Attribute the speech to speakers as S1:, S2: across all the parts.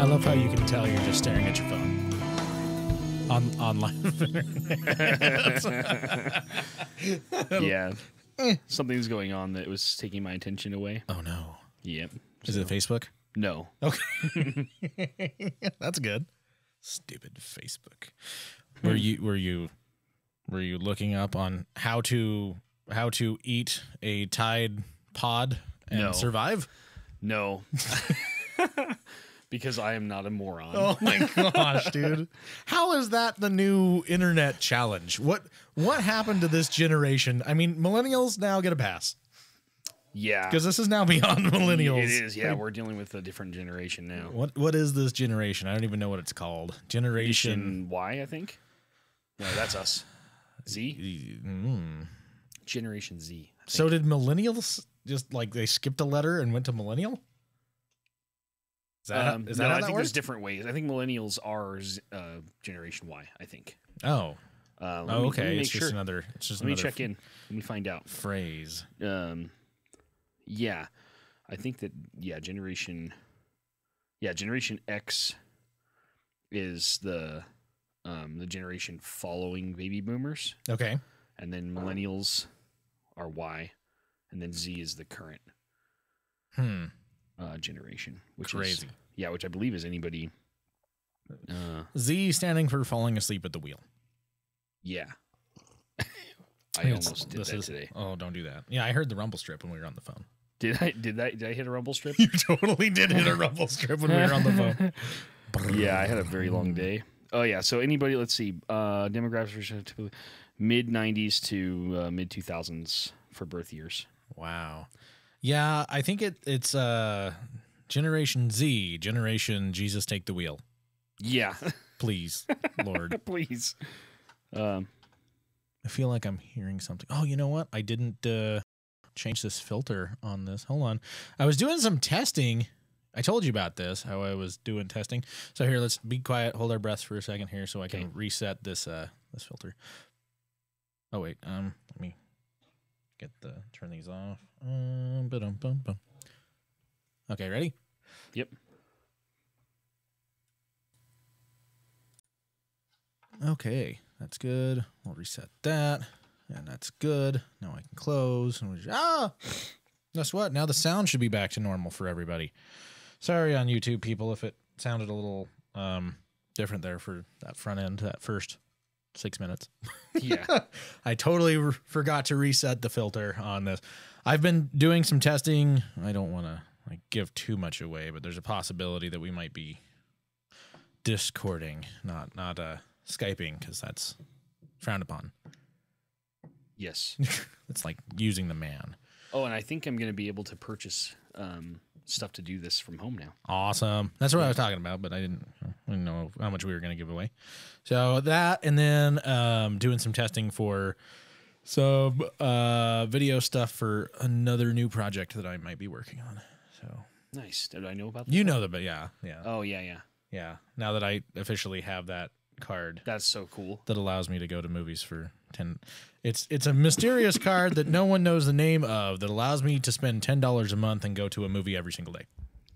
S1: I love how you can tell you're just staring at your phone. Online.
S2: Yeah. Something's going on that was taking my attention away.
S1: Oh, no.
S2: Yep.
S1: Is it Facebook?
S2: No.
S1: Okay. That's good. Stupid Facebook. Were you looking up on how to eat a Tide pod and survive?
S2: No. Because I am not a moron.
S1: Oh my gosh, dude. How is that the new internet challenge? What happened to this generation? I mean, millennials now get a pass.
S2: Yeah.
S1: Because this is now beyond millennials.
S2: It is, yeah. We're dealing with a different generation now.
S1: What is this generation? I don't even know what it's called. Generation
S2: Y, I think. No, that's us. Z? Generation Z.
S1: So did millennials just like they skipped a letter and went to millennial? Is that how
S2: I think
S1: that
S2: there's
S1: works?
S2: different ways. I think millennials are Generation Y, I think.
S1: Oh. Okay.
S2: It's just
S1: another.
S2: Let me check in. Let me find out.
S1: Phrase.
S2: Yeah. I think that, Generation X is the generation following baby boomers.
S1: Okay.
S2: And then millennials are Y. And then Z is the current generation. Which
S1: crazy.
S2: Which I believe is anybody.
S1: Z standing for falling asleep at the wheel.
S2: Yeah. I almost did that today.
S1: Oh, don't do that. Yeah, I heard the rumble strip when we were on the phone.
S2: Did I hit a rumble strip?
S1: You totally did hit a rumble strip when we were on the phone.
S2: Yeah, I had a very long day. Oh yeah, so anybody, let's see, demographics are typically mid-90s to mid-2000s for birth years.
S1: Wow. Yeah, I think it's Generation Z, Generation Jesus take the wheel.
S2: Yeah.
S1: Please, Lord.
S2: Please.
S1: I feel like I'm hearing something. Oh, you know what? I didn't change this filter on this. Hold on. I was doing some testing. I told you about this, how I was doing testing. So here, let's be quiet, hold our breaths for a second here so I can reset this this filter. Oh, wait. Let me turn these off. Okay, ready?
S2: Yep.
S1: Okay, that's good. We'll reset that. And that's good. Now I can close. And guess what? Now the sound should be back to normal for everybody. Sorry on YouTube, people, if it sounded a little different there for that front end, that first 6 minutes.
S2: Yeah.
S1: I totally forgot to reset the filter on this. I've been doing some testing. I don't want to give too much away, but there's a possibility that we might be Discording, not Skyping, because that's frowned upon.
S2: Yes.
S1: It's like using the man.
S2: Oh, and I think I'm going to be able to purchase stuff to do this from home now.
S1: Awesome. That's what I was talking about, but I didn't know how much we were going to give away. So that, and then doing some testing for some video stuff for another new project that I might be working on. So
S2: nice. Did I know about that?
S1: You know that, but yeah.
S2: Oh, yeah.
S1: Yeah. Now that I officially have that card.
S2: That's so cool.
S1: That allows me to go to movies for 10. It's a mysterious card that no one knows the name of that allows me to spend $10 a month and go to a movie every single day.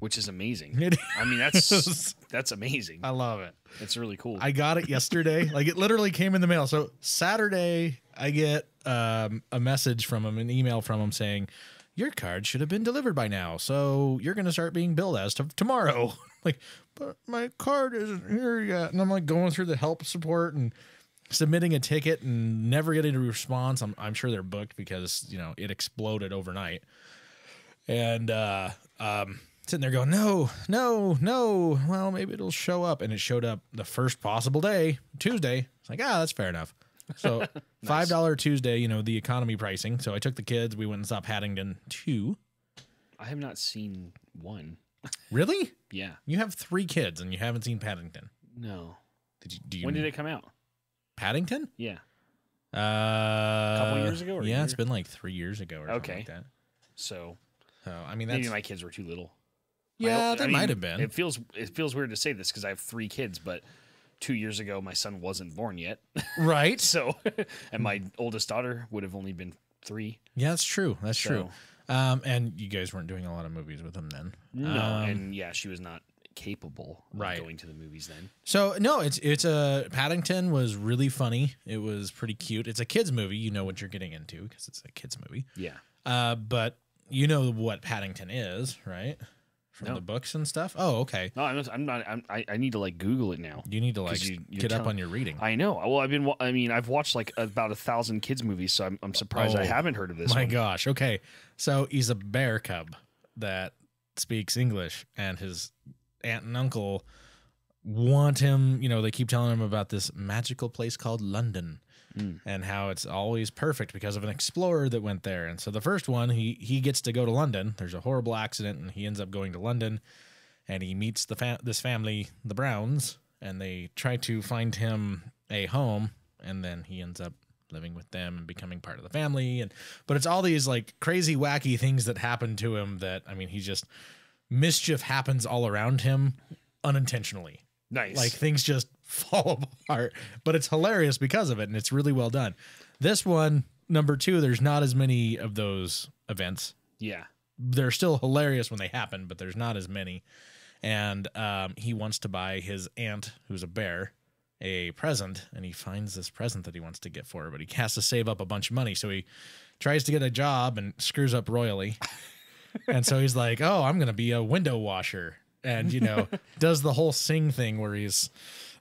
S2: Which is amazing. I mean, that's amazing.
S1: I love it.
S2: It's really cool.
S1: I got it yesterday. Like, it literally came in the mail. So Saturday, I get a message from him, an email from him saying, your card should have been delivered by now, so you're going to start being billed as of tomorrow. Like, but my card isn't here yet. And I'm like going through the help support and submitting a ticket and never getting a response. I'm sure they're booked because, it exploded overnight. And sitting there going, no. Well, maybe it'll show up. And it showed up the first possible day, Tuesday. It's like, that's fair enough. So nice. $5 Tuesday, the economy pricing. So I took the kids. We went and saw Paddington 2.
S2: I have not seen one.
S1: Really?
S2: Yeah.
S1: You have 3 kids and you haven't seen Paddington.
S2: No.
S1: When
S2: did it come out?
S1: Paddington?
S2: Yeah. A couple years ago?
S1: It's been like 3 years ago or something like that.
S2: So
S1: I mean,
S2: maybe my kids were too little.
S1: Yeah, that might have been.
S2: It feels weird to say this because I have 3 kids, but 2 years ago my son wasn't born yet.
S1: Right.
S2: So, and my oldest daughter would have only been 3.
S1: Yeah, that's true. True. And you guys weren't doing a lot of movies with them then.
S2: No, and yeah, she was not capable of
S1: Right.
S2: going to the movies then.
S1: So no, it's Paddington was really funny. It was pretty cute. It's a kids movie. You know what you're getting into because it's a kids movie.
S2: Yeah.
S1: But you know what Paddington is, right? From
S2: No.
S1: the books and stuff. Oh, okay.
S2: No, I'm not. I need to like Google it now.
S1: You need to like
S2: 'Cause you're
S1: get up
S2: telling-
S1: on your reading.
S2: I know. Well, I've watched like about 1,000 kids movies, so I'm surprised I
S1: Oh,
S2: haven't heard of this
S1: My
S2: one.
S1: gosh. Okay. So he's a bear cub that speaks English, and his aunt and uncle want him. You know, they keep telling him about this magical place called London. And how it's always perfect because of an explorer that went there. And so the first one, he gets to go to London. There's a horrible accident, and he ends up going to London, and he meets this family, the Browns, and they try to find him a home, and then he ends up living with them and becoming part of the family. But it's all these like crazy, wacky things that happen to him that, I mean, mischief happens all around him unintentionally.
S2: Nice.
S1: Like things just fall apart, but it's hilarious because of it, and it's really well done. This one, number 2, there's not as many of those events.
S2: Yeah.
S1: They're still hilarious when they happen, but there's not as many. And he wants to buy his aunt, who's a bear, a present, and he finds this present that he wants to get for her, but he has to save up a bunch of money, so he tries to get a job and screws up royally. And so he's like, oh, I'm going to be a window washer. And, you know, does the whole sing thing where he's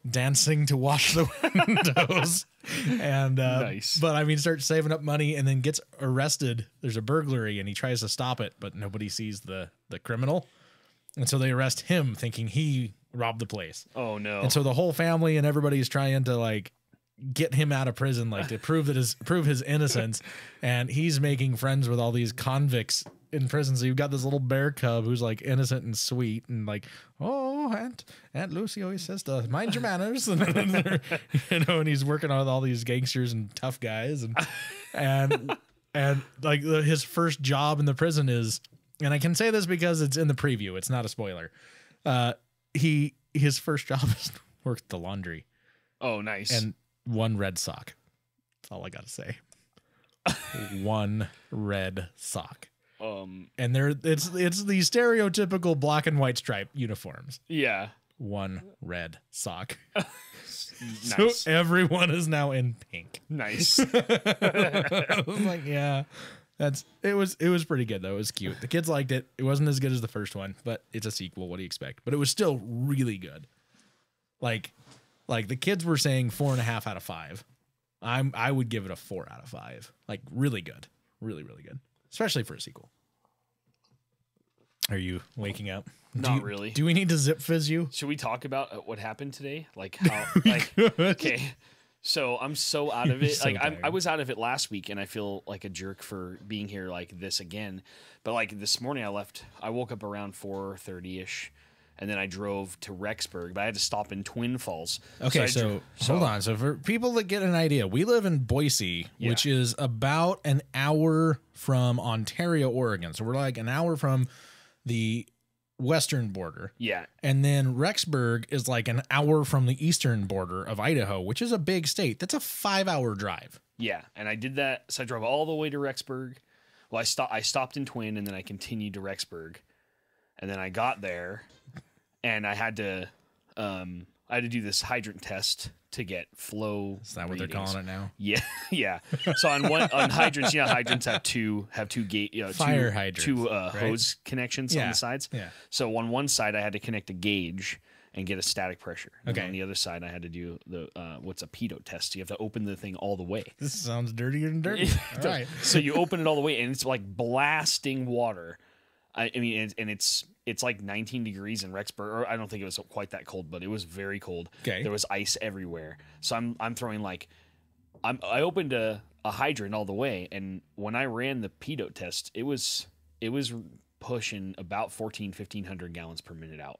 S1: dancing to wash the windows. And,
S2: Nice.
S1: But I mean, starts saving up money and then gets arrested. There's a burglary and he tries to stop it, but nobody sees the criminal. And so they arrest him thinking he robbed the place.
S2: Oh no.
S1: And so the whole family and everybody's trying to like get him out of prison, like to prove his innocence. And he's making friends with all these convicts in prison. So you've got this little bear cub who's like innocent and sweet and like, oh, Aunt Lucy always says to mind your manners. And, you know, and he's working on all these gangsters and tough guys. And like his first job in the prison is, and I can say this because it's in the preview, it's not a spoiler. His first job is to work the laundry.
S2: Oh, nice.
S1: And one red sock. That's all I got to say. One red sock. And it's the stereotypical black and white stripe uniforms.
S2: Yeah.
S1: One red sock.
S2: Nice.
S1: So everyone is now in pink.
S2: Nice.
S1: I was like, yeah. It was pretty good though. It was cute. The kids liked it. It wasn't as good as the first one, but it's a sequel. What do you expect? But it was still really good. Like the kids were saying 4.5 out of 5. I would give it a 4 out of 5. Like really good. Really, really good. Especially for a sequel. Are you waking up?
S2: Not really.
S1: Do we need to zip fizz you?
S2: Should we talk about what happened today? Like how okay. So I'm so out of it.
S1: So
S2: Like I
S1: tired.
S2: was out of it last week and I feel like a jerk for being here like this again. But like this morning I woke up around 4:30ish and then I drove to Rexburg, but I had to stop in Twin Falls.
S1: Okay, so hold on. So for people that get an idea, we live in Boise,
S2: Yeah.
S1: which is about an hour from Ontario, Oregon. So we're like an hour from the western border.
S2: Yeah.
S1: And then Rexburg is like an hour from the eastern border of Idaho, which is a big state. That's a 5-hour drive.
S2: Yeah, and I did that. So I drove all the way to Rexburg. Well, I stopped in Twin, and then I continued to Rexburg, and then I got there, and I had to do this hydrant test to get flow.
S1: Is that what they're
S2: readings.
S1: calling it now?
S2: Yeah, yeah. So on hydrants, hydrants have two gate,
S1: Fire hydrants,
S2: two
S1: right?
S2: hose connections on the sides.
S1: Yeah.
S2: So on one side, I had to connect a gauge and get a static pressure. And
S1: Okay.
S2: on the other side, I had to do the what's a pitot test. You have to open the thing all the way.
S1: This sounds dirtier and dirtier. All right.
S2: So you open it all the way, and it's like blasting water. I mean, and it's like 19 degrees in Rexburg. Or I don't think it was quite that cold, but it was very cold.
S1: Okay.
S2: There was ice everywhere. So I'm throwing like, I opened a hydrant all the way, and when I ran the pitot test, it was pushing about 1,500 gallons per minute out.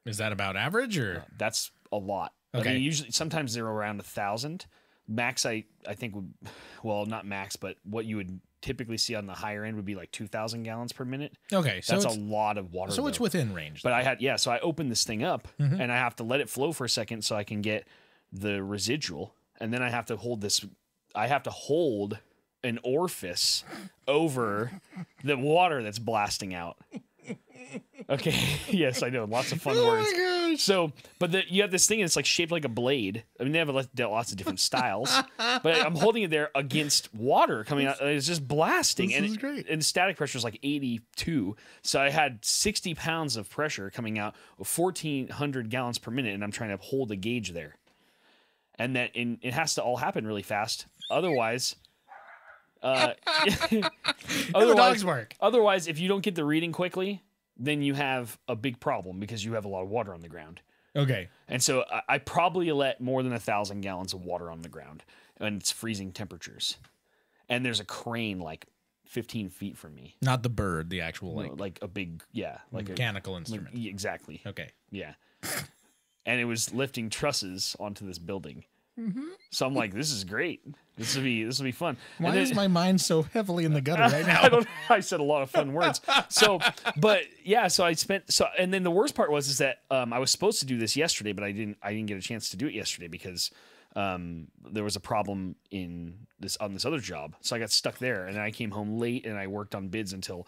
S1: Is that about average or?
S2: That's a lot.
S1: Okay.
S2: I mean, usually sometimes they're around 1,000. Max, I think would, well, not max, but what you would typically see on the higher end would be like 2,000 gallons per minute.
S1: Okay. So
S2: That's a lot of water.
S1: So it's
S2: though.
S1: within range.
S2: But so I opened this thing up and I have to let it flow for a second so I can get the residual. And then I have to hold an orifice over the water that's blasting out. Okay. Yes, I know. Lots of fun
S1: Oh
S2: words.
S1: my gosh.
S2: So, but you have this thing, and it's like shaped like a blade. I mean, they have lots of different styles, but I'm holding it there against water coming out. It's just blasting.
S1: This is great.
S2: And static pressure is like 82. So I had 60 pounds of pressure coming out, 1,400 gallons per minute, and I'm trying to hold a gauge there. And that it has to all happen really fast. Otherwise,
S1: The dogs bark.
S2: Otherwise, if you don't get the reading quickly, then you have a big problem because you have a lot of water on the ground.
S1: Okay.
S2: And so I probably let more than 1,000 gallons of water on the ground, and it's freezing temperatures. And there's a crane like 15 feet from me.
S1: Not the bird, the actual
S2: like a big, like
S1: mechanical instrument.
S2: Exactly.
S1: Okay.
S2: Yeah. And it was lifting trusses onto this building. So I'm like, this is great. This will be fun.
S1: Why is my mind so heavily in the gutter right now?
S2: I don't know. I said a lot of fun words. So, but yeah, and then the worst part is that I was supposed to do this yesterday, but I didn't get a chance to do it yesterday because there was a problem on this other job. So I got stuck there, and then I came home late, and I worked on bids until,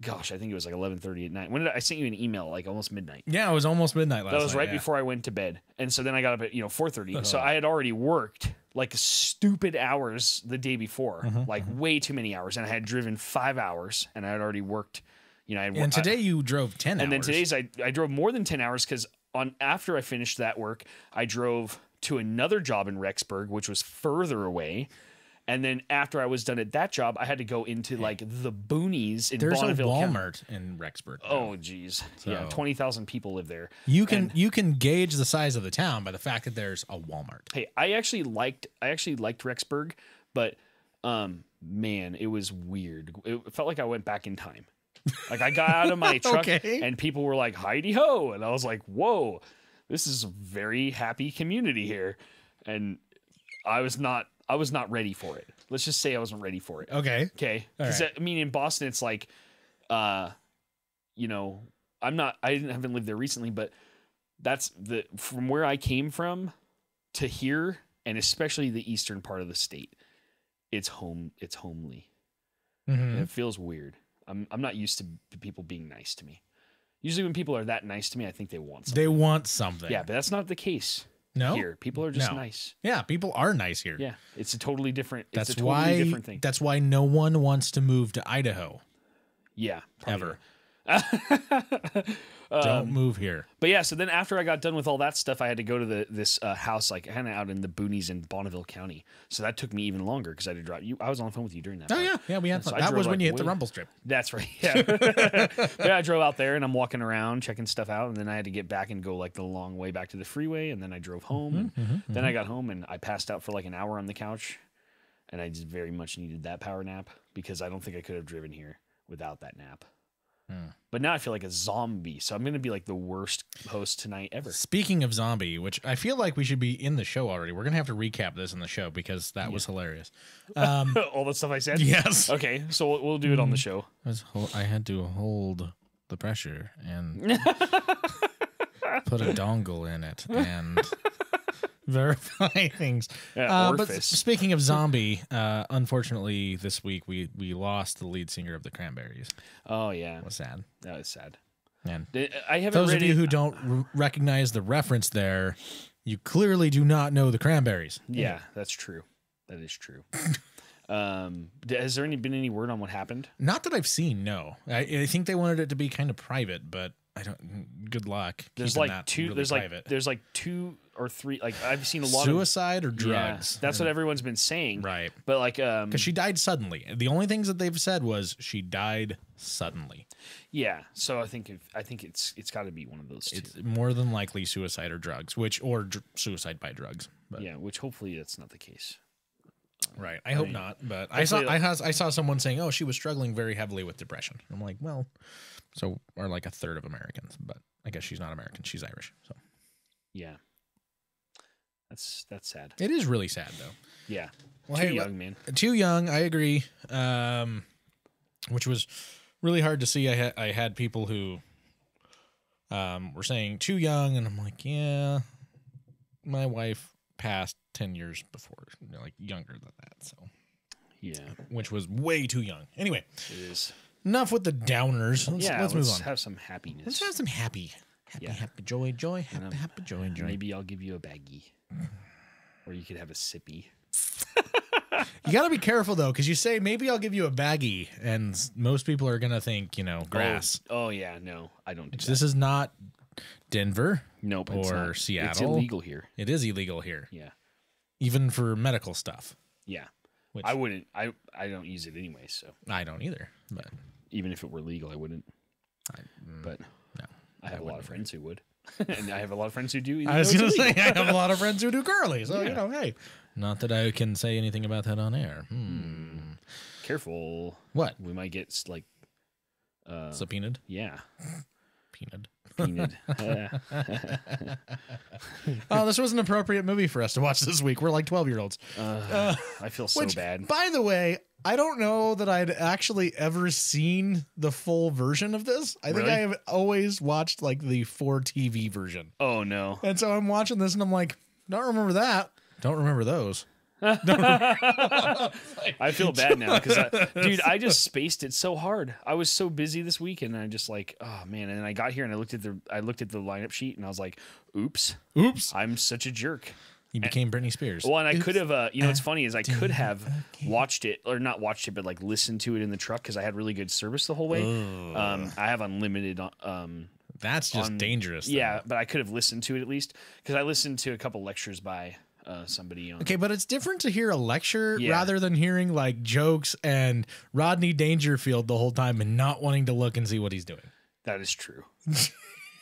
S2: gosh, I think it was like 11:30 at night. When did I sent you an email? Like almost midnight.
S1: Yeah, it was almost midnight last night.
S2: That was right before I went to bed. And so then I got up at 4:30. So I had already worked like stupid hours the day before, like way too many hours. And I had driven 5 hours, and I had already worked. And
S1: today you drove 10 hours.
S2: And then today's I drove more than 10 hours because after I finished that work, I drove to another job in Rexburg, which was further away. And then after I was done at that job, I had to go into like the boonies in Bonneville County.
S1: There's a Walmart in Rexburg.
S2: Oh, geez. So, yeah, 20,000 people live there.
S1: You can gauge the size of the town by the fact that there's a Walmart.
S2: Hey, I actually liked Rexburg, but man, it was weird. It felt like I went back in time. Like I got out of my truck and people were like, "Heidi ho," and I was like, "Whoa, this is a very happy community here," and I was not ready for it. Let's just say I wasn't ready for it.
S1: Okay.
S2: Because I mean, in Boston, it's like, I haven't lived there recently, but that's from where I came from to here, and especially the eastern part of the state, it's homely. And it feels weird. I'm not used to people being nice to me. Usually when people are that nice to me, I think they want something.
S1: They want something.
S2: Yeah, but that's not the case.
S1: No,
S2: here people are just nice.
S1: Yeah, people are nice here.
S2: Yeah, it's a totally different.
S1: That's
S2: it's a totally different thing.
S1: That's why no one wants to move to Idaho.
S2: Yeah,
S1: ever. Don't move here.
S2: But yeah, so then after I got done with all that stuff, I had to go to this house like kind of out in the boonies in Bonneville County. So that took me even longer because I had to drive. I was on the phone with you during that.
S1: Oh yeah, we had fun. That was when you hit the rumble strip.
S2: That's right. Yeah. But I drove out there and I'm walking around checking stuff out, and then I had to get back and go like the long way back to the freeway, and then I drove home. Then I got home and I passed out for like an hour on the couch, and I just very much needed that power nap because I don't think I could have driven here without that nap. But now I feel like a zombie, so I'm going to be like the worst host tonight ever.
S1: Speaking of zombie, which I feel like we should be in the show already. We're going to have to recap this in the show because that was hilarious.
S2: All the stuff I said?
S1: Yes.
S2: Okay, so we'll do it on the show.
S1: I had to hold the pressure and put a dongle in it and verify things.
S2: Yeah,
S1: but speaking of zombie, unfortunately this week we lost the lead singer of the Cranberries.
S2: Oh yeah,
S1: it was sad.
S2: That was sad.
S1: And
S2: I haven't.
S1: Those of you who don't recognize the reference there, you clearly do not know the Cranberries.
S2: Yeah, that's true. That is true. Has there been any word on what happened?
S1: Not that I've seen. No, I think they wanted it to be kind of private, but I don't. Good luck.
S2: There's like two. Really there's like 2 or 3. Like I've seen a lot
S1: suicide or drugs.
S2: Yeah, that's what everyone's been saying.
S1: Right.
S2: But like,
S1: because she died suddenly. The only things that they've said was she died suddenly.
S2: Yeah. So I think it's got to be one of those two.
S1: It's more than likely suicide or drugs, suicide by drugs. But.
S2: Yeah. Which hopefully that's not the case.
S1: Right. I hope not. But I saw someone saying, "Oh, she was struggling very heavily with depression." I'm like, well, so are like a third of Americans, but I guess she's not American. She's Irish. So
S2: yeah, that's sad.
S1: It is really sad though.
S2: Yeah.
S1: Well,
S2: too young, man.
S1: Too young. I agree. Which was really hard to see. I had people who were saying too young, and I'm like, yeah, my wife passed 10 years before, like younger than that. So
S2: yeah,
S1: which was way too young. Anyway,
S2: it is.
S1: enough with the downers. Let's move on.
S2: Have some happiness.
S1: Let's have some happy joy, happy joy.
S2: Maybe I'll give you a baggie, or you could have a sippy.
S1: You got to be careful though, because you say maybe I'll give you a baggie, and most people are gonna think grass.
S2: Oh yeah, no, I don't do that.
S1: This is not Denver.
S2: Nope,
S1: or Seattle.
S2: It's illegal here.
S1: It is illegal here.
S2: Yeah,
S1: even for medical stuff.
S2: Yeah, I wouldn't. I don't use it anyway, so
S1: I don't either. But
S2: even if it were legal, I wouldn't. But
S1: no,
S2: I have a lot of friends who would, and I have a lot of friends who do.
S1: I was gonna say I have a lot of friends who do curly, so hey. Not that I can say anything about that on air.
S2: Careful.
S1: What?
S2: We might get
S1: subpoenaed?
S2: Yeah.
S1: Peanut. Oh, this was an appropriate movie for us to watch this week. We're like 12-year-olds.
S2: I feel so bad.
S1: By the way, I don't know that I'd actually ever seen the full version of this. I think I have always watched like the 4TV version.
S2: Oh, no.
S1: And so I'm watching this and I'm like, don't remember that. Don't remember those.
S2: I feel bad now because, dude, I just spaced it so hard. I was so busy this week, and I just like, oh man. And then I got here and I looked at the lineup sheet, and I was like, oops, I'm such a jerk.
S1: You became Britney Spears.
S2: Well, and I could have, what's funny is I could have watched it, or not watched it, but like listened to it in the truck because I had really good service the whole way. I have unlimited.
S1: That's just dangerous.
S2: Yeah, but I could have listened to it at least because I listened to a couple lectures by somebody on.
S1: Okay, but it's different to hear a lecture rather than hearing like jokes and Rodney Dangerfield the whole time and not wanting to look and see what he's doing.
S2: That is true.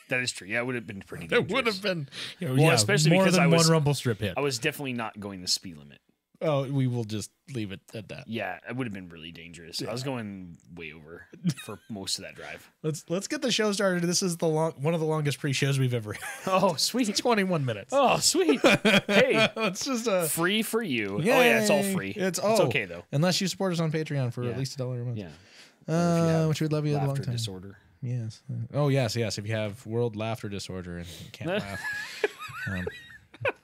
S2: That is true. Yeah, it would have been pretty dangerous.
S1: It would have been,
S2: especially
S1: more
S2: because
S1: than
S2: I was
S1: one rumble strip hit.
S2: I was definitely not going the speed limit.
S1: Oh, we will just leave it at that.
S2: Yeah, it would have been really dangerous. I was going way over for most of that drive.
S1: Let's get the show started. This is one of the longest pre-shows we've ever had.
S2: Oh, sweet.
S1: 21 minutes.
S2: Oh, sweet. Hey,
S1: it's just
S2: free for you.
S1: Yay.
S2: Oh yeah, it's all free.
S1: It's
S2: okay though.
S1: Unless you support us on Patreon for at least $1 a month.
S2: Yeah.
S1: Which we'd love you a long
S2: Laughter
S1: time.
S2: disorder.
S1: Yes. Oh yes. If you have world laughter disorder and you can't laugh.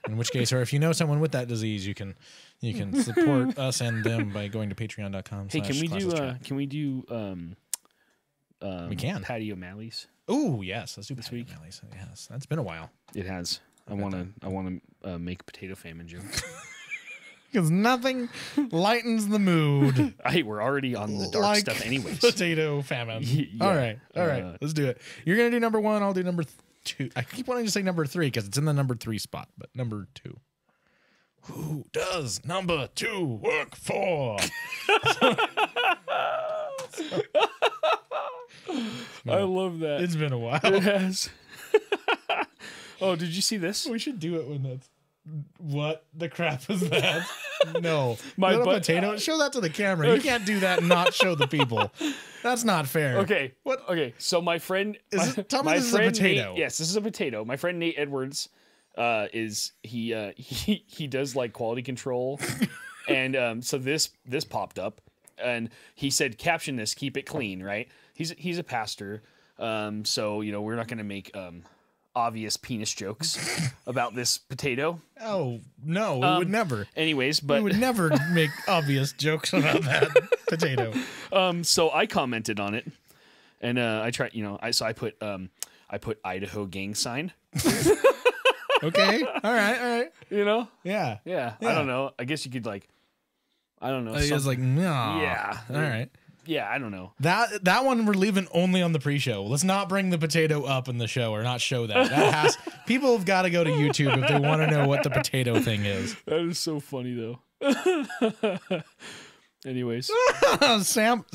S1: In which case, or if you know someone with that disease, you can support us and them by going to patreon.com.
S2: Hey, can we do
S1: we can
S2: Patty O'Malley's?
S1: Oh yes, let's do
S2: this
S1: Patty
S2: week.
S1: O'Malley's. Yes, that's been a while.
S2: It has. I want to make potato famine jokes.
S1: Because nothing lightens the mood.
S2: We're already on the dark stuff anyways.
S1: Potato famine.
S2: Yeah.
S1: All right. Let's do it. You're gonna do number 1. I'll do number 2. I keep wanting to say number 3 because it's in the number 3 spot, but number 2. Who does number 2 work for?
S2: I love that.
S1: It's been a while.
S2: It has. Oh, did you see this?
S1: We should do it when that's. What the crap is that? No.
S2: My
S1: potato. Show that to the camera. You can't do that and not show the people. That's not fair.
S2: Okay.
S1: What?
S2: Okay. So my friend.
S1: Tell me this is a potato.
S2: Nate, yes, this is a potato. My friend Nate Edwards he does like quality control, and so this popped up, and he said, caption this, keep it clean, right? He's a pastor, so we're not going to make obvious penis jokes about this potato.
S1: Oh no, we would never.
S2: Anyways, but
S1: we would never make obvious jokes about that potato.
S2: So I commented on it, and I tried. I put Idaho gang sign.
S1: Okay. All right.
S2: Yeah. I don't know. I guess you could I don't know.
S1: He was like, no.
S2: Yeah.
S1: All right.
S2: Yeah, I don't know.
S1: That one we're leaving only on the pre-show. Let's not bring the potato up in the show or not show that. People have got to go to YouTube if they want to know what the potato thing is.
S2: That is so funny though. Anyways,
S1: Sam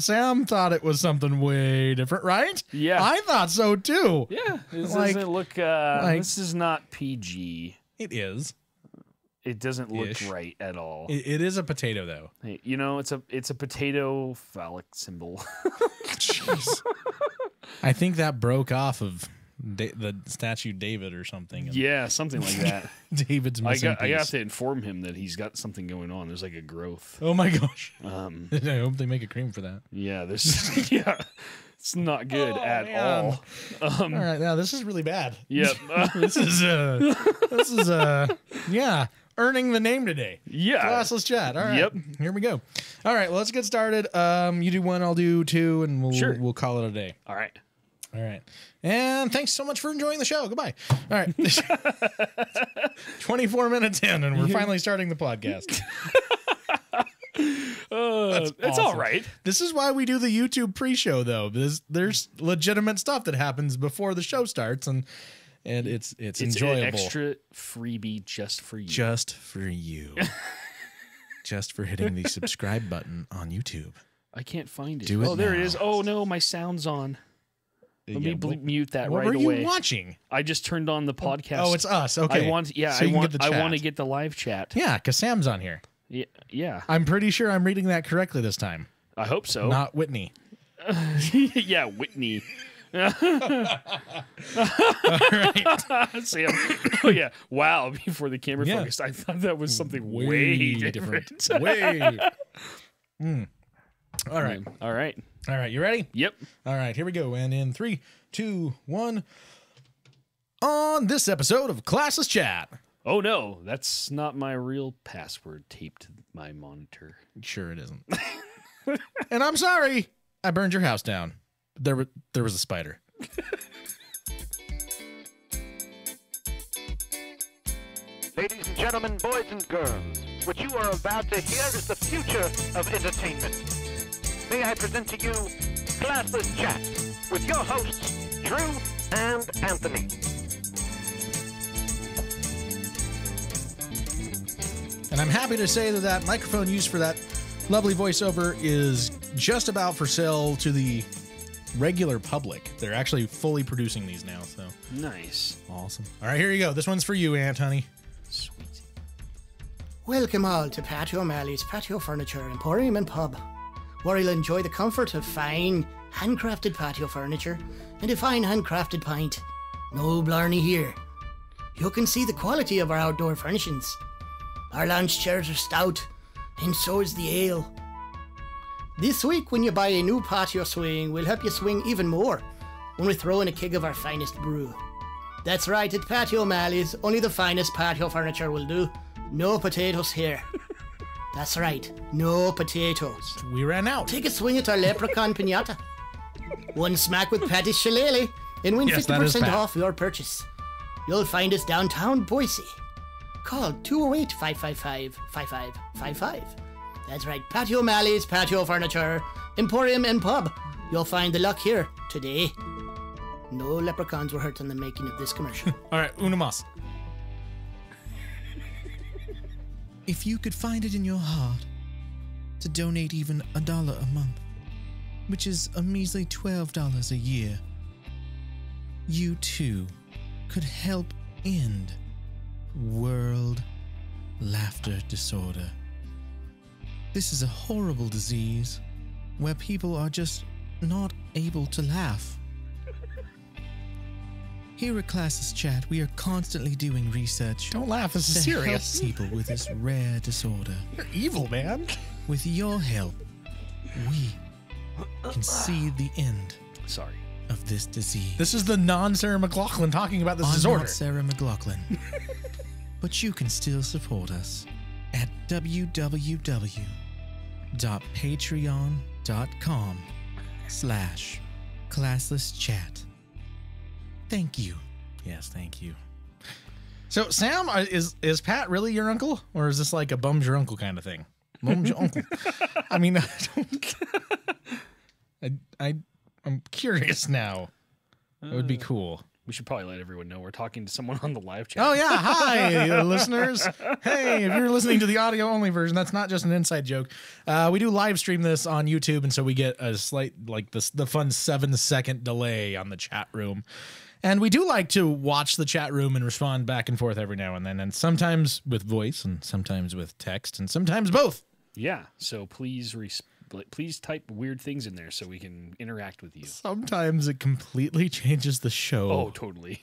S1: thought it was something way different, right?
S2: Yeah,
S1: I thought so too.
S2: Yeah, this doesn't look. This is not PG.
S1: It is.
S2: It doesn't look right at all.
S1: It is a potato, though.
S2: Hey, it's a potato phallic symbol.
S1: Jeez. I think that broke off of the statue David or something.
S2: Yeah, something like that.
S1: David's missing
S2: I have to inform him that he's got something going on. There's like a growth.
S1: Oh my gosh.
S2: I
S1: hope they make a cream for that.
S2: Yeah, there's it's not good at all.
S1: All right, now this is really bad.
S2: Yep.
S1: This is yeah. earning the name today.
S2: Yeah.
S1: Classless chat. All right.
S2: Yep.
S1: Here we go. All right. Well, let's get started. You do one, I'll do two, and we'll call it a day.
S2: All right.
S1: All right. And thanks so much for enjoying the show. Goodbye. All right. 24 mintes in, and we're finally starting the podcast.
S2: It's
S1: awesome.
S2: all right.
S1: This is why we do the YouTube pre-show, though. There's legitimate stuff that happens before the show starts, and it's enjoyable.
S2: An extra freebie just for you.
S1: Just for you. Just for hitting the subscribe button on YouTube.
S2: I can't find it.
S1: Do it
S2: there
S1: now.
S2: it is. Oh no, my sound's on. Let me mute that right away.
S1: What were you watching?
S2: I just turned on the podcast.
S1: Oh, it's us. Okay.
S2: I want
S1: So you can get the
S2: I
S1: chat.
S2: want to get the live chat.
S1: Yeah, because Sam's on here.
S2: Yeah.
S1: I'm pretty sure I'm reading that correctly this time.
S2: I hope so.
S1: Not Whitney.
S2: Yeah, Whitney.
S1: All right.
S2: Sam. Oh yeah. Wow. Before the camera focused, I thought that was something way different.
S1: Way. All right.
S2: All right.
S1: All right. You ready?
S2: Yep.
S1: All right. Here we go. And in 3, 2, 1. On this episode of Classless Chat.
S2: Oh no, that's not my real password taped to my monitor.
S1: Sure it isn't. And I'm sorry. I burned your house down. There was a spider.
S3: Ladies and gentlemen, boys and girls, what you are about to hear is the future of entertainment. May I present to you Classless Chat with your hosts, Drew and Anthony.
S1: And I'm happy to say that microphone used for that lovely voiceover is just about for sale to the regular public. They're actually fully producing these now, so
S2: Nice.
S1: awesome. All right, here you go. This one's for you, Aunt Honey.
S2: Sweet.
S4: Welcome all to Patio O'Malley's Patio Furniture Emporium and Pub, where you'll enjoy the comfort of fine, handcrafted patio furniture and a fine handcrafted pint. No blarney here. You can see the quality of our outdoor furnishings. Our lounge chairs are stout, and so is the ale. This week, when you buy a new patio swing, we'll help you swing even more when we throw in a keg of our finest brew. That's right, at Patio O'Malley's, only the finest patio furniture will do. No potatoes here. That's right, no potatoes.
S1: We ran out.
S4: Take a swing at our leprechaun pinata. One smack with Patty's shillelagh and win
S1: Yes, that is
S4: 50%
S1: Pat.
S4: off your purchase. You'll find us downtown Boise. Call 208-555-5555. That's right, Patio O'Malley's Patio Furniture Emporium and Pub. You'll find the luck here today. No leprechauns were hurt in the making of this commercial.
S1: All right, una más. If you could find it in your heart to donate even $1 a month, which is a measly $12 a year, you too could help end World Laughter Disorder. This is a horrible disease where people are just not able to laugh. Here at Classless Chat, we are constantly doing research.
S5: Don't laugh, this is
S1: to
S5: serious.
S1: help people with this rare disorder.
S5: You're evil, man.
S1: With your help, we can see the end
S2: Sorry.
S1: of this disease.
S5: This is the non-Sarah McLachlan talking about this
S1: I'm
S5: disorder.
S1: not Sarah McLachlan. But you can still support us at www.patreon.com/classlesschat. Thank you. Yes, thank you.
S5: So, Sam, is Pat really your uncle? Or is this like a bum's your uncle kind of thing? Bum's your uncle. I mean, I'm curious now. It would be cool.
S2: We should probably let everyone know we're talking to someone on the live chat.
S5: Oh, yeah. Hi, listeners. Hey, if you're listening to the audio only version, that's not just an inside joke. We do live stream this on YouTube, and so we get a slight, like the fun 7-second delay on the chat room. And we do like to watch the chat room and respond back and forth every now and then, and sometimes with voice, and sometimes with text, and sometimes both.
S2: Yeah. So please type weird things in there so we can interact with you.
S5: Sometimes it completely changes the show
S2: Oh, totally.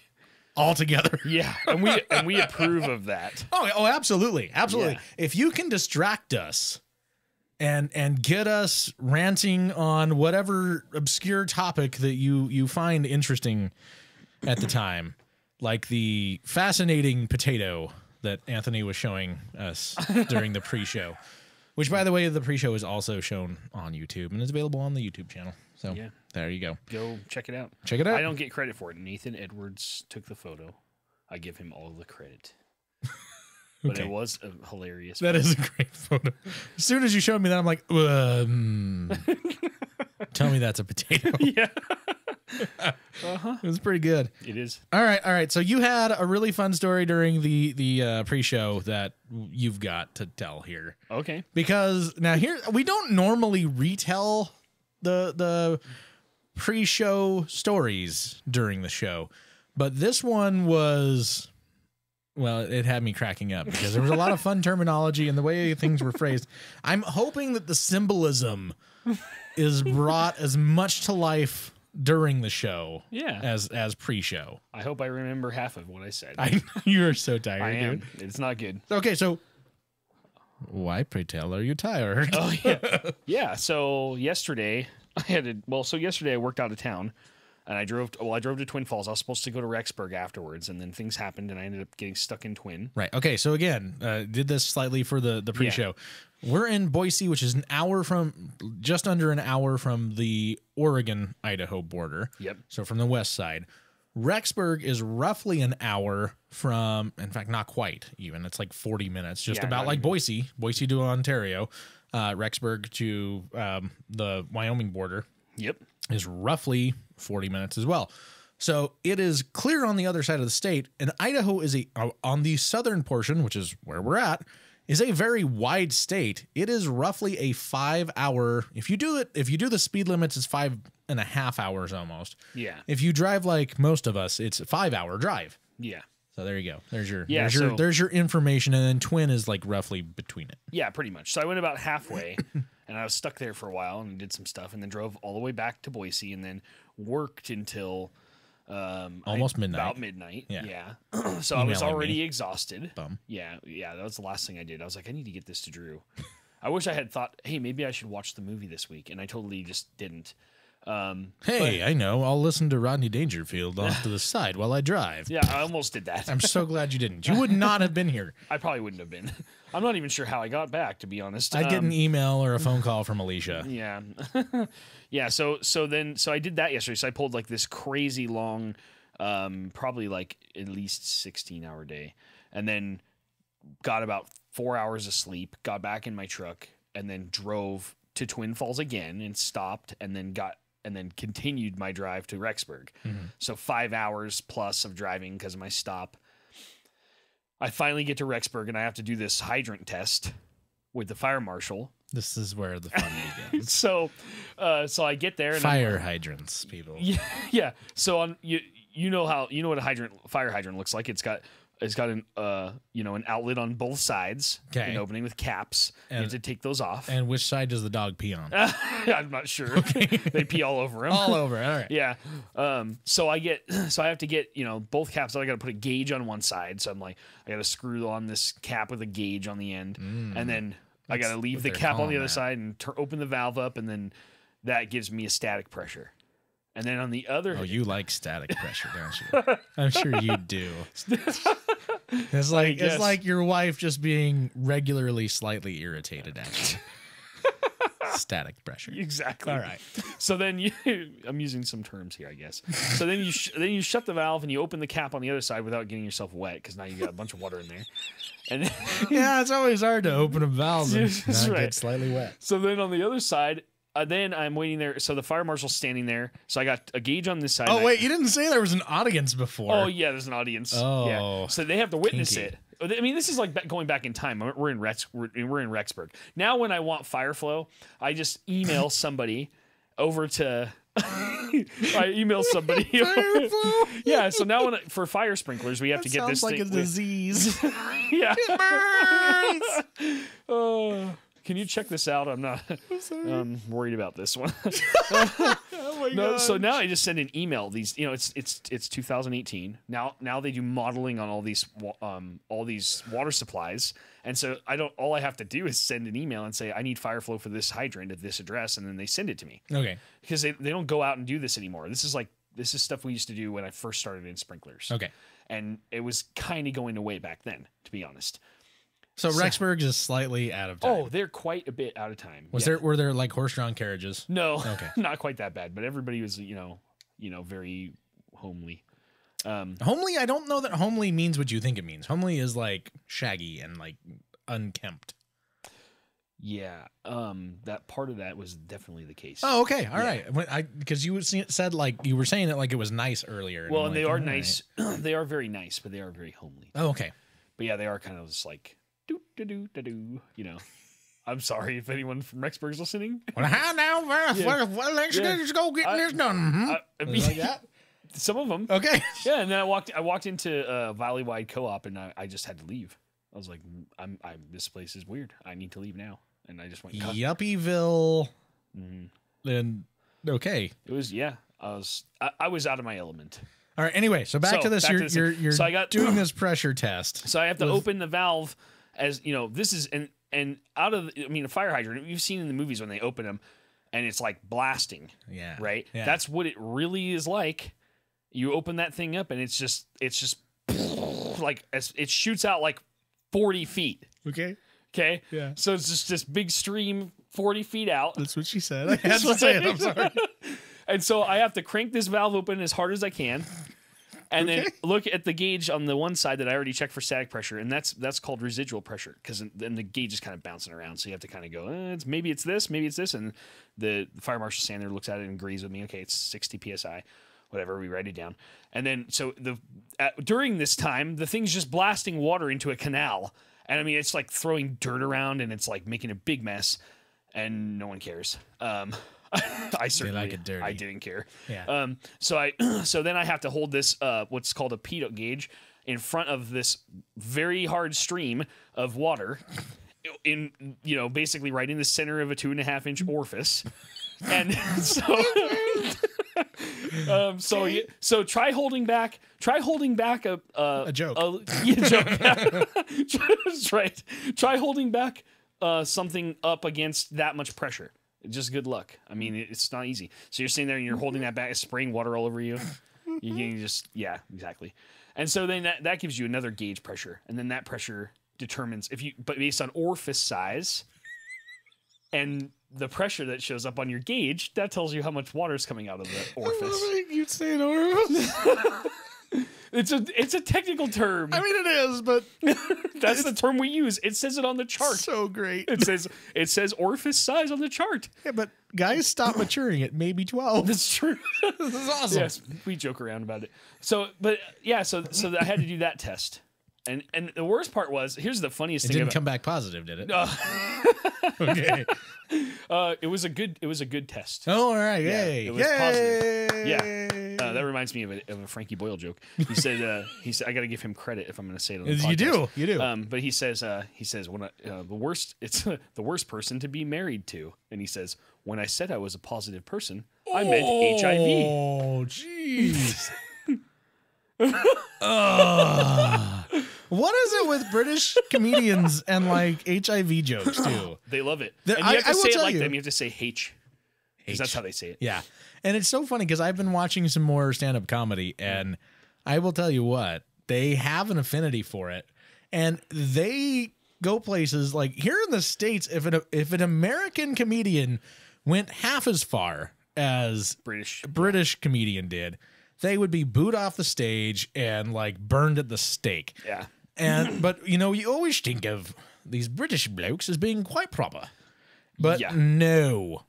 S5: altogether.
S2: Yeah, and we approve of that.
S5: Oh, absolutely. Absolutely.
S2: Yeah.
S5: If you can distract us and get us ranting on whatever obscure topic that you find interesting at the time, like the fascinating potato that Anthony was showing us during the pre-show. Which, by the way, the pre-show is also shown on YouTube and is available on the YouTube channel. So there you go.
S2: Go check it out.
S5: Check it out.
S2: I don't get credit for it. Nathan Edwards took the photo. I give him all the credit. But it was a hilarious.
S5: That is a great photo. As soon as you showed me that, I'm like, tell me that's a potato.
S2: Yeah.
S5: It was pretty good.
S2: It is.
S5: All right. So you had a really fun story during the pre-show that you've got to tell here.
S2: Okay.
S5: Because now here we don't normally retell the pre-show stories during the show, but this one was, well, it had me cracking up because there was a lot of fun terminology and the way things were phrased. I'm hoping that the symbolism is brought as much to life during the show as pre-show.
S2: I hope I remember half of what I said.
S5: You're so tired.
S2: I am.
S5: Dude.
S2: It's not good.
S5: Okay, so why, pray tell, are you tired?
S2: Oh yeah. Yeah. So yesterday yesterday I worked out of town and I drove to Twin Falls. I was supposed to go to Rexburg afterwards, and then things happened and I ended up getting stuck in Twin.
S5: Right. Okay. So again, did this slightly for the pre-show. Yeah. We're in Boise, which is just under an hour from the Oregon-Idaho border.
S2: Yep.
S5: So from the west side. Rexburg is roughly an hour from, in fact, not quite even. It's like 40 minutes, just about like even. Boise to Ontario. Rexburg to the Wyoming border.
S2: Yep.
S5: Is roughly 40 minutes as well. So it is clear on the other side of the state, and Idaho is on the southern portion, which is where we're at, is a very wide state. It is roughly a 5 hour. If you do the speed limits, it's 5.5 hours almost.
S2: Yeah.
S5: If you drive like most of us, it's a 5 hour drive.
S2: Yeah.
S5: So there you go. There's your information, and then Twin is like roughly between it.
S2: Yeah, pretty much. So I went about halfway, and I was stuck there for a while and did some stuff, and then drove all the way back to Boise, and then worked until
S5: almost midnight.
S2: About midnight. Yeah. So
S5: Emailing
S2: I was already
S5: me.
S2: Exhausted.
S5: Bum.
S2: Yeah. That was the last thing I did. I was like, I need to get this to Drew. I wish I had thought, hey, maybe I should watch the movie this week, and I totally just didn't.
S5: I know. I'll listen to Rodney Dangerfield off to the side while I drive.
S2: Yeah, I almost did that.
S5: I'm so glad you didn't. You would not have been here.
S2: I probably wouldn't have been. I'm not even sure how I got back, to be honest.
S5: I'd get an email or a phone call from Alicia.
S2: Yeah. Yeah, so I did that yesterday. So I pulled like this crazy long, probably like at least 16-hour day, and then got about 4 hours of sleep, got back in my truck, and then drove to Twin Falls again and stopped, and then continued my drive to Rexburg. Mm-hmm. So 5 hours plus of driving because of my stop. I finally get to Rexburg, and I have to do this hydrant test with the fire marshal.
S5: This is where the fun begins.
S2: So I get there. And
S5: fire hydrants, people.
S2: Yeah. So you know what a fire hydrant looks like. It's got an an outlet on both sides, an opening with caps. And you have to take those off.
S5: And which side does the dog pee on?
S2: I'm not sure. Okay. They pee all over him.
S5: All over. All right.
S2: Yeah. So I have to get both caps. So I got to put a gauge on one side. So I'm like, I got to screw on this cap with a gauge on the end, and then I got to leave the cap on the other side and open the valve up, and then that gives me a static pressure. And then on the other...
S5: Oh, you like static pressure, don't you? I'm sure you do. It's like your wife just being regularly slightly irritated at you. Static pressure.
S2: Exactly.
S5: All right.
S2: So then I'm using some terms here, I guess. So then you shut the valve and you open the cap on the other side without getting yourself wet, because now you got a bunch of water in there. And
S5: yeah, it's always hard to open a valve and not
S2: right.
S5: get slightly wet.
S2: So then on the other side... then I'm waiting there. So the fire marshal's standing there. So I got a gauge on this side.
S5: Oh, wait. You didn't say there was an audience before.
S2: Oh, yeah. There's an audience.
S5: Oh.
S2: Yeah. So they have to witness
S5: Kinky.
S2: it. I mean, this is like going back in time. We're in Rexburg. Now when I want fire flow, I just email somebody over to... I email somebody.
S5: Fire flow?
S2: Yeah. So now for fire sprinklers, we have to get this thing.
S5: Sounds like a disease.
S2: Yeah.
S5: It burns!
S2: Can you check this out? I'm not worried about this one.
S5: Oh my God.
S2: So now I just send an email. These, it's 2018. Now they do modeling on all these water supplies. And so all I have to do is send an email and say, I need fire flow for this hydrant at this address. And then they send it to me.
S5: Okay.
S2: Because they don't go out and do this anymore. This is like this is stuff we used to do when I first started in sprinklers.
S1: Okay.
S2: And it was kind of going away back then, to be honest.
S1: So Rexburg is slightly out of time.
S2: Oh, they're quite a bit out of time.
S1: Were there like horse-drawn carriages?
S2: No,
S1: Okay.
S2: not quite that bad, but everybody was, very homely.
S1: Homely, I don't know that homely means what you think it means. Homely is like shaggy and like unkempt.
S2: Yeah, that part of that was definitely the case.
S1: Oh, okay, all right. Because you said like you were saying it like it was nice earlier.
S2: Well, and
S1: I'm
S2: they
S1: like,
S2: are
S1: all
S2: nice.
S1: right.
S2: They are very nice, but they are very homely.
S1: Oh, okay.
S2: But yeah, they are kind of just like do do do do do. I'm sorry if anyone from Rexburg's listening.
S1: Well, how now? Let's go get this done.
S2: I mean,
S1: Like that?
S2: some of them.
S1: Okay.
S2: Yeah, and then I walked into Valley-wide Co-op, and I just had to leave. I was like, this place is weird. I need to leave now. And I just went,
S1: Yuppieville. Then okay.
S2: It was I was out of my element.
S1: All right. Anyway, so back to this. You're
S2: So I got
S1: doing this pressure test.
S2: So I have to open the valve, as this is and out of a fire hydrant. You've seen in the movies when they open them, and it's like blasting.
S1: Yeah.
S2: Right.
S1: Yeah.
S2: That's what it really is like. You open that thing up, and it's just like it shoots out like 40 feet.
S1: Okay.
S2: Okay.
S1: Yeah.
S2: So it's just this big stream 40 feet out.
S1: That's what she said. I had to say it. I'm sorry.
S2: And so I have to crank this valve open as hard as I can, and then look at the gauge on the one side that I already checked for static pressure, and that's called residual pressure, because then the gauge is kind of bouncing around. So you have to kind of go, maybe it's this, and the fire marshal standing there looks at it and agrees with me. Okay, it's 60 psi. Whatever, we write it down. And then, so during this time, the thing's just blasting water into a canal. And it's like throwing dirt around, and it's like making a big mess, and no one cares. I certainly
S1: like it dirty.
S2: I didn't care.
S1: Yeah.
S2: So then I have to hold this what's called a pitot gauge in front of this very hard stream of water, in basically right in the center of a 2.5-inch orifice, and so. So try holding back a
S1: joke.
S2: Joke. That's right. Try holding back something up against that much pressure. Just good luck. It's not easy. So you're sitting there and you're holding that back, spraying water all over you. You can exactly. And so then that gives you another gauge pressure, and then that pressure determines but based on orifice size and the pressure that shows up on your gauge, that tells you how much water is coming out of the orifice.
S1: You'd say an orifice.
S2: It's a technical term.
S1: It is, but
S2: that's the term we use. It says it on the chart.
S1: So great.
S2: It says orifice size on the chart.
S1: Yeah, but guys stop maturing at maybe 12.
S2: That's true.
S1: This is awesome.
S2: Yes, we joke around about it. So I had to do that test. And the worst part was, here's the funniest thing.
S1: It didn't come back positive, did it?
S2: Okay. It was a good test.
S1: Oh, all right.
S2: Yeah,
S1: Yay.
S2: it was
S1: Yay.
S2: positive. Yeah. That reminds me of a Frankie Boyle joke. He said I got to give him credit if I'm going to say it on the podcast.
S1: You do.
S2: But he says when it's the worst person to be married to, and he says, when I said I was a positive person, I meant HIV.
S1: Oh, jeez. What is it with British comedians and like HIV jokes too?
S2: They love it. And you have to say it like them. You have to say H. Because that's how they say it.
S1: Yeah. And it's so funny because I've been watching some more stand-up comedy, and I will tell you what, they have an affinity for it. And they go places like here in the States, if an American comedian went half as far as British comedian did, they would be booed off the stage and like burned at the stake.
S2: Yeah.
S1: But you always think of these British blokes as being quite proper. But no,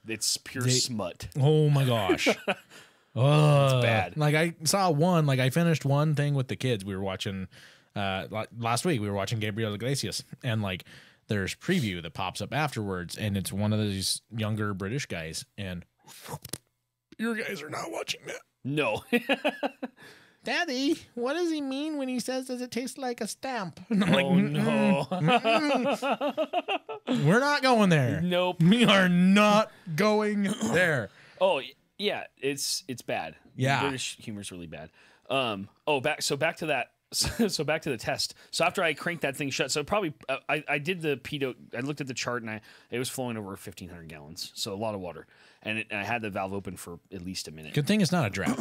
S2: it's pure smut.
S1: Oh my gosh. It's
S2: bad.
S1: Like I saw one, like I finished one thing with the kids. We were watching last week we were watching Gabriel Iglesias, and like there's preview that pops up afterwards, and it's one of these younger British guys, and your guys are not watching that.
S2: No.
S1: Daddy, what does he mean when he says, does it taste like a stamp? And I'm
S2: no.
S1: We're not going there.
S2: Nope.
S1: We are not going there.
S2: Oh, yeah, it's bad.
S1: Yeah.
S2: British humor's really bad. Back to that. So back to the test. So after I cranked that thing shut, so probably I did the pitot. I looked at the chart and it was flowing over 1,500 gallons, so a lot of water. And I had the valve open for at least a minute.
S1: Good thing it's not a drought.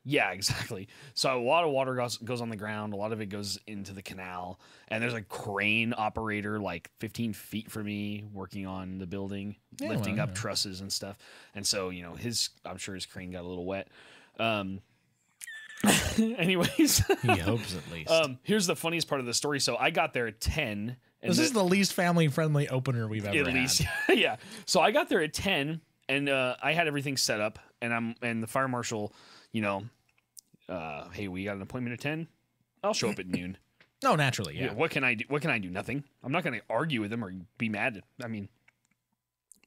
S2: Yeah, exactly. So a lot of water goes on the ground. A lot of it goes into the canal. And there's a crane operator like 15 feet from me working on the building, lifting up trusses and stuff. And so, you know, I'm sure his crane got a little wet. Anyways.
S1: He hopes at least.
S2: Here's the funniest part of the story. So I got there at 10. And
S1: this is the least family-friendly opener we've ever had.
S2: At least, yeah. So I got there at 10, and I had everything set up. And the fire marshal, you know, hey, we got an appointment at 10. I'll show up at noon.
S1: No, naturally, yeah.
S2: What can I do? What can I do? Nothing. I'm not going to argue with him or be mad. I mean,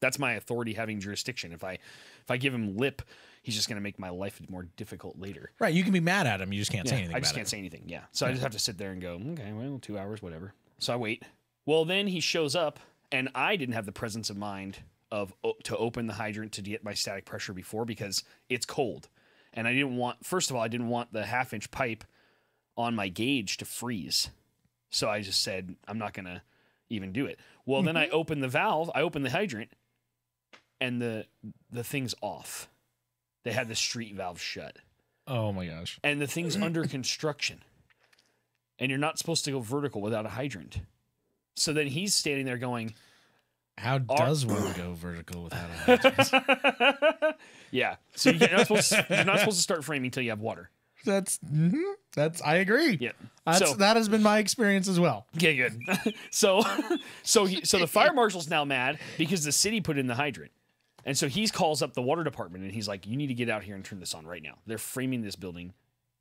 S2: that's my authority having jurisdiction. If I give him lip, he's just going to make my life more difficult later.
S1: Right. You can be mad at him. You just can't say anything.
S2: I just can't say anything. Yeah. So I just have to sit there and go, okay, well, 2 hours, whatever. So I wait. Well, then he shows up, and I didn't have the presence of mind to open the hydrant to get my static pressure before because it's cold. And I didn't want, first of all, I didn't want the 1/2-inch pipe on my gauge to freeze. So I just said, I'm not going to even do it. Well, then I opened the valve, I opened the hydrant, and the thing's off. They had the street valve shut.
S1: Oh my gosh.
S2: And the thing's under construction. And you're not supposed to go vertical without a hydrant. So then he's standing there going,
S1: how does one go vertical without a hydrant?
S2: Yeah. So you're not supposed to start framing until you have water.
S1: That's I agree.
S2: Yeah.
S1: That has been my experience as well.
S2: Okay, good. So the fire marshal's now mad because the city put in the hydrant. And so he calls up the water department and he's like, you need to get out here and turn this on right now. They're framing this building.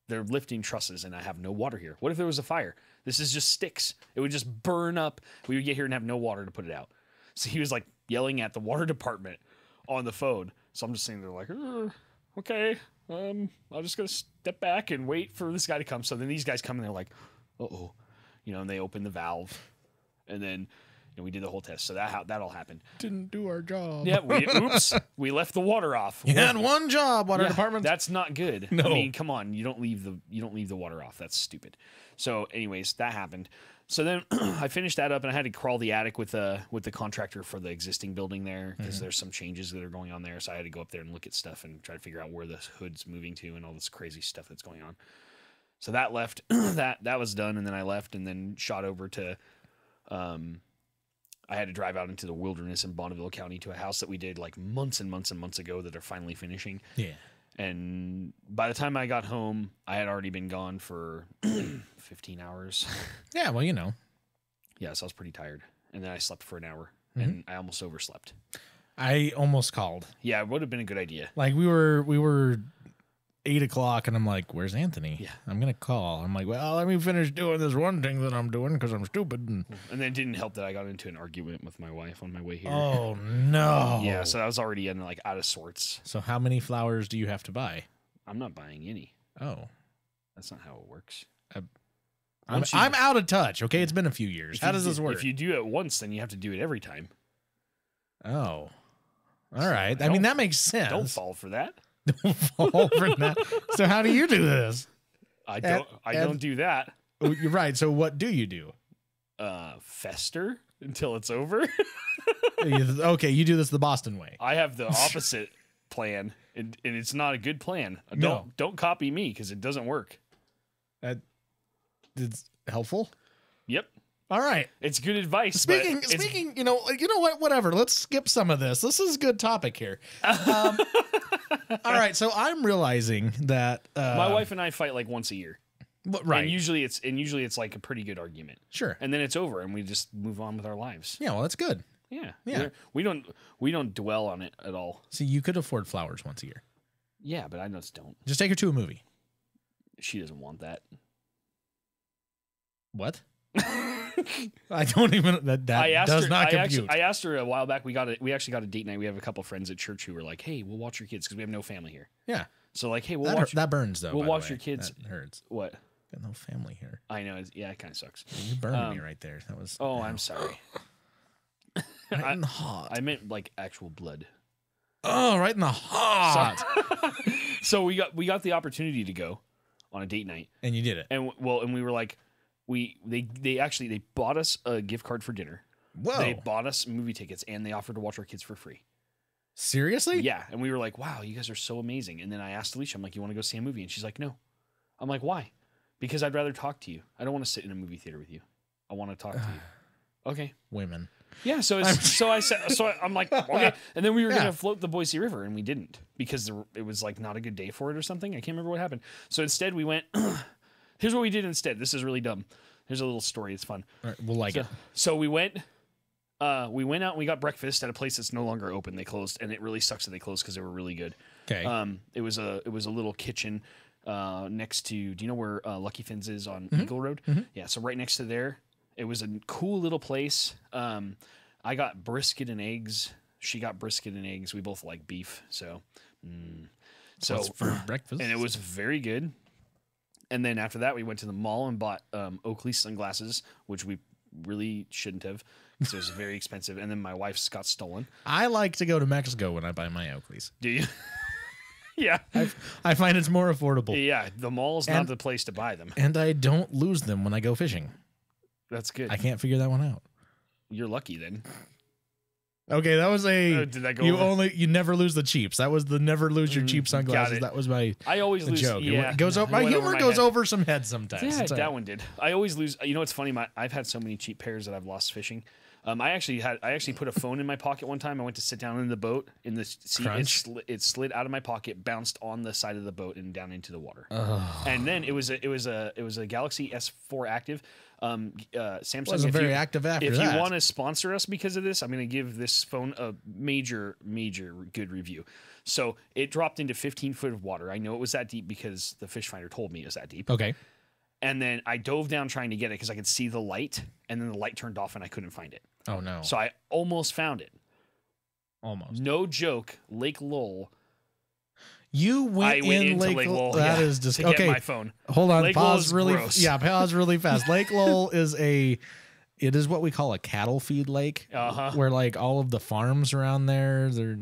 S2: They're lifting trusses and I have no water here. What if there was a fire? This is just sticks. It would just burn up. We would get here and have no water to put it out. So he was like yelling at the water department on the phone. So I'm just sitting there like, okay, I'm just going to step back and wait for this guy to come. So then these guys come and they're like, uh-oh, you know, and they open the valve and then we did the whole test. So that all happened.
S1: Didn't do our job.
S2: Yeah. We left the water off.
S1: You had one job, water department.
S2: That's not good.
S1: No.
S2: I mean, come on. You don't leave the water off. That's stupid. So anyways, that happened. So then I finished that up and I had to crawl the attic with the contractor for the existing building there because there's some changes that are going on there. So I had to go up there and look at stuff and try to figure out where the hood's moving to and all this crazy stuff that's going on. So that left, that was done. And then I left and then shot over to, I had to drive out into the wilderness in Bonneville County to a house that we did like months and months and months ago that are finally finishing.
S1: Yeah.
S2: And by the time I got home, I had already been gone for 15 hours.
S1: Yeah, well, you know.
S2: Yeah, so I was pretty tired. And then I slept for an hour, and I almost overslept.
S1: I almost called.
S2: Yeah, it would have been a good idea.
S1: Like, we were 8 o'clock, and I'm like, where's Anthony?
S2: Yeah.
S1: I'm going to call. I'm like, well, let me finish doing this one thing that I'm doing because I'm stupid. And
S2: then it didn't help that I got into an argument with my wife on my way here.
S1: oh, no.
S2: Yeah, so I was already out of sorts.
S1: So how many flowers do you have to buy?
S2: I'm not buying any.
S1: Oh.
S2: That's not how it works.
S1: I'm out of touch, okay? It's been a few years. How does this work?
S2: If you do it once, then you have to do it every time.
S1: Oh. All right. I mean, that makes sense.
S2: Don't fall for that.
S1: Don't fall for that. So how do you do this?
S2: I don't do that.
S1: Oh, you're right. So what do you do?
S2: Fester until it's over.
S1: Okay, you do this the Boston way.
S2: I have the opposite plan, and it's not a good plan.
S1: No.
S2: Don't copy me because it doesn't work.
S1: It's helpful.
S2: Yep.
S1: All right.
S2: It's good advice.
S1: Speaking, you know what? Whatever. Let's skip some of this. This is a good topic here. All right. So I'm realizing that
S2: my wife and I fight like once a year.
S1: Right.
S2: And usually it's like a pretty good argument.
S1: Sure.
S2: And then it's over, and we just move on with our lives.
S1: Yeah. Well, that's good.
S2: Yeah.
S1: Yeah.
S2: We don't dwell on it at all.
S1: See, you could afford flowers once a year.
S2: Yeah, but I just don't.
S1: Just take her to a movie.
S2: She doesn't want that.
S1: What? I don't even. That does not compute.
S2: I asked her a while back. We actually got a date night. We have a couple friends at church who were like, "Hey, we'll watch your kids because we have no family here."
S1: Yeah.
S2: So like, hey,
S1: that burns though.
S2: We'll
S1: by
S2: watch
S1: the way.
S2: your kids.
S1: That hurts.
S2: What?
S1: Got no family here.
S2: I know. Yeah, it kind of sucks.
S1: You burned me right there. That was.
S2: Oh, I'm sorry.
S1: Right in the heart.
S2: I meant like actual blood.
S1: Oh, right in the heart.
S2: So we got the opportunity to go on a date night.
S5: And you did it.
S2: And and we were like, they bought us a gift card for dinner.
S5: Whoa.
S2: They bought us movie tickets and they offered to watch our kids for free.
S5: Seriously?
S2: Yeah. And we were like, wow, you guys are so amazing. And then I asked Alicia, I'm like, you want to go see a movie? And she's like, no. I'm like, why? Because I'd rather talk to you. I don't want to sit in a movie theater with you. I want to talk to you. Okay.
S5: Women.
S2: Yeah. So I'm like, okay. And then we were going to float the Boise River and we didn't because it was like not a good day for it or something. I can't remember what happened. So instead we went, here's what we did instead. This is really dumb. Here's a little story. It's fun.
S5: All right, we'll like it.
S2: So we went out and we got breakfast at a place that's no longer open. They closed, and it really sucks that they closed because they were really good.
S5: Okay.
S2: It was a little kitchen next to. Do you know where Lucky Finn's is on Eagle Road? Yeah. So right next to there, it was a cool little place. I got brisket and eggs. She got brisket and eggs. We both like beef, so
S5: What's for breakfast,
S2: and it was very good. And then after that, we went to the mall and bought Oakley sunglasses, which we really shouldn't have because it was very expensive. And then my wife's got stolen.
S5: I like to go to Mexico when I buy my Oakleys.
S2: Do you? Yeah.
S5: I find it's more affordable.
S2: Yeah, the mall's not the place to buy them.
S5: And I don't lose them when I go fishing.
S2: That's good.
S5: I can't figure that one out.
S2: You're lucky then.
S5: Okay, that was a.
S2: Did that go
S5: you
S2: over?
S5: you never lose the cheaps. That was the never lose your cheap sunglasses. That was my.
S2: I always lose.
S5: joke.
S2: Yeah,
S5: It goes over. My humor goes over some heads sometimes.
S2: Yeah,
S5: It's
S2: that one did. I always lose. You know what's funny? I've had so many cheap pairs that I've lost fishing. I actually put a phone in my pocket one time. I went to sit down in the boat in the seat. It slid out of my pocket, bounced on the side of the boat, and down into the water. Oh. And then it was a Galaxy S4 Active. Samsung
S5: wasn't very active after
S2: if
S5: that.
S2: you want to sponsor us because of this, I'm going to give this phone a major good review. So it dropped into 15 foot of water. I know it was that deep because the fish finder told me it was that deep.
S5: Okay.
S2: And then I dove down trying to get it because I could see the light, and then the light turned off and I couldn't find it.
S5: Oh no.
S2: So I almost found it.
S5: Almost.
S2: No joke. Lake Lowell.
S5: You went into
S2: Lake Lowell.
S5: That is
S2: just
S5: just okay.
S2: Get my phone.
S5: Hold on.
S2: Lake
S5: Pause
S2: Lowell's
S5: really.
S2: gross.
S5: Yeah, pause really fast. Lake Lowell it is what we call a cattle feed lake, where like all of the farms around there, their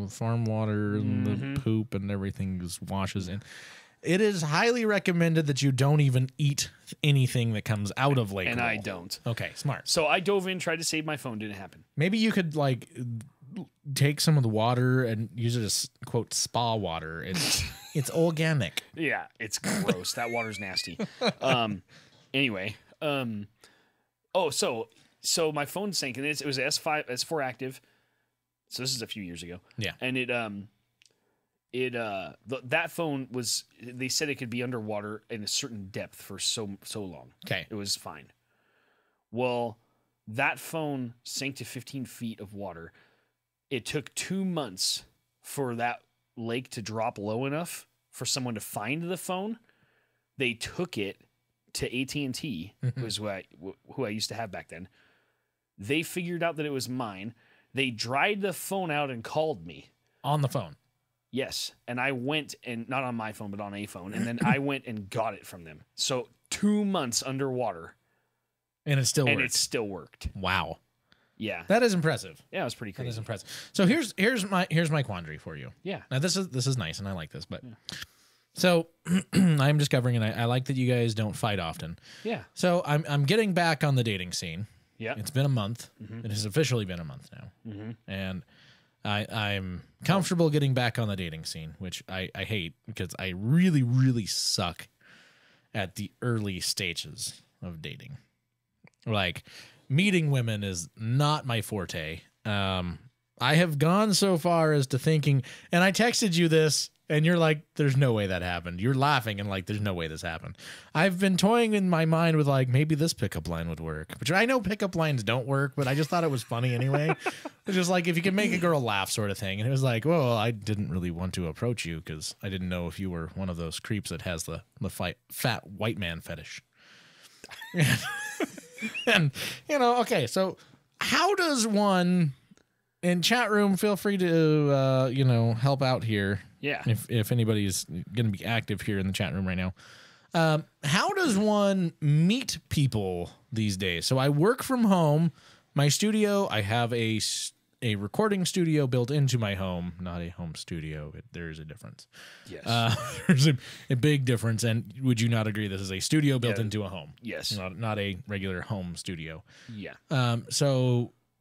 S5: farm water and the poop and everything just washes in. It is highly recommended that you don't even eat anything that comes out of Lake Lowell.
S2: And I don't.
S5: Okay, smart.
S2: So I dove in, tried to save my phone, didn't happen.
S5: Maybe you could like take some of the water and use it as quote spa water. It's organic.
S2: Yeah, it's gross. That water's nasty. Anyway, so my phone sank, and it was S4 Active. So this is a few years ago.
S5: Yeah,
S2: and that phone was. They said it could be underwater in a certain depth for so long.
S5: Okay,
S2: it was fine. Well, that phone sank to 15 feet of water. It took 2 months for that lake to drop low enough for someone to find the phone. They took it to AT&T, who I used to have back then. They figured out that it was mine. They dried the phone out and called me.
S5: On the phone?
S2: Yes. And I went, and not on my phone, but on a phone. And then I went and got it from them. So 2 months underwater.
S5: And it still worked.
S2: And it still worked.
S5: Wow.
S2: Yeah.
S5: That is impressive.
S2: Yeah, it was pretty crazy.
S5: That is impressive. So here's my quandary for you.
S2: Yeah.
S5: Now this is nice and I like this, but so I'm discovering, and I like that you guys don't fight often.
S2: Yeah.
S5: So I'm getting back on the dating scene.
S2: Yeah.
S5: It's been a month. It has officially been a month now. And I'm comfortable getting back on the dating scene, which I hate because I really, really suck at the early stages of dating. Like, meeting women is not my forte. I have gone so far as to thinking, and I texted you this, and you're like, there's no way that happened. You're laughing and like, there's no way this happened. I've been toying in my mind with like, maybe this pickup line would work, which I know pickup lines don't work, but I just thought it was funny anyway. It's just like, if you can make a girl laugh sort of thing. And it was like, well, I didn't really want to approach you because I didn't know if you were one of those creeps that has the fat white man fetish. And, okay, so how does one in chat room, feel free to, help out here.
S2: Yeah.
S5: If anybody's going to be active here in the chat room right now. How does one meet people these days? So I work from home. My studio, I have a a recording studio built into my home, not a home studio. There is a difference.
S2: Yes.
S5: There's a big difference. And would you not agree this is a studio built into a home?
S2: Yes.
S5: Not a regular home studio.
S2: Yeah.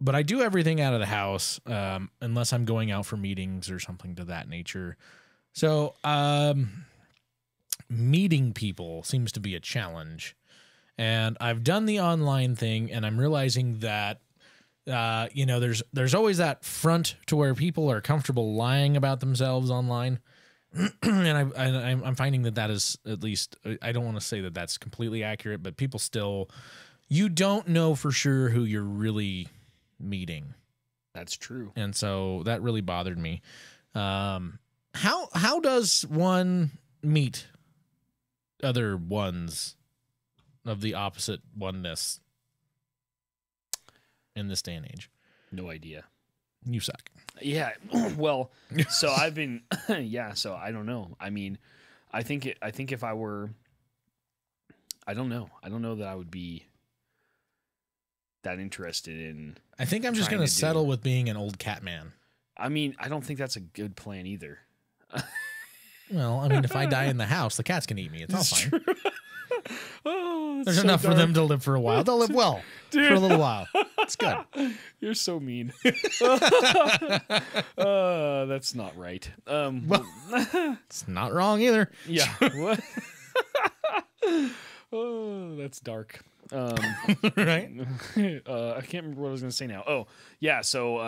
S5: But I do everything out of the house, unless I'm going out for meetings or something to that nature. So, meeting people seems to be a challenge. And I've done the online thing, and I'm realizing that, there's always that front to where people are comfortable lying about themselves online. And I'm finding that is, at least, I don't want to say that that's completely accurate, but people still, you don't know for sure who you're really meeting.
S2: That's true.
S5: And so that really bothered me. How does one meet other ones of the opposite oneness in this day and age?
S2: No idea.
S5: You suck.
S2: Yeah. Well, so I've been, so I don't know. I mean, I think if I were, I don't know that I would be that interested in.
S5: I think I'm just going to settle with being an old cat man.
S2: I mean, I don't think that's a good plan either.
S5: Well, I mean, if I die in the house, the cats can eat me. It's all fine.
S2: Oh,
S5: there's enough for them to live for a while. They'll live well for a little while. It's good.
S2: You're so mean. That's not right.
S5: Well, it's not wrong either.
S2: Yeah. What? Oh, that's dark.
S5: Right?
S2: I can't remember what I was going to say now. Oh, yeah. So,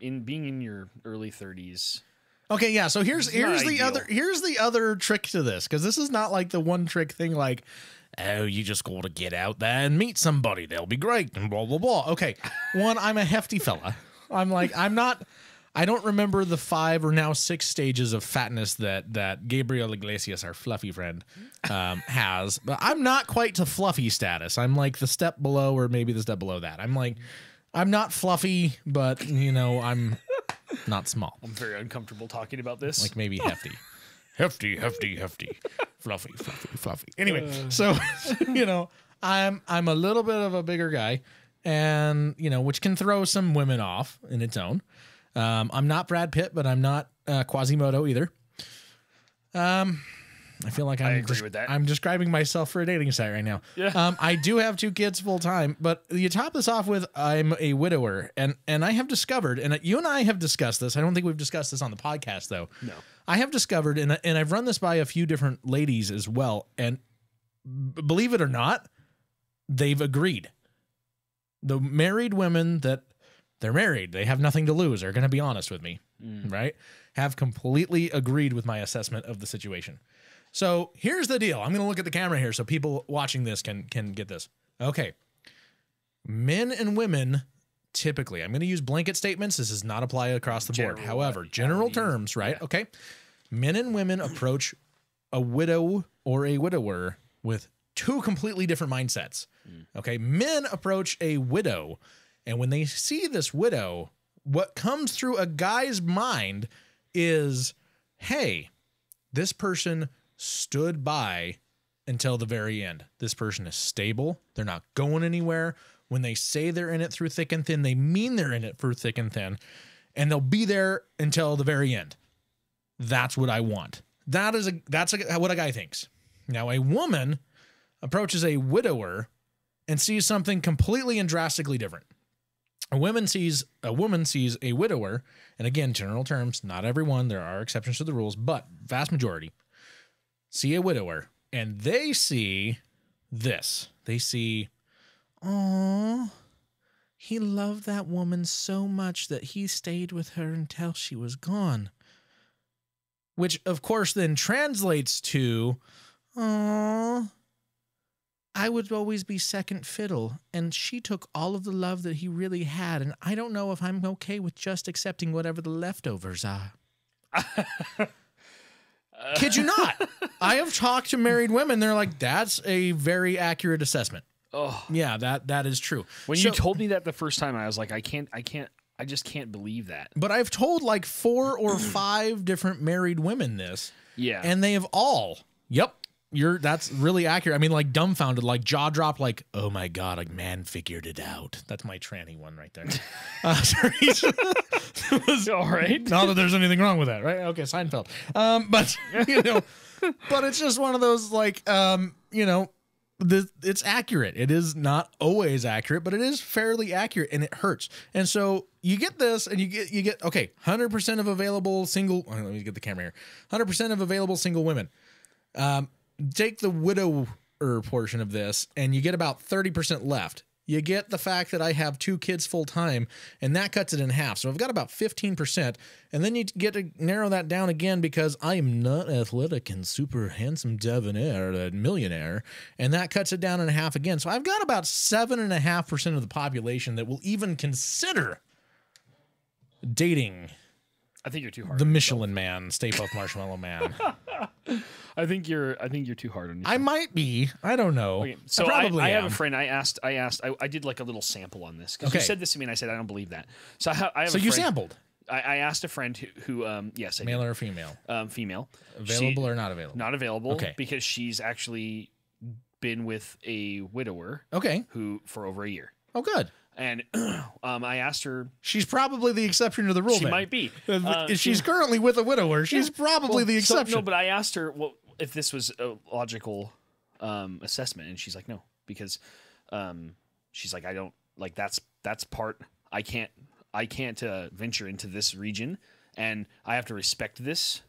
S2: in being in your early 30s.
S5: Okay, yeah. So here's the other trick to this, because this is not like the one trick thing like, oh, you just got to get out there and meet somebody. They'll be great and blah, blah, blah. Okay. One, I'm a hefty fella. I don't remember the 5 or now 6 stages of fatness that Gabriel Iglesias, our fluffy friend, has. But I'm not quite to fluffy status. I'm like the step below, or maybe the step below that. I'm not fluffy, but I'm not small.
S2: I'm very uncomfortable talking about this.
S5: Like maybe hefty. Hefty. Fluffy. Anyway, so I'm a little bit of a bigger guy, and which can throw some women off in its own. I'm not Brad Pitt, but I'm not Quasimodo either. I feel like I'm describing myself for a dating site right now.
S2: Yeah.
S5: I do have 2 kids full time, but you top this off with I'm a widower, and I have discovered, and you and I have discussed this. I don't think we've discussed this on the podcast though.
S2: No.
S5: I have discovered, and I've run this by a few different ladies as well, and believe it or not, they've agreed. The married women that they're married, they have nothing to lose, are going to be honest with me, right? Have completely agreed with my assessment of the situation. So here's the deal. I'm going to look at the camera here so people watching this can get this. Okay. Men and women, typically, I'm going to use blanket statements. This does not apply across the board. However, general terms, right? Yeah. Okay. Men and women approach a widow or a widower with 2 completely different mindsets. Okay. Men approach a widow, and when they see this widow, what comes through a guy's mind is, hey, this person stood by until the very end. This person is stable. They're not going anywhere. When they say they're in it through thick and thin, they mean they're in it through thick and thin, and they'll be there until the very end. That's what I want. That's what a guy thinks. Now, a woman approaches a widower and sees something completely and drastically different. A woman sees a widower, and again, general terms, not everyone, there are exceptions to the rules, but vast majority see a widower, and they see this. They see, oh, he loved that woman so much that he stayed with her until she was gone. Which, of course, then translates to, oh, I would always be second fiddle, and she took all of the love that he really had, and I don't know if I'm okay with just accepting whatever the leftovers are. Kid you not. I have talked to married women. They're like, that's a very accurate assessment.
S2: Oh,
S5: yeah, that is true.
S2: When you told me that the first time, I was like, I just can't believe that.
S5: But I've told like 4 or 5 different married women this.
S2: Yeah.
S5: And they have all, yep, that's really accurate. I mean, like dumbfounded, like jaw drop, like, oh my God, a man figured it out. That's my tranny one right there. Sorry.
S2: All right.
S1: Not that there's anything wrong with that, right? Okay, Seinfeld. But you know, but it's just one of those like, you know, it's accurate. It is not always accurate, but it is fairly accurate, and it hurts. And so you get this, and you get okay, 100% of available single. Let me get the camera here. 100% of available single women. Take the widower portion of this, and you get about 30% left. You get the fact that I have 2 kids full time, and that cuts it in half. So I've got about 15%. And then you get to narrow that down again because I am not athletic and super handsome debonair, a millionaire. And that cuts it down in half again. So I've got about 7.5% of the population that will even consider dating
S2: I think you're too hard.
S1: the Michelin Man, Stay Puft Marshmallow Man.
S2: I think you're too hard on yourself.
S1: I might be. I don't know.
S2: Okay, so I have a friend. I did like a little sample on this because you said this to me, and I said I don't believe that. So I have.
S1: So
S2: a friend,
S1: you sampled,
S2: I asked a friend who yes, I
S1: male
S2: did.
S1: or female,
S2: female,
S1: available or not available?
S2: not available.
S1: Okay.
S2: Because she's actually been with a widower.
S1: Okay.
S2: Who for over a year.
S1: Oh, good.
S2: And I asked her.
S1: She's probably the exception to the rule.
S2: She
S1: then.
S2: might be.
S1: If she's currently with a widower, she's probably the exception.
S2: No, but I asked her if this was a logical assessment, and she's like, no, because she's like, I don't like that's part. I can't venture into this region, and I have to respect this,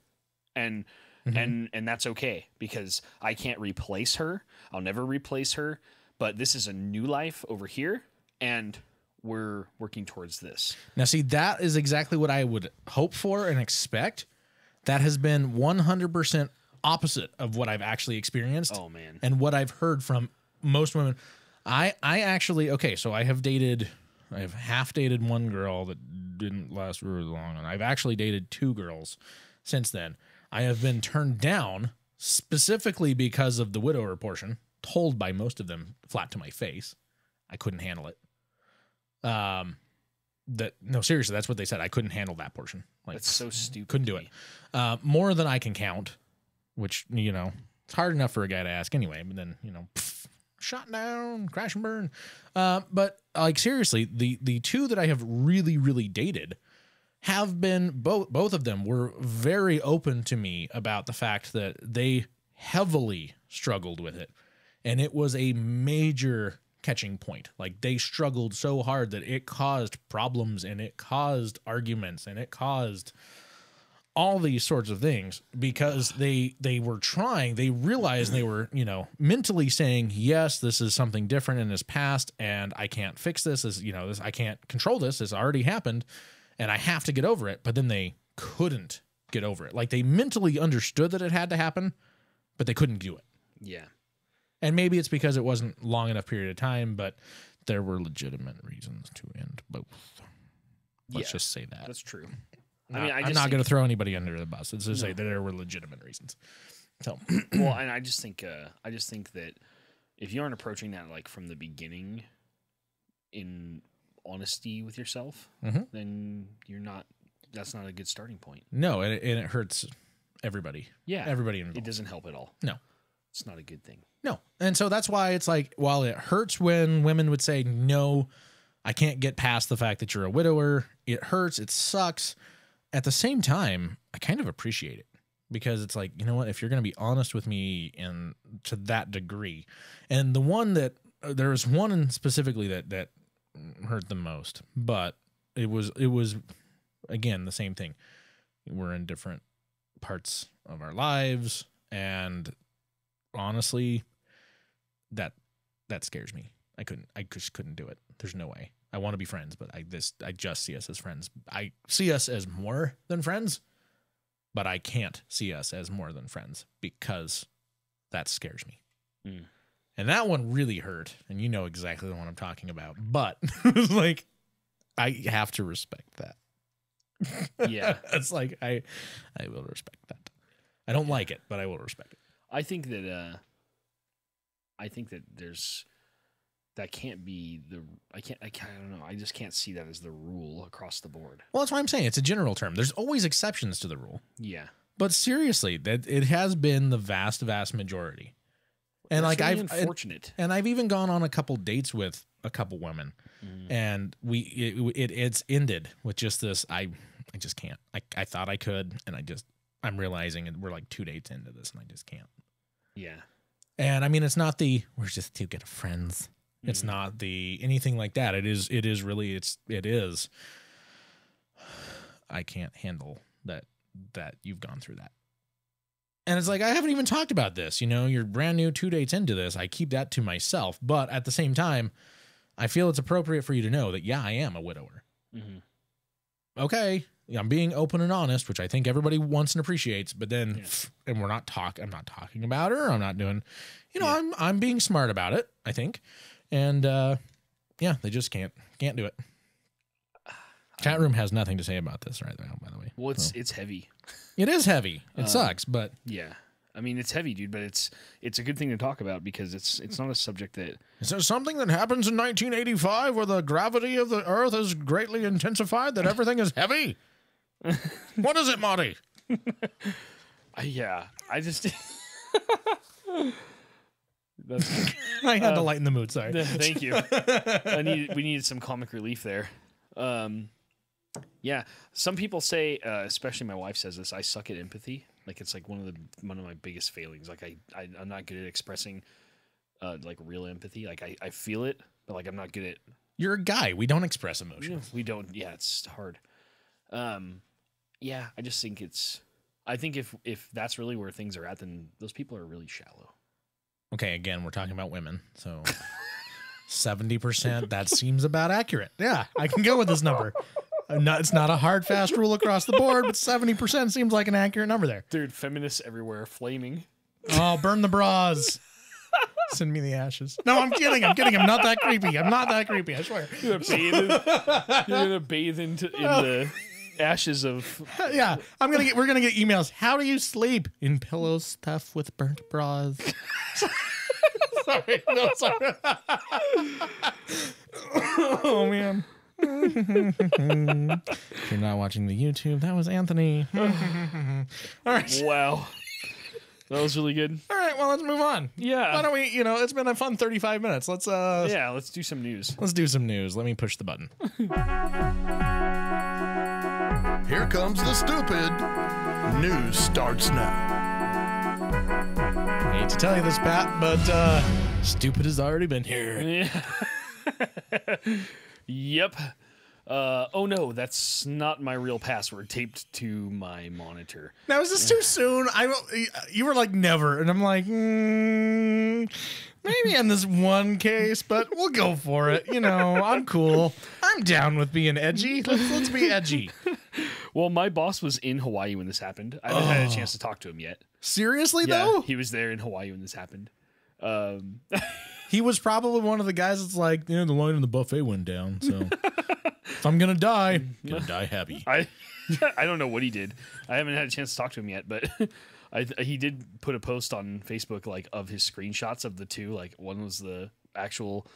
S2: and that's okay because I can't replace her. I'll never replace her, but this is a new life over here. And we're working towards this.
S1: Now, see, that is exactly what I would hope for and expect. That has been 100% opposite of what I've actually experienced.
S2: Oh, man.
S1: And what I've heard from most women. I actually, okay, so I have half dated one girl that didn't last really long. And I've actually dated 2 girls since then. I have been turned down specifically because of the widower portion, told by most of them flat to my face. I couldn't handle it. No, seriously, that's what they said. I couldn't handle that portion. Like,
S2: that's so stupid.
S1: Couldn't do it. More than I can count, which, you know, it's hard enough for a guy to ask anyway. But then, you know, shot down, crash and burn. But like seriously, the 2 that I have really, really dated have been both of them were very open to me about the fact that they heavily struggled with it, and it was a major catching point. Like they struggled so hard that it caused problems and it caused arguments and it caused all these sorts of things because they were trying, they realized they were, you know, mentally saying, yes, this is something different in his past and I can't fix this, as you know, this, I can't control this, it's already happened and I have to get over it. But then they couldn't get over it. Like they mentally understood that it had to happen, but they couldn't do it.
S2: Yeah.
S1: And maybe it's because it wasn't long enough period of time, but there were legitimate reasons to end both. Let's just say that.
S2: That's true.
S1: I'm not going to throw anybody under the bus. It's just say that there were legitimate reasons. So,
S2: well, and I just think that if you aren't approaching that like from the beginning in honesty with yourself, then you're not. That's not a good starting point.
S1: No, and it hurts everybody.
S2: Yeah,
S1: everybody involved.
S2: It doesn't help at all.
S1: No,
S2: it's not a good thing.
S1: No, and so that's why it's like, while it hurts when women would say, no, I can't get past the fact that you're a widower. It hurts. It sucks. At the same time, I kind of appreciate it because it's like, you know what, if you're going to be honest with me and to that degree, and the one that there was one specifically that hurt the most, but it was again, the same thing. We're in different parts of our lives. And honestly, that scares me. I just couldn't do it. There's no way. I want to be friends, but I just see us as friends. I see us as more than friends, but I can't see us as more than friends because that scares me. Mm. And that one really hurt, and you know exactly the one I'm talking about. But it's like, I have to respect that.
S2: Yeah.
S1: It's like, I will respect that. I don't like it, but I will respect it.
S2: I think that there's, that can't be I don't know. I just can't see that as the rule across the board.
S1: Well, that's why I'm saying it's a general term. There's always exceptions to the rule.
S2: Yeah.
S1: But seriously, that it has been the vast majority. And
S2: that's
S1: like
S2: really unfortunate.
S1: And I've even gone on a couple dates with
S5: a couple women, and it's ended with just this. I just can't. I thought I could, and I'm realizing, and we're like 2 dates into this, and I just can't.
S2: Yeah.
S5: And I mean, it's not we're just two good friends. It's not anything like that. It is really. I can't handle that you've gone through that. And it's like, I haven't even talked about this. You're brand new 2 dates into this. I keep that to myself. But at the same time, I feel it's appropriate for you to know that, yeah, I am a widower. Okay. I'm being open and honest, which I think everybody wants and appreciates. But then, and I'm not talking about her. I'm not doing, I'm being smart about it, I think. And they just can't do it. Chat room has nothing to say about this right now, by the way.
S2: Well, it's heavy.
S5: It is heavy. It sucks, but
S2: yeah, I mean, it's heavy, dude. But it's a good thing to talk about because it's not a subject that.
S5: Is there something that happens in 1985 where the gravity of the Earth is greatly intensified that everything is heavy? What is it, Marty?
S2: I just.
S5: I had to lighten the mood. Sorry.
S2: Thank you. We needed some comic relief there. Yeah, some people say, especially my wife says this, I suck at empathy. Like it's like one of my biggest failings. Like I'm not good at expressing like real empathy. Like I feel it, but like I'm not good at.
S5: You're a guy. We don't express emotions.
S2: We don't. Yeah, it's hard. Yeah, I just think I think if that's really where things are at, then those people are really shallow.
S5: Okay, again, we're talking about women, so 70%. That seems about accurate. Yeah, I can go with this number. It's not a hard, fast rule across the board, but 70% seems like an accurate number there.
S2: Dude, feminists everywhere flaming.
S5: Oh, burn the bras. Send me the ashes. No, I'm kidding. I'm not that creepy. I swear.
S2: You're gonna bathe in the ashes of.
S5: Yeah, we're gonna get emails. How do you sleep? In pillow stuffed with burnt bras. Sorry. No, sorry. Oh man. If you're not watching the YouTube, that was Anthony. All right.
S2: Wow. That was really good.
S5: All right, well, let's move on.
S2: Yeah.
S5: Why don't we, it's been a fun 35 minutes. Let's
S2: let's do some news.
S5: Let's do some news. Let me push the button.
S6: Here comes the stupid. News starts now.
S5: I hate to tell you this, Pat, but stupid has already been here.
S2: Yeah. Yep. Oh no, that's not my real password taped to my monitor.
S5: Now, is this too soon? You were like, never. And I'm like, maybe in this one case, but we'll go for it. I'm cool. I'm down with being edgy. Let's be edgy.
S2: Well, my boss was in Hawaii when this happened. I haven't had a chance to talk to him yet.
S5: Seriously,
S2: Yeah,
S5: though?
S2: he was there in Hawaii when this happened.
S5: He was probably one of the guys that's like, the line in the buffet went down, so if I'm gonna die happy.
S2: I don't know what he did. I haven't had a chance to talk to him yet, but he did put a post on Facebook like of his screenshots of the two. Like one was the actual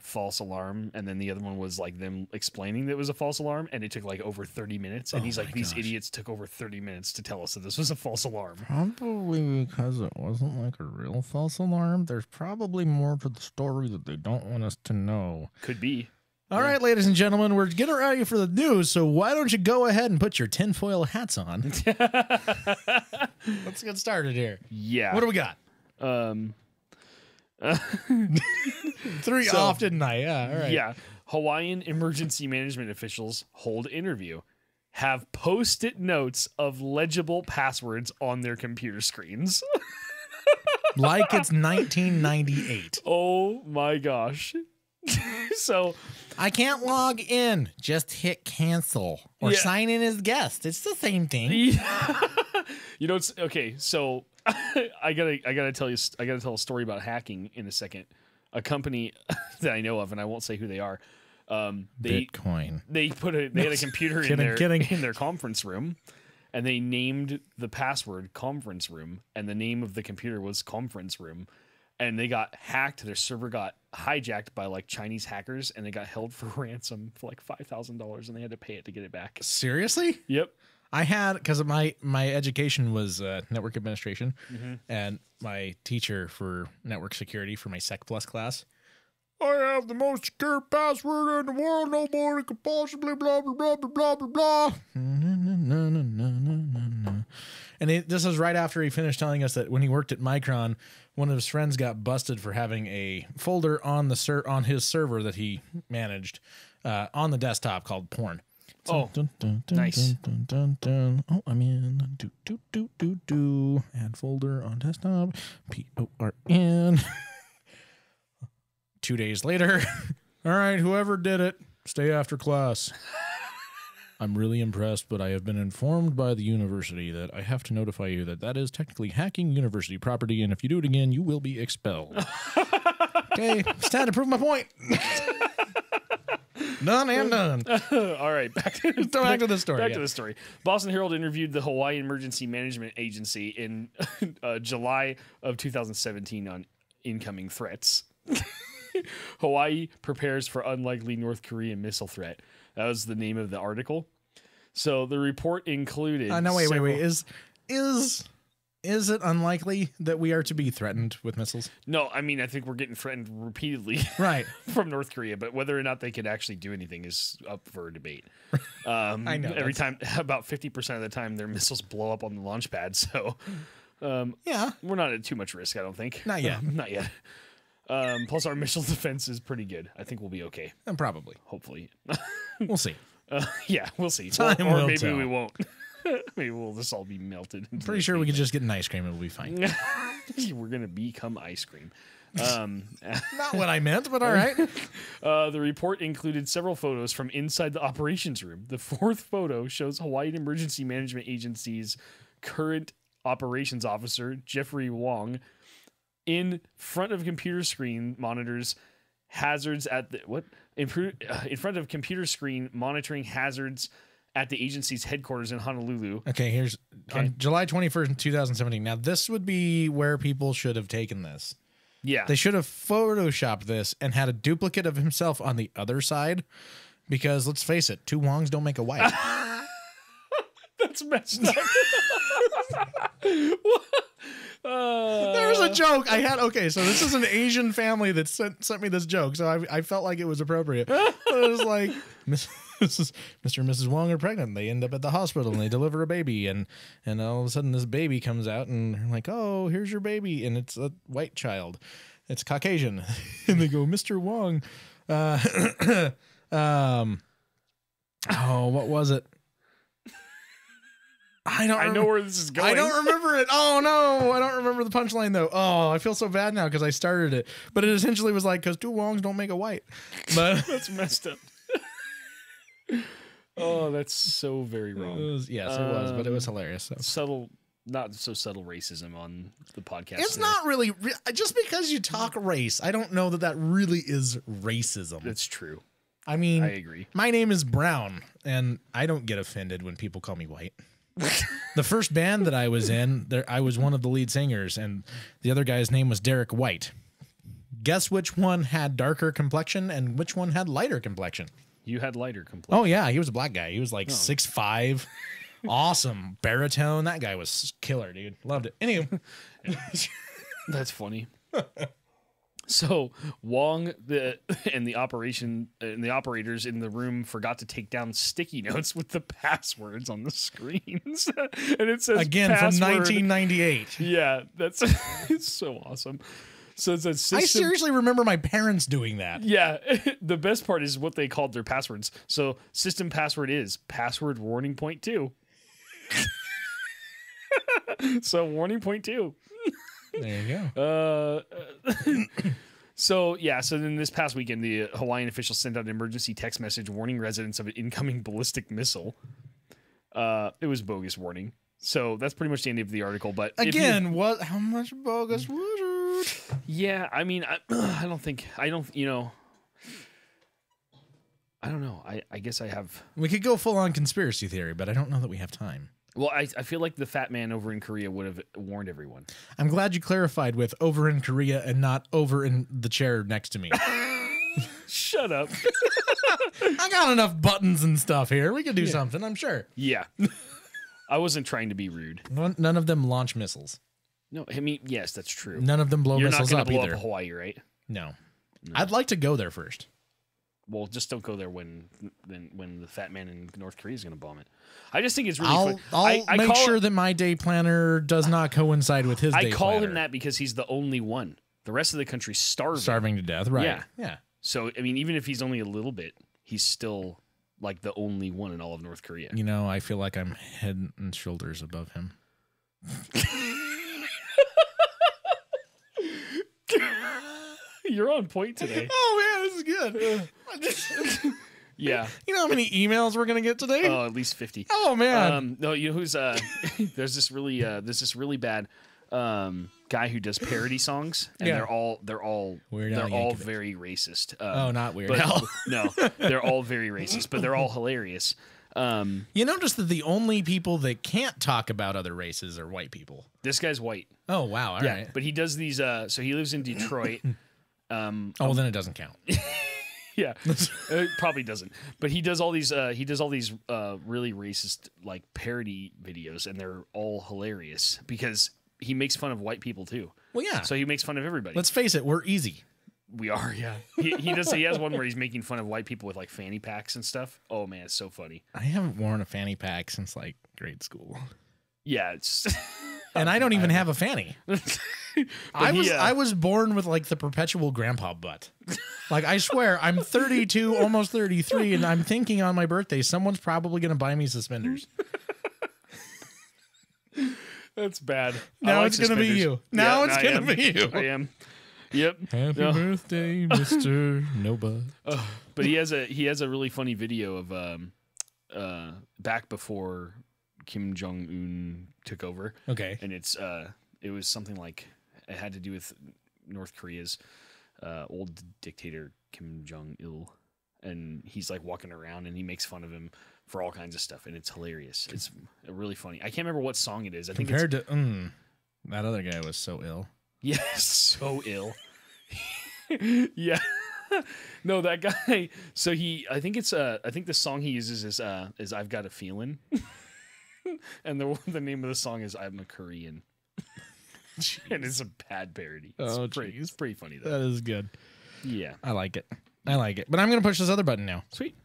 S2: false alarm, and then the other one was like them explaining that it was a false alarm, and it took like over 30 minutes. And he's like, these idiots took over 30 minutes to tell us that this was a false alarm.
S5: Probably because it wasn't like a real false alarm. There's probably more to the story that they don't want us to know.
S2: Could be.
S5: All right, ladies and gentlemen, we're getting ready for the news, so why don't you go ahead and put your tinfoil hats on? Let's get started here.
S2: Yeah.
S5: What do we got? 3 off, didn't I? Yeah, all right.
S2: Yeah. Hawaiian emergency management officials hold interview. Have Post-it notes of legible passwords on their computer screens.
S5: Like it's 1998.
S2: Oh my gosh. So
S5: I can't log in. Just hit cancel or sign in as guest. It's the same thing.
S2: Yeah. It's okay. So I gotta tell a story about hacking in a second. A company that I know of, and I won't say who they are.
S5: Bitcoin.
S2: They had a computer in their conference room, and they named the password conference room, and the name of the computer was conference room. And they got hacked. Their server got hijacked by like Chinese hackers, and they got held for ransom for like $5,000, and they had to pay it to get it back.
S5: Seriously?
S2: Yep.
S5: I had, because my education was network administration, and my teacher for network security for my Sec Plus class I have the most secure password in the world. Nobody could possibly blah, blah, blah, blah, blah, blah. And this was right after he finished telling us that when he worked at Micron, one of his friends got busted for having a folder on the on his server that he managed on the desktop called porn.
S2: Oh, nice.
S5: Oh, I'm in. Add folder on desktop. PORN. 2 days later. All right, whoever did it, stay after class. I'm really impressed, but I have been informed by the university that I have to notify you that is technically hacking university property, and if you do it again, you will be expelled. Okay, it's time to prove my point. Done and done.
S2: All right, back to
S5: the story.
S2: Back to the story. Boston Herald interviewed the Hawaii Emergency Management Agency in July of 2017 on incoming threats. Hawaii prepares for unlikely North Korean missile threat. That was the name of the article. So the report included.
S5: No, wait. Is it unlikely that we are to be threatened with missiles?
S2: No, I mean, I think we're getting threatened repeatedly
S5: right.
S2: from North Korea, but whether or not they can actually do anything is up for debate.
S5: I know.
S2: Every time, about 50% of the time, their missiles blow up on the launch pad. So,
S5: yeah,
S2: we're not at too much risk, I don't think.
S5: Not yet.
S2: Not yet. Plus, our missile defense is pretty good. I think we'll be okay.
S5: Probably.
S2: Hopefully.
S5: We'll see.
S2: Yeah, we'll see.
S5: Time
S2: or
S5: will
S2: maybe
S5: tell.
S2: we won't. Maybe we'll just all be melted.
S5: Pretty sure we could just get an ice cream and we'll be fine.
S2: We're going to become ice cream.
S5: Not what I meant, but all right.
S2: The report included several photos from inside the operations room. The fourth photo shows Hawaii Emergency Management Agency's current operations officer, Jeffrey Wong, in front of computer screen monitors hazards at the in front of computer screen monitoring hazards at the agency's headquarters in Honolulu.
S5: Okay, on July 21st, 2017. Now, this would be where people should have taken this.
S2: Yeah.
S5: They should have photoshopped this and had a duplicate of himself on the other side because, let's face it, two Wongs don't make a white.
S2: That's messed up.
S5: There's a joke I had. Okay, so this is an Asian family that sent me this joke, so I felt like it was appropriate. It was like, Mr. and Mrs. Wong are pregnant. They end up at the hospital and they deliver a baby, and all of a sudden this baby comes out and they're like, "Oh, here's your baby," and it's a white child. It's Caucasian, and they go, "Mr. Wong." What was it? I
S2: know where this is going.
S5: I don't remember it. Oh no, I don't remember the punchline though. Oh, I feel so bad now because I started it, but it essentially was like, because two Wongs don't make a white. But
S2: that's messed up. Oh, that's so very wrong.
S5: Yes, it was, but it was hilarious. So.
S2: Subtle, not so subtle racism on the podcast.
S5: It's not really just because you talk race. I don't know that really is racism.
S2: That's true.
S5: I mean,
S2: I agree.
S5: My name is Brown, and I don't get offended when people call me white. The first band that I was in, I was one of the lead singers, and the other guy's name was Derek White. Guess which one had darker complexion and which one had lighter complexion?
S2: You had lighter complexion.
S5: Oh, yeah. He was a black guy. He was like 6'5". Awesome. Baritone. That guy was killer, dude. Loved it. Anyway.
S2: That's funny. So Wong and the operators in the room forgot to take down sticky notes with the passwords on the screens, and it says
S5: again
S2: password.
S5: From 1998.
S2: Yeah, that's it's so awesome. So it says system.
S5: I seriously remember my parents doing that.
S2: Yeah, the best part is what they called their passwords. So system password is password warning point 2. So warning point 2.
S5: There you go.
S2: So then this past weekend, the Hawaiian officials sent out an emergency text message warning residents of an incoming ballistic missile. It was bogus warning. So that's pretty much the end of the article. But
S5: again, how much bogus was it?
S2: Yeah, I mean, I don't know. I guess I have.
S5: We could go full on conspiracy theory, but I don't know that we have time.
S2: Well, I feel like the fat man over in Korea would have warned everyone.
S5: I'm glad you clarified with over in Korea and not over in the chair next to me.
S2: Shut up.
S5: I got enough buttons and stuff here. We could do something, I'm sure.
S2: Yeah. I wasn't trying to be rude.
S5: None of them launch missiles.
S2: No, I mean, yes, that's true.
S5: None of them blow missiles up either.
S2: You're not going to blow up Hawaii, right?
S5: No.
S1: I'd like to go there first.
S2: Well, just don't go there when the fat man in North Korea is going to bomb it. I just think it's really
S1: I'll
S2: fun. I
S1: make sure that my day planner does not coincide with his day planner.
S2: I call him that because he's the only one. The rest of the country's starving
S1: to death, right?
S2: Yeah. So, I mean, even if he's only a little bit, he's still like the only one in all of North Korea.
S1: You know, I feel like I'm head and shoulders above him.
S2: You're on point today.
S1: Oh, man, this is good.
S2: Yeah.
S1: You know how many emails we're going to get today?
S2: Oh, at least 50.
S1: Oh, man.
S2: No, you know who's there's this really bad guy who does parody songs, and they're all very racist.
S1: Not Weird Al.
S2: No, they're all very racist, but they're all hilarious.
S1: You notice that the only people that can't talk about other races are white people.
S2: This guy's white.
S1: Oh, wow. All right.
S2: But he does these. So he lives in Detroit.
S1: Then it doesn't count.
S2: Yeah, it probably doesn't. But he does all these. He does all these really racist like parody videos, and they're all hilarious because he makes fun of white people too.
S1: Well, yeah.
S2: So he makes fun of everybody.
S1: Let's face it, we're easy.
S2: We are, yeah. He does. He has one where he's making fun of white people with like fanny packs and stuff. Oh man, it's so funny.
S1: I haven't worn a fanny pack since like grade school.
S2: Yeah, it's.
S1: And I don't even have a fanny. I was born with like the perpetual grandpa butt. Like I swear, I'm 32, almost 33, and I'm thinking on my birthday someone's probably going to buy me suspenders.
S2: That's bad.
S1: Now it's going to be you. Now it's going to be you.
S2: I am. Yep.
S1: Happy birthday, Mr. No Butt.
S2: But he has a really funny video of back before Kim Jong-un took over.
S1: Okay.
S2: And it was something like it had to do with North Korea's old dictator Kim Jong-il, and he's like walking around and he makes fun of him for all kinds of stuff, and it's hilarious. It's really funny. I can't remember what song it is. I think
S1: compared to that other guy was so ill.
S2: Yes, so ill. Yeah. No, that guy. So I think the song he uses is I've Got a Feeling. And the name of the song is I'm a Korean. And it's a bad parody. It's pretty funny though.
S1: That is good.
S2: Yeah.
S1: I like it. But I'm going to push this other button now.
S2: Sweet.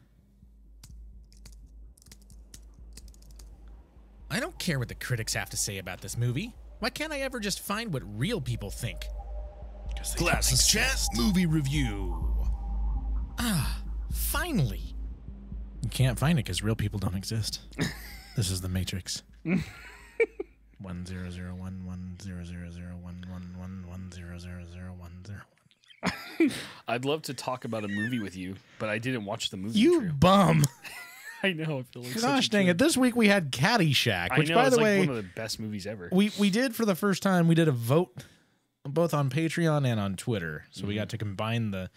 S1: I don't care what the critics have to say about this movie. Why can't I ever just find what real people think?
S6: Classless Chat movie review.
S1: Finally. You can't find it because real people don't exist. This is the Matrix. 1000110001110001001.
S2: I'd love to talk about a movie with you, but I didn't watch the movie.
S1: You bum.
S2: I know. I feel like
S1: gosh dang it. This week we had Caddyshack, which by the way,
S2: one of the best movies ever.
S1: We did for the first time, we did a vote both on Patreon and on Twitter. So we got to combine the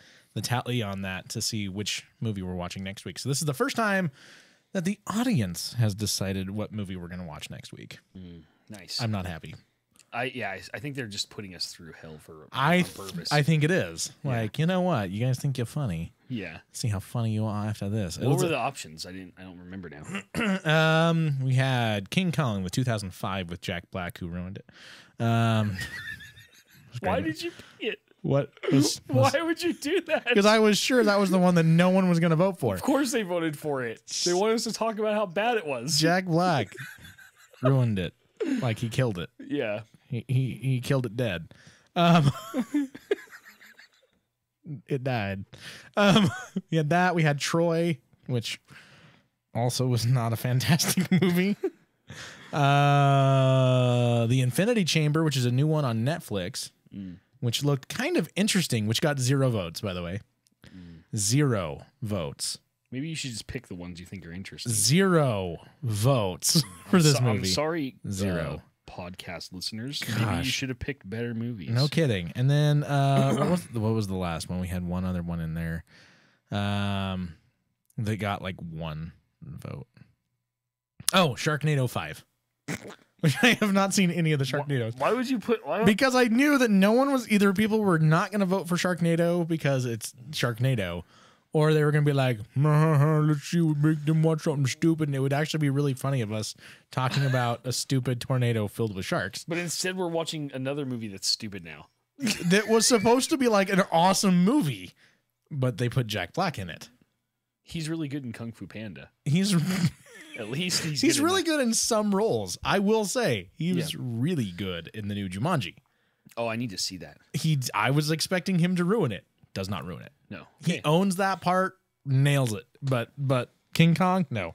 S1: tally on that to see which movie we're watching next week. So this is the first time that the audience has decided what movie we're going to watch next week.
S2: Nice.
S1: I'm not happy.
S2: I think they're just putting us through hell on purpose.
S1: I think it is. Like, you know what? You guys think you're funny.
S2: Yeah.
S1: See how funny you are after this.
S2: What were the options? I don't remember now.
S1: We had King Kong, the 2005 with Jack Black, who ruined it.
S2: Why did you pick it?
S1: Why
S2: would you do that?
S1: Because I was sure that was the one that no one was going to vote for.
S2: Of course they voted for it. They wanted us to talk about how bad it was.
S1: Jack Black ruined it. Like he killed it.
S2: Yeah.
S1: He killed it dead. It died. We had that. We had Troy, which also was not a fantastic movie. The Infinity Chamber, which is a new one on Netflix, which looked kind of interesting, which got 0 votes, by the way. 0 votes.
S2: Maybe you should just pick the ones you think are interesting.
S1: 0 votes for this movie.
S2: I'm sorry,
S1: 0
S2: podcast listeners.
S1: Gosh.
S2: Maybe you should have picked better movies.
S1: No kidding. And then what was the last one? We had one other one in there. They got like 1 vote. Oh, Sharknado 5. Which I have not seen any of the Sharknadoes.
S2: Why would you put?
S1: Because I knew that no one was either. People were not going to vote for Sharknado because it's Sharknado, or they were going to be like, let's see, we make them watch something stupid, and it would actually be really funny of us talking about a stupid tornado filled with sharks.
S2: But instead, we're watching another movie that's stupid now.
S5: that was supposed to be like an awesome movie, but they put Jack Black in it.
S2: He's really good in Kung Fu Panda.
S5: He's
S2: At least he's
S5: he's
S2: good
S5: really
S2: in
S5: good in some roles. I will say he was really good in the new Jumanji.
S2: Oh, I need to see that.
S5: I was expecting him to ruin it. Does not ruin it.
S2: No.
S5: He owns that part, nails it. But King Kong, no.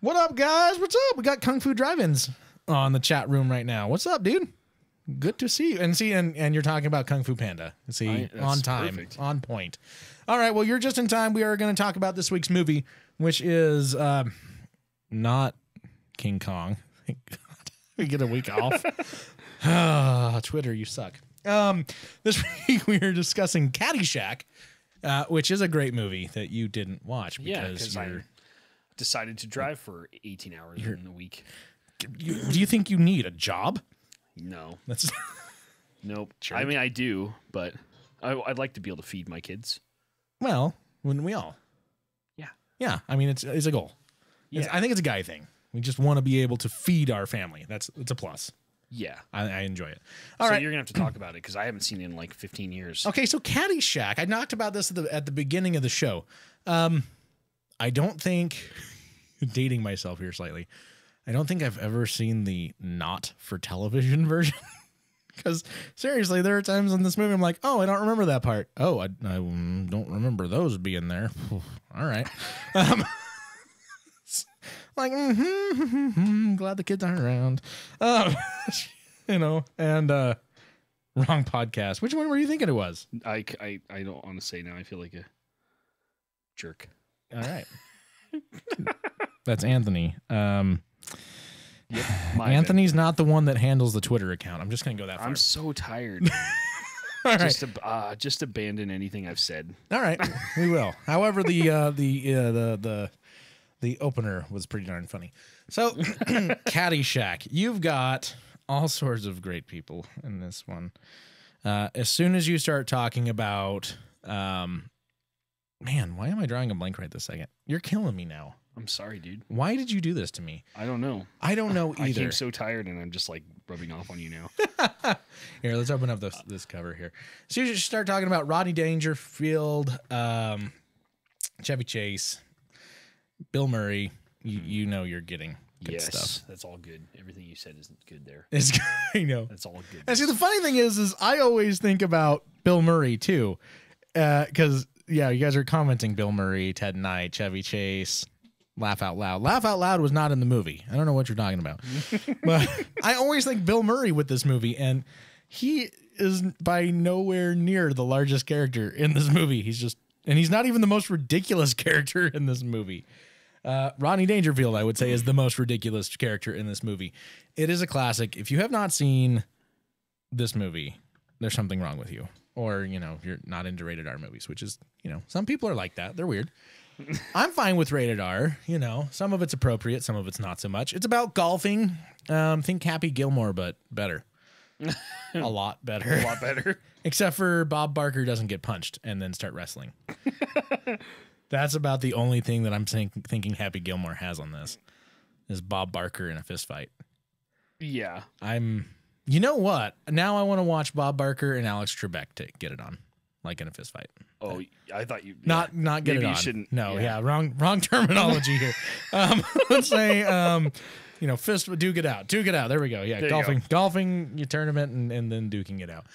S5: What up, guys? What's up? We got Kung Fu Drive-Ins on the chat room right now. What's up, dude? Good to see you. And you're talking about Kung Fu Panda. See, on time,
S2: perfect.
S5: on point. All right, well, you're just in time. We are going to talk about this week's movie, which is not King Kong. Thank God. We get a week off. Twitter, you suck. This week we are discussing Caddyshack, which is a great movie that you didn't watch because
S2: I decided to drive for 18 hours in the week.
S5: Do you think you need a job?
S2: No.
S5: That's
S2: Nope.
S5: Sure.
S2: I mean, I do, but I'd like to be able to feed my kids.
S5: well, wouldn't we all?
S2: Yeah.
S5: Yeah, I mean it's a goal. I think it's a guy thing. We just want to be able to feed our family. It's a plus.
S2: Yeah.
S5: I enjoy it.
S2: All
S5: All
S2: right.
S5: right.
S2: You're going to have to talk about it because I haven't seen it in like 15 years.
S5: Okay, so Caddyshack. I knocked about this at the beginning of the show. I don't think, dating myself here slightly, I don't think I've ever seen the not for television version. Because seriously, there are times in this movie I'm like, oh, I don't remember that part. Oh, I don't remember those being there. All right. Like, glad the kids aren't around. And wrong podcast. Which one were you thinking it was?
S2: I don't want to say now. I feel like a jerk.
S5: All right. That's Anthony.
S2: Yep. My
S5: Anthony's not the one that handles the Twitter account. I'm just going to go that far.
S2: I'm so tired.
S5: All right.
S2: Just abandon anything I've said.
S5: All right. We will. However, the opener was pretty darn funny. So, Caddyshack. You've got all sorts of great people in this one. As soon as you start talking about, man, why am I drawing a blank right this second? You're killing me now.
S2: I'm sorry, dude.
S5: Why did you do this to me?
S2: I don't know.
S5: I don't know
S2: I
S5: either.
S2: came so tired, and I'm just like rubbing off on you now.
S5: Here, let's open up this cover here. So you just start talking about Rodney Dangerfield, Chevy Chase, Bill Murray. You know you're getting good stuff.
S2: That's all good. Everything you said isn't good there.
S5: It's, I know.
S2: That's all good.
S5: And see, the funny thing is I always think about Bill Murray too, because you guys are commenting Bill Murray, Ted Knight, Chevy Chase. Laugh Out Loud. Laugh Out Loud was not in the movie. I don't know what you're talking about. But I always think Bill Murray with this movie, and he is by nowhere near the largest character in this movie. He's not even the most ridiculous character in this movie. Rodney Dangerfield, I would say, is the most ridiculous character in this movie. It is a classic. If you have not seen this movie, there's something wrong with you. Or, you're not into rated R movies, which is, some people are like that. They're weird. I'm fine with rated R. Some of it's appropriate, some of it's not so much. It's about golfing. Think Happy Gilmore, but better. A lot better.
S2: A lot better.
S5: Except for Bob Barker doesn't get punched and then start wrestling. That's about the only thing that I'm thinking Happy Gilmore has on this is Bob Barker in a fist fight.
S2: Yeah.
S5: You know what? Now I want to watch Bob Barker and Alex Trebek to get it on, like in a fist fight.
S2: Oh, I thought you
S5: not get
S2: maybe
S5: it on.
S2: You shouldn't.
S5: No, wrong terminology here. Let's say fist duke it out. There we go. Yeah, golfing your tournament and then duking it out.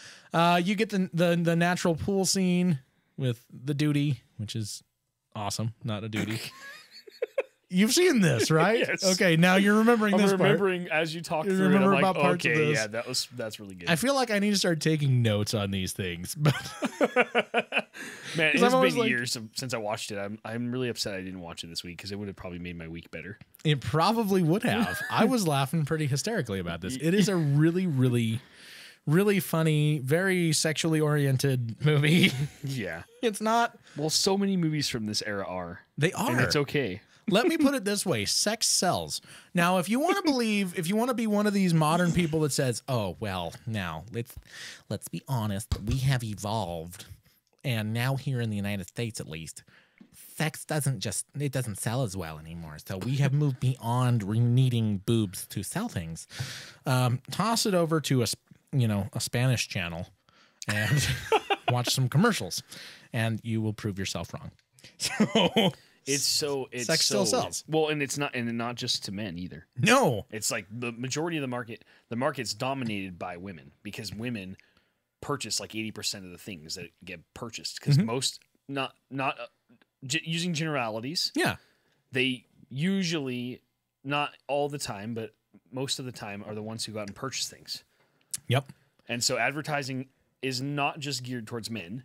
S5: You get the natural pool scene with the duty, which is awesome. Not a duty. You've seen this, right?
S2: Yes.
S5: Okay, now you're remembering this part.
S2: I'm remembering as you talk through
S5: remember
S2: it. I'm
S5: about
S2: like,
S5: parts of
S2: okay,
S5: this.
S2: yeah, that's really good.
S5: I feel like I need to start taking notes on these things. But
S2: Man, it
S5: 'Cause
S2: has
S5: I'm always
S2: been
S5: like-
S2: years since I watched it. I'm really upset I didn't watch it this week because it would have probably made my week better.
S5: it probably would have. I was laughing pretty hysterically about this. It is a really, really, really funny, very sexually oriented movie.
S2: Yeah.
S5: It's not.
S2: Well, so many movies from this era are.
S5: They are.
S2: And it's okay.
S5: Let me put it this way: sex sells. Now, if you want to be one of these modern people that says, "Oh, well, now let's be honest, we have evolved, and now here in the United States, at least, sex doesn't sell as well anymore. So we have moved beyond needing boobs to sell things." Toss it over to a Spanish channel and watch some commercials, and you will prove yourself wrong. So
S2: It's
S5: sex still sells.
S2: Well, and it's not just to men either.
S5: No,
S2: It's like the majority of the market's dominated by women because women purchase like 80% of the things that get purchased because most using generalities.
S5: yeah,
S2: They usually, not all the time, but most of the time are the ones who go out and purchase things.
S5: yep,
S2: And so advertising is not just geared towards men.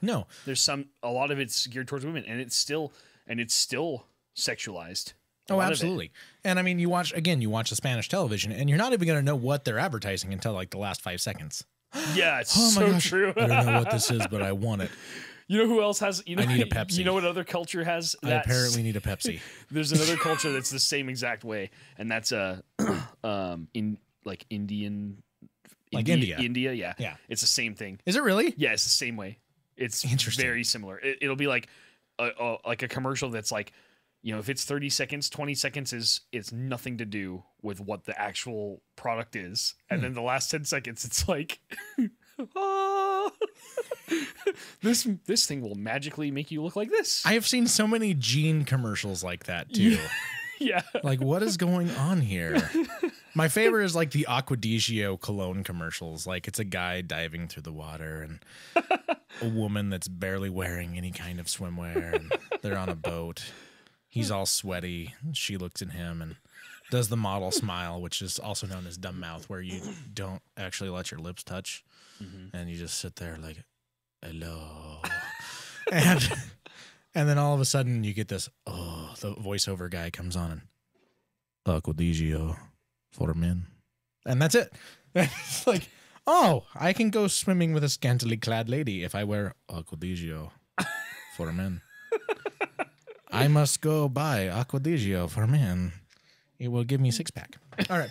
S5: no,
S2: There's a lot of it's geared towards women, and it's still sexualized. A
S5: oh,
S2: lot of it.
S5: absolutely. And I mean, you watch the Spanish television, and you're not even going to know what they're advertising until like the last 5 seconds.
S2: Yeah, it's
S5: Oh my
S2: so
S5: gosh,
S2: true.
S5: I don't know what this is, but I want it.
S2: You know who else has? You know,
S5: I need a Pepsi.
S2: You know what other culture has?
S5: I apparently need a Pepsi.
S2: There's another culture that's the same exact way, and that's in like Indian,
S5: Like India.
S2: India, yeah,
S5: Yeah.
S2: It's the same thing.
S5: Is it really?
S2: Yeah, it's the same way. It's
S5: Interesting.
S2: very similar. It'll be like a commercial that's like, if it's 30 seconds, 20 seconds it's nothing to do with what the actual product is, and then the last 10 seconds it's like, ah, this thing will magically make you look like this.
S5: I have seen so many Gene commercials like that too.
S2: Yeah.
S5: Like, what is going on here? My favorite is like the Acquadigio cologne commercials. Like, it's a guy diving through the water and a woman that's barely wearing any kind of swimwear. And they're on a boat. He's all sweaty. She looks at him and does the model smile, which is also known as dumb mouth, where you don't actually let your lips touch. And you just sit there like, hello. And then all of a sudden you get this, the voiceover guy comes on and Acquadigio for men. And that's it. It's like, I can go swimming with a scantily clad lady if I wear Acquadigio for men. I must go buy Acquadigio for men. It will give me 6-pack. All right.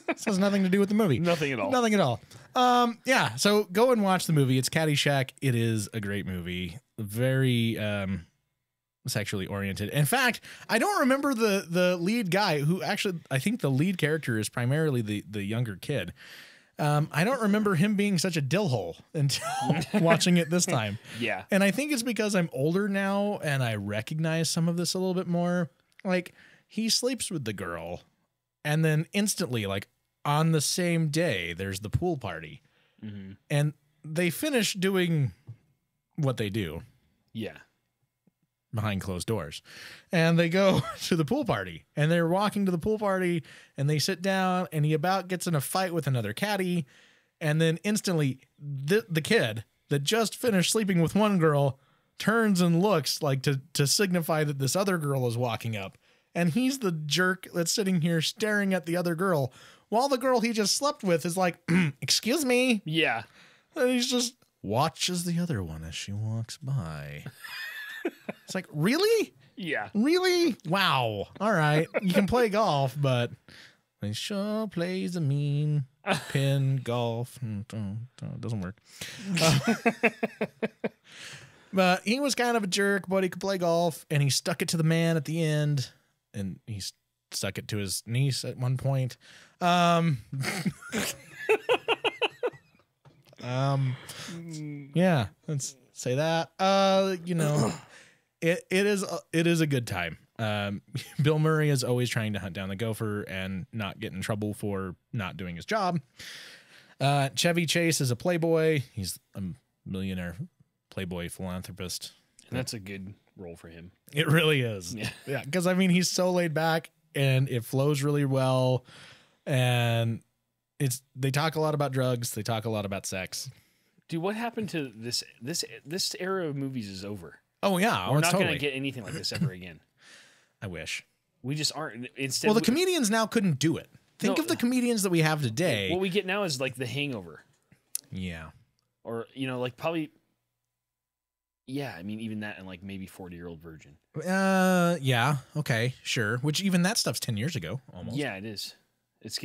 S5: This has nothing to do with the movie.
S2: Nothing at all.
S5: Nothing at all. Yeah, so go and watch the movie. It's Caddyshack. It is a great movie. Very sexually oriented. In fact, I don't remember the lead guy who actually, I think the lead character is primarily the younger kid. I don't remember him being such a dillhole until watching it this time.
S2: Yeah.
S5: And I think it's because I'm older now and I recognize some of this a little bit more. Like, he sleeps with the girl and then instantly, like on the same day, there's the pool party. And they finish doing what they do.
S2: Yeah.
S5: Behind closed doors. And they go to the pool party and they're walking to the pool party and they sit down and he about gets in a fight with another caddy. And then instantly the kid that just finished sleeping with one girl turns and looks like to signify that this other girl is walking up. And he's the jerk that's sitting here staring at the other girl while the girl he just slept with is like, excuse me.
S2: Yeah.
S5: And he's just watches the other one as she walks by. It's like, really?
S2: Yeah.
S5: Really? Wow. All right. You can play golf, but he sure plays a mean pin golf. It doesn't work. But he was kind of a jerk, but he could play golf, and he stuck it to the man at the end, and he stuck it to his niece at one point. Yeah, let's say that. It is a good time. Bill Murray is always trying to hunt down the gopher and not get in trouble for not doing his job. Chevy Chase is a playboy. He's a millionaire playboy philanthropist.
S2: And that's a good role for him.
S5: It really is. Yeah, because I mean, he's so laid back and it flows really well. And they talk a lot about drugs. They talk a lot about sex.
S2: Dude, what happened to this era of movies is over.
S5: Oh yeah,
S2: We're not
S5: totally.
S2: going to get anything like this ever again.
S5: I wish.
S2: We just aren't. Instead,
S5: Well, the comedians now couldn't do it. Think
S2: No.
S5: of the comedians that we have today.
S2: what we get now is like The Hangover,
S5: Yeah.
S2: or like probably. Yeah, I mean even that and like maybe 40-Year-Old Virgin.
S5: Yeah. Okay. Sure. Which even that stuff's 10 years ago almost.
S2: Yeah, it is. It's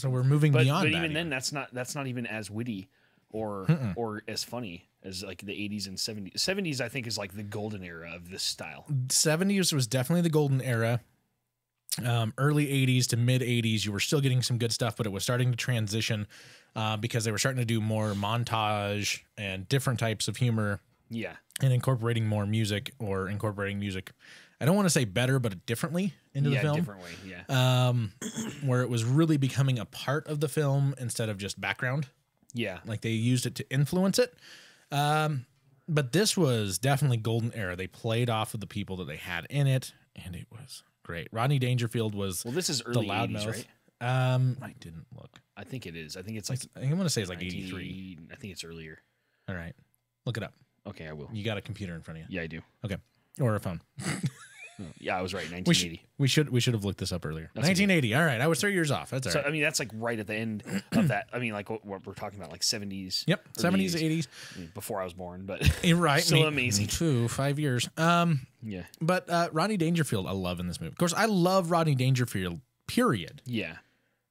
S5: So we're moving
S2: but
S5: beyond that.
S2: even then that's not even as witty or as funny as like the 80s and 70s. 70s I think is like the golden era of this style.
S5: 70s was definitely the golden era. early 80s to mid 80s, you were still getting some good stuff, but it was starting to transition because they were starting to do more montage and different types of humor.
S2: Yeah.
S5: And incorporating more music or incorporating music, I don't want to say better, but differently into the film.
S2: Differently, yeah.
S5: Where it was really becoming a part of the film instead of just background.
S2: Yeah.
S5: Like they used it to influence it. But this was definitely golden era. They played off of the people that they had in it, and it was great. Rodney Dangerfield was
S2: this is early
S5: the
S2: 80s,
S5: loudmouth.
S2: right?
S5: I didn't look.
S2: I think it is. I think it's like
S5: I want to say it's like 83.
S2: I think it's earlier.
S5: All right. Look it up.
S2: Okay, I will.
S5: You got a computer in front of you.
S2: Yeah, I do.
S5: Okay. Or a phone.
S2: Yeah, I was right. 1980.
S5: We should have looked this up earlier.
S2: That's
S5: 1980. All right. I was 3 years off. That's all right.
S2: So I mean, that's like right at the end of that. I mean, like what we're talking about, like 70s.
S5: Yep. 70s, 80s.
S2: I mean, before I was born, but
S5: You're right.
S2: still
S5: me
S2: amazing.
S5: too. 5 years.
S2: Yeah.
S5: But Rodney Dangerfield, I love in this movie. Of course, I love Rodney Dangerfield, period.
S2: Yeah.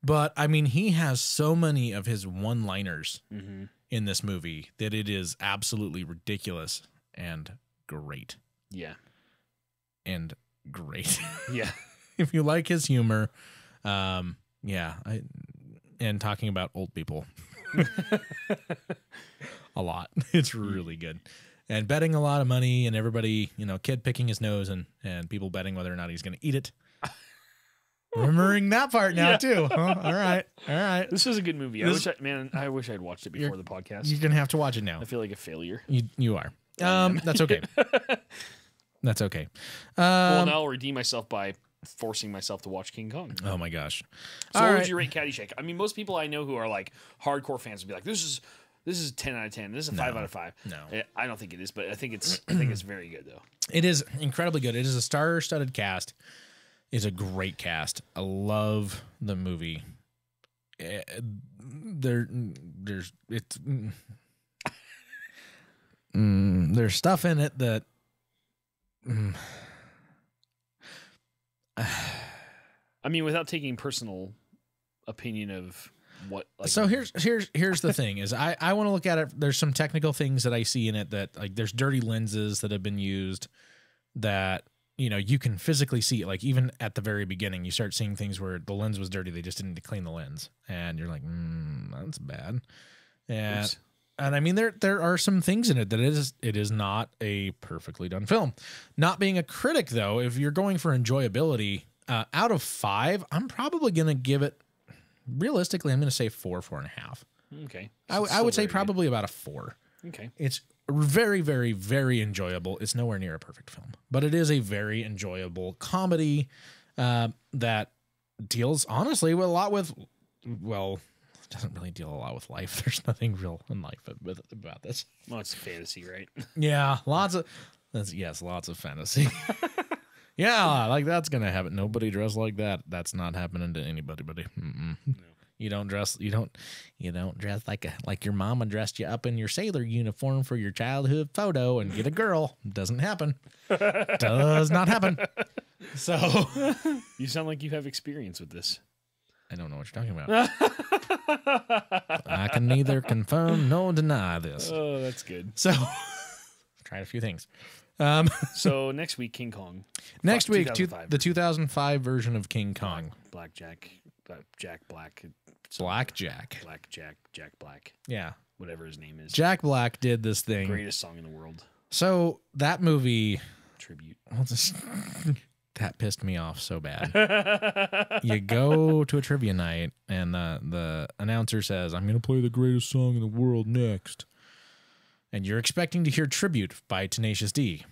S5: But I mean, he has so many of his one-liners
S2: Mm-hmm.
S5: in this movie that it is absolutely ridiculous and great.
S2: Yeah.
S5: And great.
S2: Yeah.
S5: If you like his humor, and talking about old people a lot. It's really good. And betting a lot of money and everybody, kid picking his nose and people betting whether or not he's going to eat it. Remembering that part now too. Huh? All right.
S2: This was a good movie. I wish I'd watched it before the podcast.
S5: You're going to have to watch it now.
S2: I feel like a failure.
S5: You are. That's okay. That's okay.
S2: Well, now I'll redeem myself by forcing myself to watch King Kong.
S5: Oh my gosh.
S2: So what would you rate Caddyshack? I mean, most people I know who are like hardcore fans would be like, this is 10 out of 10. This is a 5 out of 5.
S5: No.
S2: I don't think it is, but I think it's very good though.
S5: It is incredibly good. It is a star-studded cast. It's a great cast. I love the movie. There's stuff in it that
S2: I mean, without taking personal opinion of what. Like,
S5: so here's the thing is I want to look at it. There's some technical things that I see in it that like there's dirty lenses that have been used that you can physically see. Like even at the very beginning, you start seeing things where the lens was dirty. They just didn't clean the lens, and you're like, that's bad. And I mean, there are some things in it that it is not a perfectly done film. Not being a critic, though, if you're going for enjoyability, out of 5, I'm probably going to give it, realistically, I'm going to say 4.5.
S2: Okay.
S5: I would say probably about a 4.
S2: Okay.
S5: It's very, very, very enjoyable. It's nowhere near a perfect film, but it is a very enjoyable comedy that deals, honestly, with a lot with, well, doesn't really deal a lot with life. There's nothing real in life about this.
S2: Well, it's fantasy, right?
S5: Yeah, lots of fantasy. Yeah, like that's gonna happen. Nobody dressed like that. That's not happening to anybody, buddy. No. You don't dress like your mama dressed you up in your sailor uniform for your childhood photo and get a girl. Doesn't happen. Does not happen. So
S2: you sound like you have experience with this.
S5: I don't know what you're talking about. I can neither confirm nor deny this.
S2: Oh, that's good.
S5: So, tried a few things.
S2: So next week, King Kong.
S5: Next week, the 2005 version of King Kong.
S2: Jack Black. Jack Black.
S5: Yeah.
S2: Whatever his name is.
S5: Jack Black did this thing.
S2: Greatest song in the world.
S5: So that movie.
S2: Tribute.
S5: That pissed me off so bad. You go to a trivia night and the announcer says, I'm going to play the greatest song in the world next. And you're expecting to hear Tribute by Tenacious D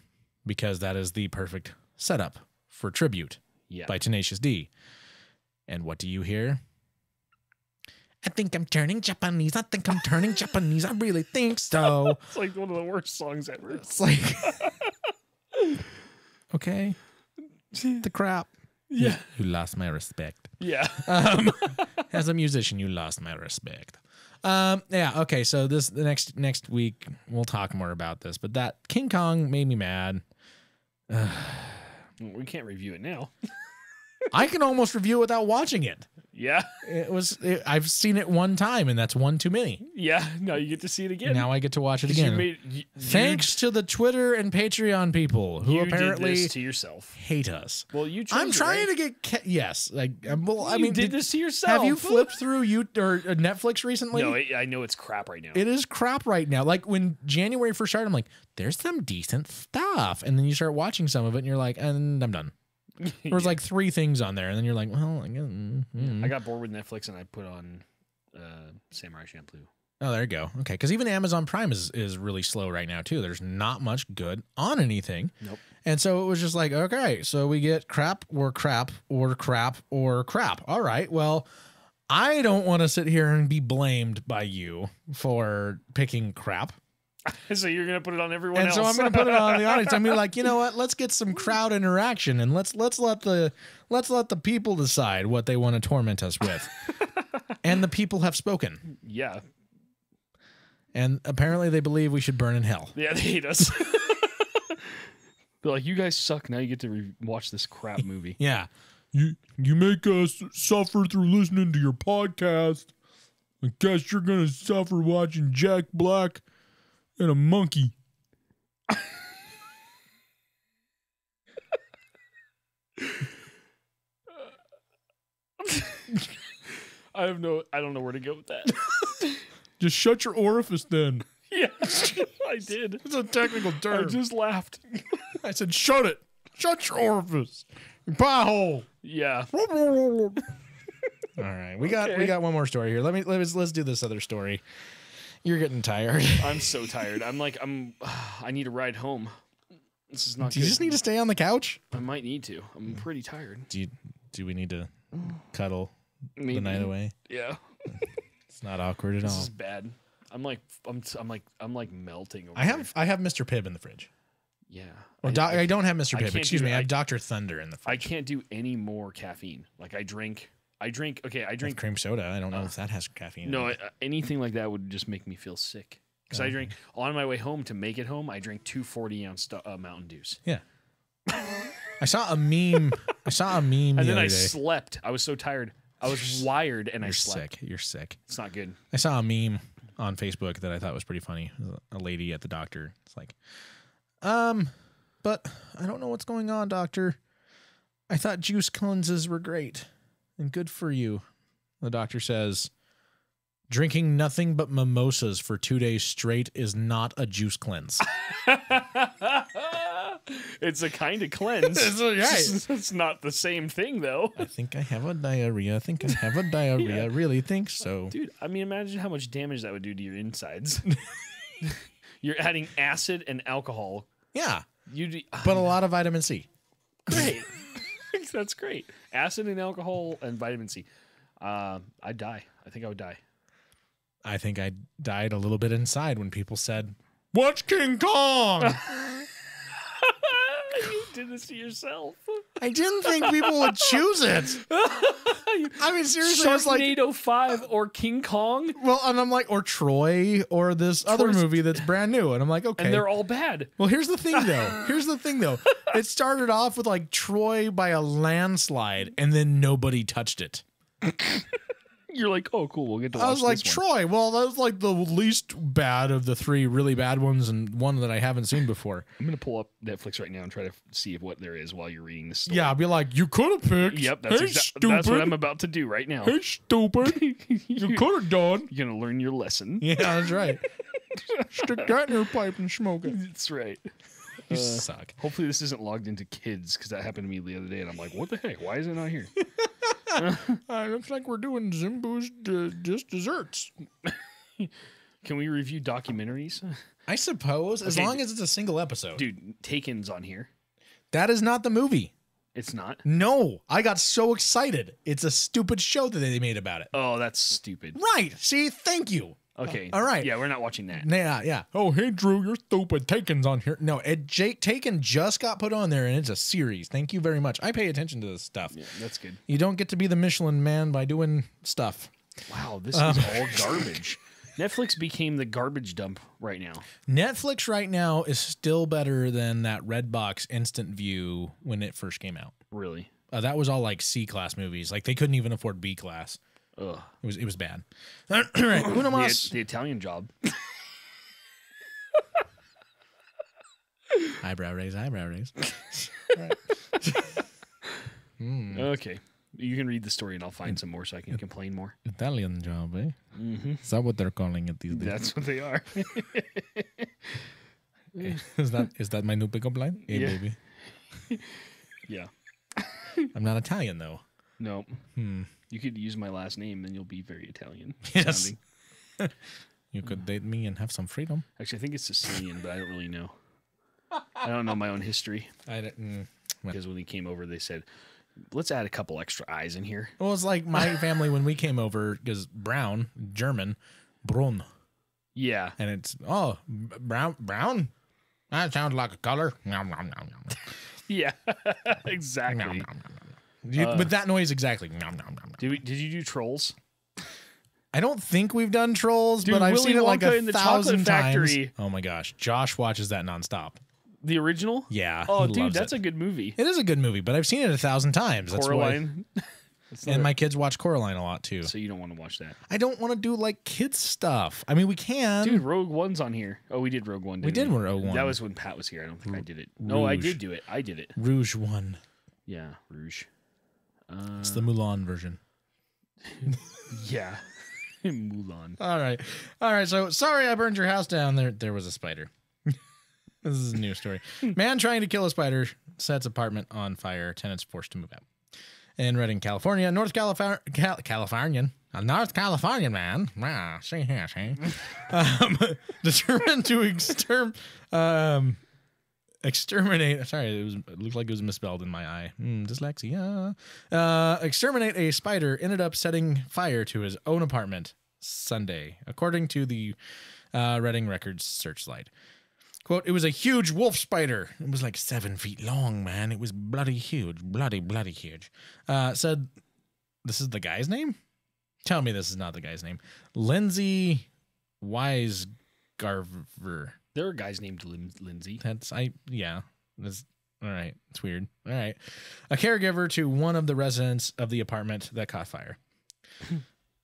S5: because that is the perfect setup for Tribute by Tenacious D. And what do you hear? I think I'm turning Japanese. I think I'm turning Japanese. I really think so.
S2: It's like one of the worst songs ever.
S5: It's like, okay. The crap.
S2: Yeah.
S5: You lost my respect.
S2: Yeah.
S5: As a musician, you lost my respect. Yeah, okay, so the next week we'll talk more about this, but that King Kong made me mad.
S2: We can't review it now.
S5: I can almost review it without watching it.
S2: Yeah.
S1: I've seen it one time, and that's one too many.
S2: Yeah. Now you get to see it again.
S1: Now I get to watch it
S2: 'Cause
S1: again. Thanks to the Twitter and Patreon people who apparently
S2: did this to yourself.
S1: hate us.
S2: Well, you chose
S1: I'm
S2: it,
S1: trying
S2: right?
S1: to get yes. Like, well, I
S2: You
S1: mean,
S2: did this to yourself.
S1: Have you flipped through Netflix recently?
S2: No, I know it's crap right now.
S1: It is crap right now. Like when January first started, I'm like, there's some decent stuff, and then you start watching some of it, and you're like, and I'm done. There was like 3 things on there, and then you're like, well, I guess,
S2: I got bored with Netflix, and I put on Samurai Champloo.
S1: Oh, there you go. Okay, because even Amazon Prime is really slow right now too. There's not much good on anything.
S2: Nope.
S1: And so it was just like, okay, so we get crap or crap or crap or crap. All right, well, I don't want to sit here and be blamed by you for picking crap.
S2: So you're gonna put it on everyone
S1: And
S2: else.
S1: so I'm going to put it on the audience. I mean, like, you know what? Let's get some crowd interaction, and let's let the people decide what they want to torment us with. And the people have spoken.
S2: Yeah.
S1: And apparently they believe we should burn in hell.
S2: Yeah, they hate us. They're like, you guys suck. Now you get to watch this crap movie.
S1: Yeah.
S5: You make us suffer through listening to your podcast. I guess you're gonna suffer watching Jack Black and a monkey.
S2: I don't know where to go with that.
S5: Just shut your orifice then.
S2: Yeah, I did.
S5: It's a technical
S2: I
S5: term.
S2: just laughed.
S5: I said shut it. Shut your orifice. Your pie hole.
S2: Yeah.
S1: All right. We got one more story here. Let's do this other story. You're getting tired.
S2: I'm so tired. I need a ride home. This is not
S1: Do you
S2: good.
S1: just need to stay on the couch?
S2: I might need to. I'm pretty tired.
S1: Do we need to cuddle
S2: Maybe.
S1: the night away?
S2: Yeah.
S1: It's not awkward at
S2: This
S1: all.
S2: is bad. I'm like melting over
S1: I have Mr. Pibb in the fridge.
S2: Yeah.
S1: Or I don't have Mr.
S2: I
S1: Pibb.
S2: can't
S1: Excuse
S2: do
S1: me.
S2: it.
S1: I have Dr. Thunder in the
S2: I
S1: fridge.
S2: can't do any more caffeine. Like I drink
S1: With cream soda. I don't know if that has caffeine.
S2: No,
S1: in it.
S2: anything like that would just make me feel sick. Because I drink on my way home to make it home. I drink 2 40-ounce Mountain Dews.
S1: Yeah. I saw a meme.
S2: And
S1: the
S2: then
S1: other
S2: I
S1: day.
S2: slept. I was so tired. I was wired and I
S1: You're
S2: slept.
S1: sick. You're sick.
S2: It's not good.
S1: I saw a meme on Facebook that I thought was pretty funny. A lady at the doctor. It's like, but I don't know what's going on, doctor. I thought juice cleanses were great and good for you. The doctor says, drinking nothing but mimosas for 2 days straight is not a juice cleanse.
S2: It's a kind of cleanse. It's not the same thing, though.
S1: I think I have a diarrhea.
S2: Yeah.
S1: Really think so.
S2: Dude, I mean, imagine how much damage that would do to your insides. You're adding acid and alcohol.
S1: Yeah.
S2: You
S1: But a lot of vitamin C.
S2: great. That's great. Acid and alcohol and vitamin C. I'd die. I think I would die.
S1: I think I died a little bit inside when people said,
S5: Watch King Kong.
S2: You did this to yourself.
S1: I didn't think people would choose it. I mean, seriously, it's like,
S2: Sharknado 5 or King Kong,
S1: well, and I'm like, or Troy, or this other
S2: Troy's-
S1: movie that's brand new. And I'm like, okay.
S2: and they're all bad.
S1: Well, here's the thing, though. It started off with like Troy by a landslide, and then nobody touched it.
S2: You're like, oh, cool. We'll get to watch
S1: I was like,
S2: this one.
S1: Troy, well, that was like the least bad of the 3 really bad ones, and one that I haven't seen before.
S2: I'm going to pull up Netflix right now and try to see what there is while you're reading this story.
S1: Yeah, I'd be like, you could have picked.
S2: Yep,
S1: Hey,
S2: that's what I'm about to do right now.
S5: Hey, stupid. You could have done.
S2: You're going to learn your lesson.
S1: Yeah, that's right.
S5: Stick that in your pipe and smoke it.
S2: That's right.
S1: You suck.
S2: Hopefully this isn't logged into kids, because that happened to me the other day, and I'm like, what the heck? Why is it not here?
S5: Looks like we're doing Zimbu's just desserts.
S2: Can we review documentaries?
S1: I suppose, as
S2: Okay,
S1: long as it's a single episode.
S2: Dude, Taken's on here.
S1: That is not the movie.
S2: It's not.
S1: No, I got so excited. It's a stupid show that they made about it.
S2: Oh, that's stupid.
S1: Right. See, thank you.
S2: Okay.
S1: All right.
S2: Yeah, we're not watching that.
S1: Yeah.
S5: Oh, hey, Drew, you're stupid. Taken's on here.
S1: No, Taken just got put on there, and it's a series. Thank you very much. I pay attention to this stuff.
S2: Yeah, that's good.
S1: You don't get to be the Michelin man by doing stuff.
S2: Wow, this is all garbage. Netflix became the garbage dump right now.
S1: Netflix right now is still better than that Redbox Instant View when it first came out.
S2: Really?
S1: That was all like C-class movies. Like they couldn't even afford B-class.
S2: Ugh.
S1: It was bad. All right, Uno mas.
S2: The Italian Job.
S1: Eyebrow raise, eyebrow raise.
S2: Okay. You can read the story and I'll find some more so I can complain more.
S1: Italian Job, eh? Mm-hmm. Is that what they're calling it these days?
S2: That's what they are.
S1: Is that my new pickup line? Hey,
S2: Yeah.
S1: baby.
S2: Yeah.
S1: I'm not Italian though.
S2: No. You could use my last name and you'll be very Italian.
S1: Yes.
S2: sounding.
S1: You could date me and have some freedom.
S2: Actually, I think it's Sicilian, but I don't really know. I don't know my own history.
S1: I didn't.
S2: Because when they came over, they said, let's add a couple extra eyes in here.
S1: Well, it's like my family when we came over, because brown, German, brun.
S2: Yeah.
S1: And it's, brown? That sounds like a color. Nom, nom, nom, nom.
S2: Yeah. Exactly.
S1: Nom, nom, nom, nom. With that noise, exactly. Nom, nom, nom, nom.
S2: Did you do Trolls?
S1: I don't think we've done Trolls,
S2: Dude,
S1: but I've
S2: Willy
S1: seen it like
S2: Wonka
S1: a
S2: in the Chocolate
S1: thousand times.
S2: Factory.
S1: Oh my gosh. Josh watches that nonstop.
S2: The original?
S1: Yeah.
S2: Oh,
S1: he
S2: dude,
S1: loves
S2: that's
S1: it.
S2: a good movie.
S1: It is a good movie, but I've seen it 1,000 times. That's why.
S2: Coraline.
S1: And my kids watch Coraline a lot too.
S2: So you don't want to watch that.
S1: I don't want to do like kids stuff. I mean, we can.
S2: Dude, Rogue One's on here. Oh, we did Rogue One.
S1: We did Rogue One.
S2: That was when Pat was here. I don't think I did it. No, I
S1: Rouge.
S2: did do it. I did it.
S1: Rouge One.
S2: Yeah, Rouge.
S1: It's the Mulan version.
S2: Yeah. Mulan.
S1: All right. So sorry, I burned your house down. There was a spider. This is a new story. Man trying to kill a spider sets apartment on fire. Tenants forced to move out. In Redding, California, North Californian man. Ah, see here, see. Determined to exterminate. Sorry, it looked like it was misspelled in my eye. Dyslexia. Exterminate a spider ended up setting fire to his own apartment Sunday, according to the Redding Records Searchlight. Quote, it was a huge wolf spider. It was like 7 feet long, man. It was bloody huge. Bloody huge. Said, this is the guy's name? Tell me this is not the guy's name. Lindsay Wisegarver.
S2: There are guys named Lindsay.
S1: Yeah. That's, all right. It's weird. All right. A caregiver to one of the residents of the apartment that caught fire.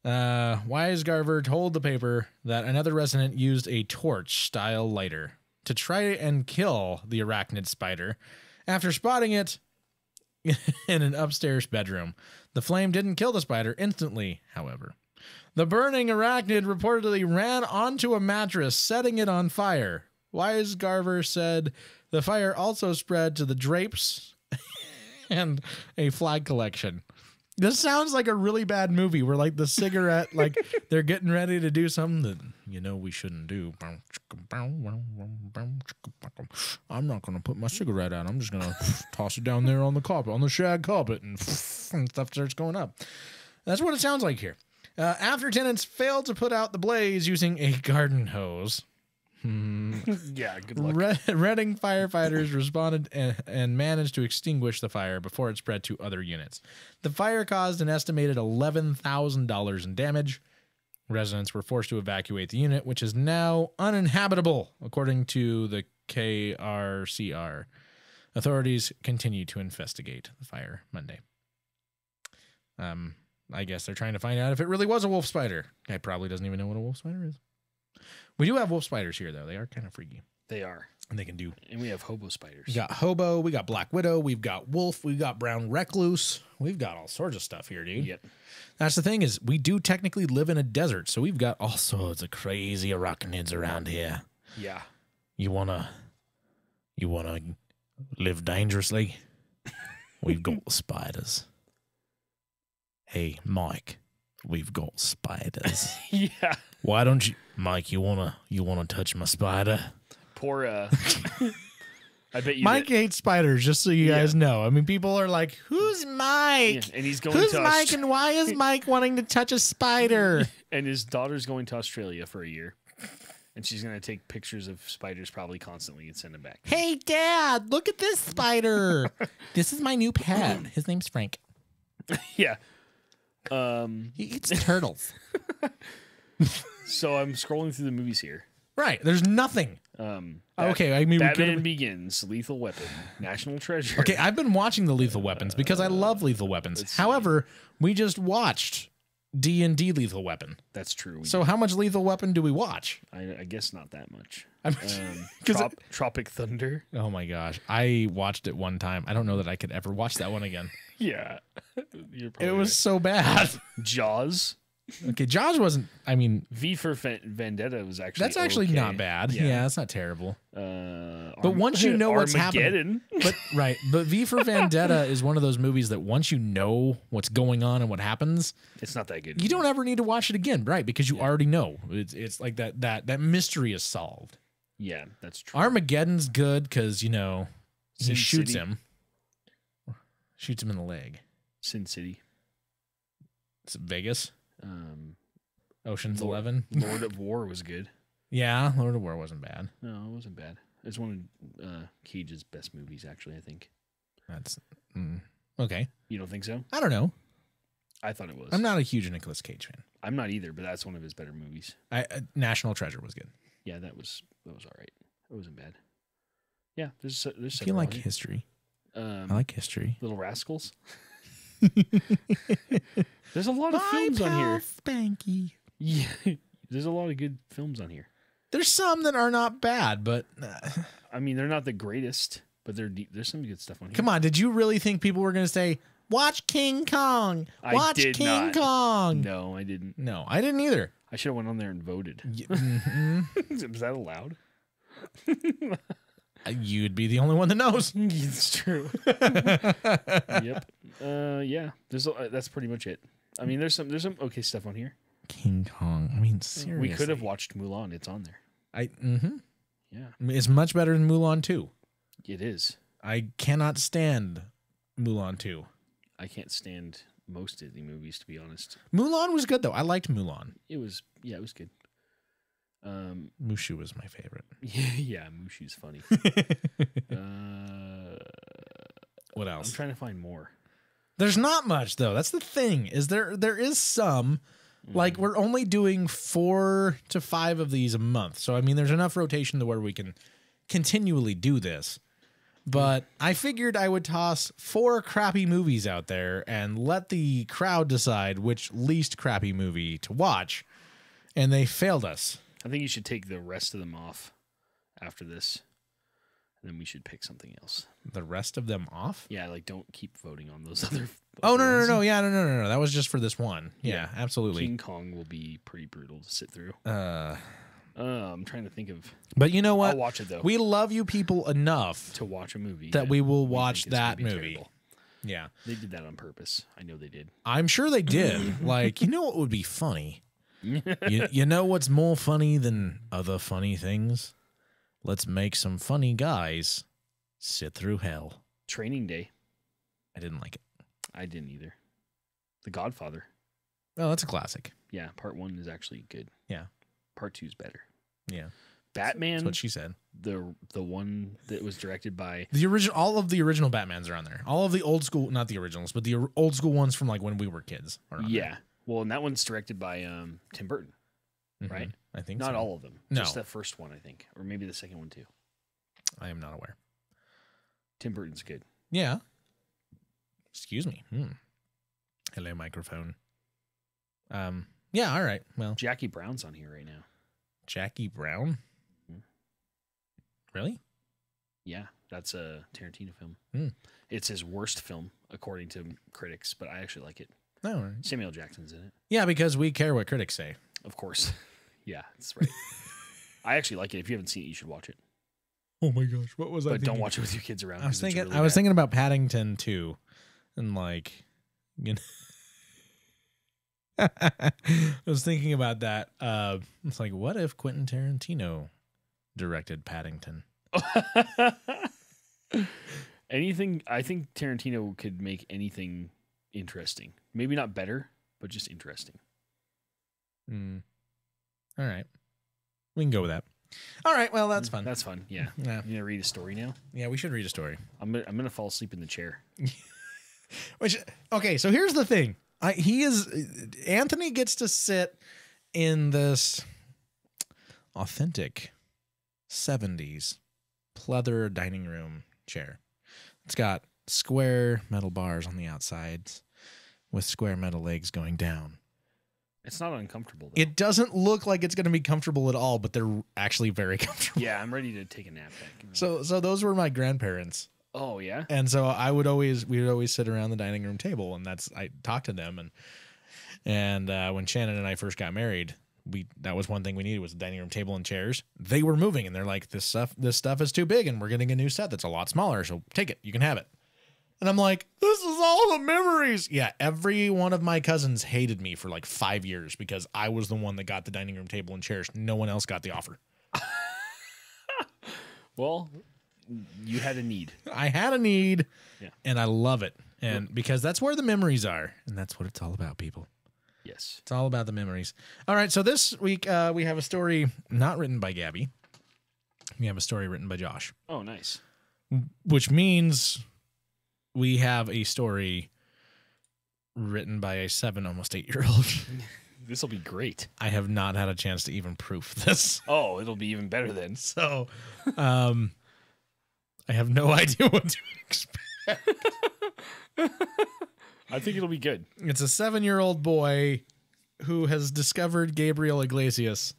S1: Wisegarver told the paper that another resident used a torch-style lighter to try and kill the arachnid spider after spotting it in an upstairs bedroom. The flame didn't kill the spider instantly, however. The burning arachnid reportedly ran onto a mattress, setting it on fire. Wisegarver said the fire also spread to the drapes and a flag collection. This sounds like a really bad movie where, like, the cigarette, like, they're getting ready to do something that, we shouldn't do. I'm not going to put my cigarette out. I'm just going to toss it down there on the carpet, on the shag carpet, and stuff starts going up. That's what it sounds like here. After tenants failed to put out the blaze using a garden hose,
S2: Yeah, good luck.
S1: Redding firefighters responded and managed to extinguish the fire before it spread to other units. The fire caused an estimated $11,000 in damage. Residents were forced to evacuate the unit, which is now uninhabitable, according to the KRCR. Authorities continue to investigate the fire Monday. I guess they're trying to find out if it really was a wolf spider. Guy probably doesn't even know what a wolf spider is. We do have wolf spiders here, though. They are kind of freaky.
S2: They are.
S1: And they can do.
S2: And we have hobo spiders.
S1: We got hobo, we got black widow, we've got wolf, we've got brown recluse. We've got all sorts of stuff here, dude.
S2: Yep.
S1: That's the thing is we do technically live in a desert, so we've got all sorts of crazy arachnids around here.
S2: Yeah.
S1: You wanna live dangerously? We've got spiders. Hey, Mike, we've got spiders.
S2: Yeah.
S1: Why don't you, Mike? You wanna touch my spider?
S2: Poor. I bet you.
S1: Mike hates spiders. Just so you guys know. I mean, people are like, "Who's Mike?
S2: Yeah, and he's going
S1: Who's
S2: to
S1: Mike? And why is Mike wanting to touch a spider?"
S2: And his daughter's going to Australia for a year, and she's going to take pictures of spiders probably constantly and send them back.
S1: Hey, Dad, look at this spider. This is my new pet. His name's Frank.
S2: Yeah.
S1: He eats turtles.
S2: So I'm scrolling through the movies here.
S1: Right. There's nothing. Okay, I mean,
S2: Batman Begins, Lethal Weapon, National Treasure.
S1: Okay, I've been watching the Lethal Weapons because I love Lethal Weapons. However, we just watched D&D Lethal Weapon.
S2: That's true.
S1: So how much Lethal Weapon do we watch?
S2: I guess not that much.
S1: Because
S2: Tropic Thunder.
S1: oh my gosh, I watched it one time. I don't know that I could ever watch that one again.
S2: Yeah.
S1: It was so bad.
S2: Jaws.
S1: Okay, Jaws wasn't. I mean,
S2: V for Vendetta was actually.
S1: that's actually
S2: okay.
S1: not bad. Yeah, that's not terrible.
S2: But
S1: once you know what's happening, but V for Vendetta is one of those movies that once you know what's going on and what happens,
S2: it's not that good.
S1: You don't ever need to watch it again, right? Because you already know it's like that mystery is solved.
S2: Yeah, that's true.
S1: Armageddon's good because he
S2: Sin
S1: shoots
S2: City.
S1: shoots him in the leg.
S2: Sin City.
S1: It's Vegas. Ocean's
S2: Lord-
S1: 11.
S2: Lord of War was good.
S1: Yeah, Lord of War wasn't bad.
S2: No, it wasn't bad. It's one of Cage's best movies, actually, I think.
S1: That's okay.
S2: You don't think so?
S1: I don't know.
S2: I thought it was.
S1: I'm not a huge Nicolas Cage fan.
S2: I'm not either, but that's one of his better movies.
S1: National Treasure was good.
S2: Yeah, that was all right. It wasn't bad. Yeah, there's
S1: I feel
S2: several
S1: like
S2: on here.
S1: history. I like history.
S2: Little Rascals. There's a lot of films on here.
S1: Spanky.
S2: Yeah, there's a lot of good films on here.
S1: There's some that are not bad, but
S2: I mean, they're not the greatest, but there's some good stuff on here.
S1: come on. Did you really think people were going to say, watch King Kong? Watch
S2: did
S1: King
S2: not.
S1: Kong.
S2: No, I didn't.
S1: No, I didn't either.
S2: I should have went on there and voted. Was that allowed?
S1: You'd be the only one that knows.
S2: It's true. Yep. Yeah. That's pretty much it. I mean, there's some okay stuff on here.
S1: King Kong. I mean, seriously.
S2: We could have watched Mulan. It's on there. Yeah.
S1: It's much better than Mulan 2.
S2: It is.
S1: I cannot stand Mulan 2.
S2: I can't stand most Disney movies, to be honest.
S1: Mulan was good though. I liked Mulan.
S2: It was good.
S1: Mushu was my favorite.
S2: Yeah, Mushu's funny.
S1: What
S2: I'm
S1: else?
S2: trying to find more.
S1: There's not much though. That's the thing. Is there is some like we're only doing 4 to 5 of these a month. So I mean there's enough rotation to where we can continually do this. But I figured I would toss 4 crappy movies out there and let the crowd decide which least crappy movie to watch. And they failed us.
S2: I think you should take the rest of them off after this. And then we should pick something else.
S1: The rest of them off?
S2: Yeah, like don't keep voting on those other
S1: Oh, no.
S2: ones.
S1: No. That was just for this one. Yeah, absolutely.
S2: King Kong will be pretty brutal to sit through. I'm trying to think of.
S1: But you know what?
S2: I'll watch it though.
S1: We love you people enough
S2: to watch a movie
S1: that we will
S2: think
S1: watch
S2: it's gonna
S1: that
S2: be
S1: movie.
S2: terrible.
S1: Yeah.
S2: They did that on purpose. I know they did.
S1: I'm sure they did. Like, you know what would be funny? you know what's more funny than other funny things? Let's make some funny guys sit through hell.
S2: Training Day.
S1: I didn't like it.
S2: I didn't either. The Godfather.
S1: Oh, that's a classic.
S2: Yeah, part 1 is actually good.
S1: Yeah.
S2: Part 2 is better.
S1: Yeah.
S2: Batman.
S1: That's what she said.
S2: The one that was directed by
S1: The original, all of the original Batmans are on there. All of the old school, not the originals, but the old school ones from like when we were kids are on
S2: yeah. Well, and that one's directed by Tim Burton,
S1: there.
S2: right?
S1: I think
S2: Not
S1: so.
S2: all of them.
S1: No.
S2: Just that first one, I think, or maybe the second one too.
S1: I am not aware.
S2: Tim Burton's good.
S1: Yeah. Excuse me. Hello, microphone. Yeah, all right. Well,
S2: Jackie Brown's on here right now.
S1: Jackie Brown?
S2: Mhm.
S1: Really?
S2: Yeah, that's a Tarantino film.
S1: Hmm.
S2: It's his worst film according to critics, but I actually like it.
S1: No. all right.
S2: Samuel Jackson's in it,
S1: Yeah, because we care what critics say.
S2: of course. Yeah, that's right. I actually like it. If you haven't seen it, you should watch it.
S1: Oh my gosh, what was
S2: But don't watch it with your kids around.
S1: I was
S2: 'cause it's
S1: thinking.
S2: really
S1: I was
S2: bad.
S1: thinking about Paddington 2, and like, you know, I was thinking about that. It's like, what if Quentin Tarantino directed Paddington?
S2: Anything. I think Tarantino could make anything interesting. Maybe not better, but just interesting.
S1: All right, we can go with that. All right, well, that's fun.
S2: That's fun. Yeah.
S1: Yeah.
S2: You gonna read a story now?
S1: Yeah, we should read a story.
S2: I'm gonna fall asleep in the chair.
S1: Which, okay, so here's the thing. Anthony gets to sit in this
S5: authentic 70s pleather dining room chair. It's got square metal bars on the outsides with square metal legs going down.
S2: It's not uncomfortable, though.
S5: It doesn't look like it's going to be comfortable at all, but they're actually very comfortable.
S2: Yeah, I'm ready to take a nap back.
S5: So those were my grandparents.
S2: Oh, yeah?
S5: And so we would always sit around the dining room table, and I talked to them. And when Shannon and I first got married, that was one thing we needed was a dining room table and chairs. They were moving, and they're like, this stuff is too big, and we're getting a new set that's a lot smaller. So take it, you can have it. And I'm like, this is all the memories. Yeah, every one of my cousins hated me for like 5 years because I was the one that got the dining room table and chairs. No one else got the offer.
S2: Well, you had a need.
S5: I had a need,
S2: yeah.
S5: And I love it. And because that's where the memories are, and that's what it's all about, people.
S2: Yes.
S5: It's all about the memories. All right, so this week we have a story not written by Gabby. We have a story written by Josh.
S2: Oh, nice.
S5: Which means we have a story written by a 7, almost 8-year-old.
S2: This will be great.
S5: I have not had a chance to even proof this.
S2: Oh, it'll be even better then.
S5: So, I have no idea what to expect.
S2: I think it'll be good.
S5: It's a 7-year-old boy who has discovered Gabriel Iglesias.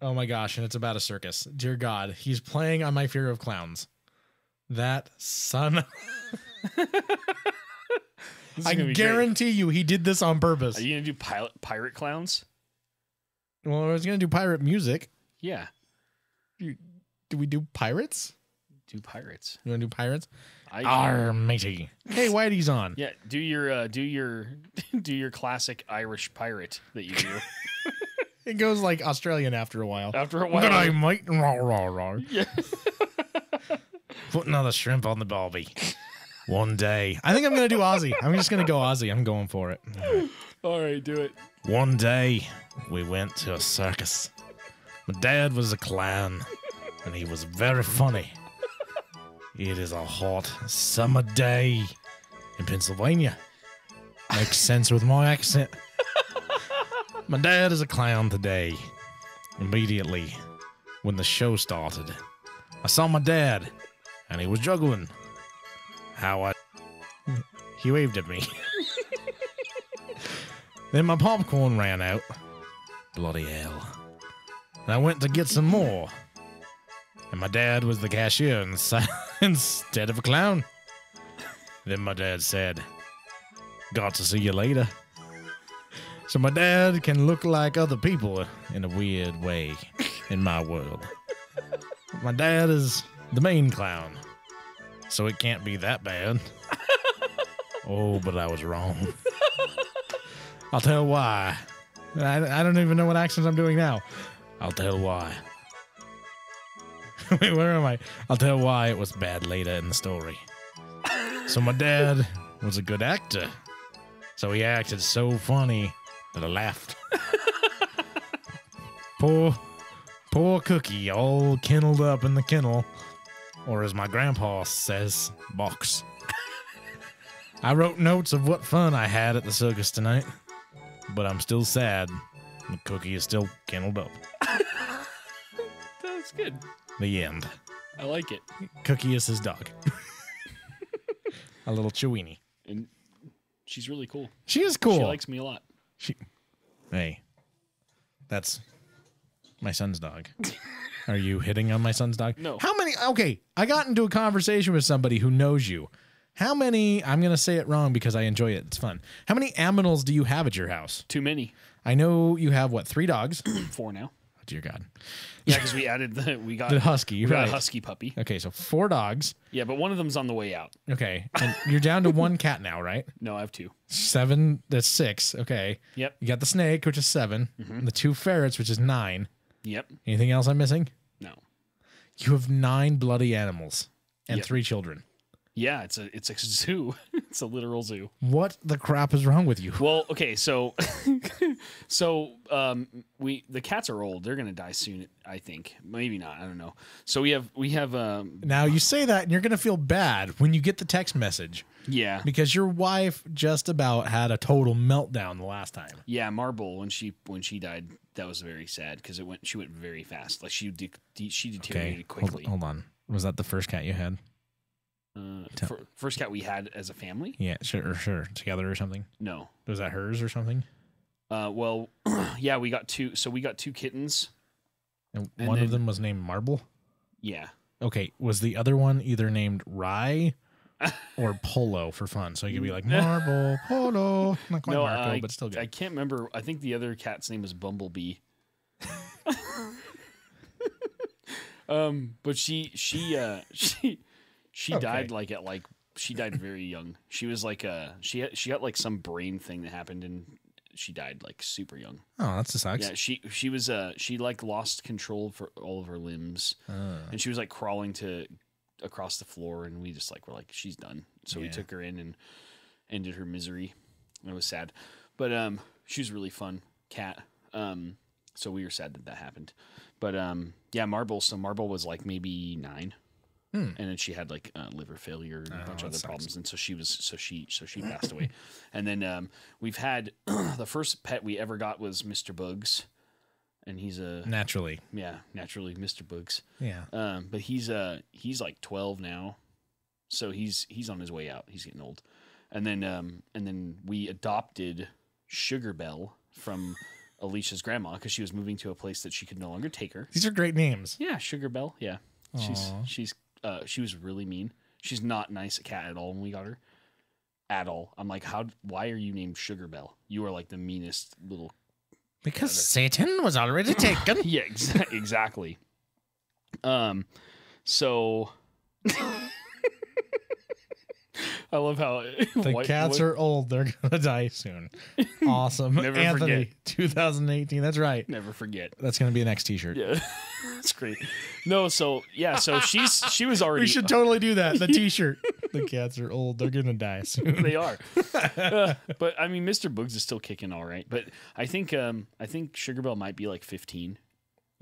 S5: Oh my gosh, and it's about a circus. Dear God, he's playing on My Fear of Clowns. That son. I guarantee you he did this on purpose.
S2: Are you going to do pirate clowns?
S5: Well, I was going to do pirate music.
S2: Yeah.
S5: Do we do pirates?
S2: Do pirates.
S5: You want to do pirates? Arr, matey. Hey, Whitey's on.
S2: Yeah, do your classic Irish pirate that you do.
S5: It goes like Australian after a while.
S2: After a while.
S5: Good I mate. Raw, raw, raw.
S2: Yeah.
S5: Put another shrimp on the barbie. One day. I think I'm going to do Aussie. I'm just going to go Aussie. I'm going for it.
S2: All right, do it.
S5: One day, we went to a circus. My dad was a clown, and he was very funny. It is a hot summer day in Pennsylvania. Makes sense with my accent. My dad is a clown today. Immediately, when the show started, I saw my dad, and he was juggling. He waved at me. Then my popcorn ran out. Bloody hell. And I went to get some more. And my dad was the cashier instead of a clown. Then my dad said, "Got to see you later." So my dad can look like other people in a weird way in my world. My dad is the main clown, so it can't be that bad. Oh, but I was wrong. I'll tell why. I don't even know what accents I'm doing now. I'll tell why. Wait, where am I? I'll tell why it was bad later in the story. So my dad was a good actor. So he acted so funny that I laughed. Poor Cookie, all kenneled up in the kennel. Or as my grandpa says, box. I wrote notes of what fun I had at the circus tonight. But I'm still sad. The Cookie is still kenneled up.
S2: That's good.
S5: The end.
S2: I like it.
S5: Cookie is his dog. A little Chewini.
S2: And she's really cool.
S5: She is cool.
S2: She likes me a lot.
S5: Hey, that's my son's dog. Are you hitting on my son's dog?
S2: No.
S5: How many? Okay, I got into a conversation with somebody who knows you. How many? I'm going to say it wrong because I enjoy it. It's fun. How many aminals do you have at your house?
S2: Too many.
S5: I know you have, what, 3 dogs?
S2: 4 now.
S5: Oh, dear God.
S2: Yeah, because we added we got
S5: the husky.
S2: We got
S5: Right.
S2: a husky puppy.
S5: Okay, so 4 dogs.
S2: Yeah, but one of them's on the way out.
S5: Okay, and you're down to 1 cat now, right?
S2: No, I have 2.
S5: 7, that's 6. Okay.
S2: Yep.
S5: You got the snake, which is 7. The 2 ferrets, which is 9.
S2: Yep.
S5: Anything else I'm missing?
S2: No.
S5: You have 9 bloody animals and
S2: Yep.
S5: 3 children.
S2: Yeah, it's a zoo. It's a literal zoo.
S5: What the crap is wrong with you?
S2: Well, okay, so the cats are old. They're gonna die soon, I think. Maybe not. I don't know. So we have
S5: Now you say that and you're going to feel bad when you get the text message
S2: yeah.
S5: because your wife just about had a total meltdown the last time.
S2: Yeah, Marble when she died, that was very sad because she went very fast. Like she deteriorated quickly.
S5: Hold on. Was that the first cat you had?
S2: First cat we had as a family?
S5: Yeah, sure. Together or something?
S2: No.
S5: Was that hers or something?
S2: Well, yeah, we got two. So we got two kittens.
S5: And one of them was named Marble?
S2: Yeah.
S5: Okay. Was the other one either named Rye or Polo for fun? So you could be like Marble, Polo. Not quite Marco, but still good.
S2: I can't remember. I think the other cat's name was Bumblebee. But she died she died very young. She was like she got like some brain thing that happened and she died like super young.
S5: Oh, that sucks.
S2: Yeah, she was she like lost control for all of her limbs, and she was like crawling across the floor, and we just like were like she's done. So we took her in and ended her misery. It was sad, but she was a really fun cat. So we were sad that happened, but yeah, Marble. So Marble was like maybe 9. And then she had like liver failure and a bunch of other problems, and so she passed away. And then we've had the first pet we ever got was Mr. Bugs, and he's naturally Mr. Bugs.
S5: Yeah.
S2: But he's like 12 now, so he's on his way out. He's getting old. And then we adopted Sugar Bell from Alicia's grandma because she was moving to a place that she could no longer take her.
S5: These are great names.
S2: Yeah, Sugar Bell. Yeah, she was really mean. She's not nice at cat at all when we got her. At all. I'm like, why are you named Sugar Bell? You are like the meanest little...
S5: Because Satan was already taken.
S2: Yeah, exactly. So... I love how...
S5: The cats are old. They're going to die soon. Awesome.
S2: Never
S5: Anthony,
S2: forget.
S5: 2018. That's right.
S2: Never forget.
S5: That's going to be the next t-shirt.
S2: Yeah. That's great. No, so she was already...
S5: We should totally do that. The t-shirt. The cats are old. They're going to die soon.
S2: They are. But I mean, Mr. Bugs is still kicking all right. But I think Sugar Bell might be like 15.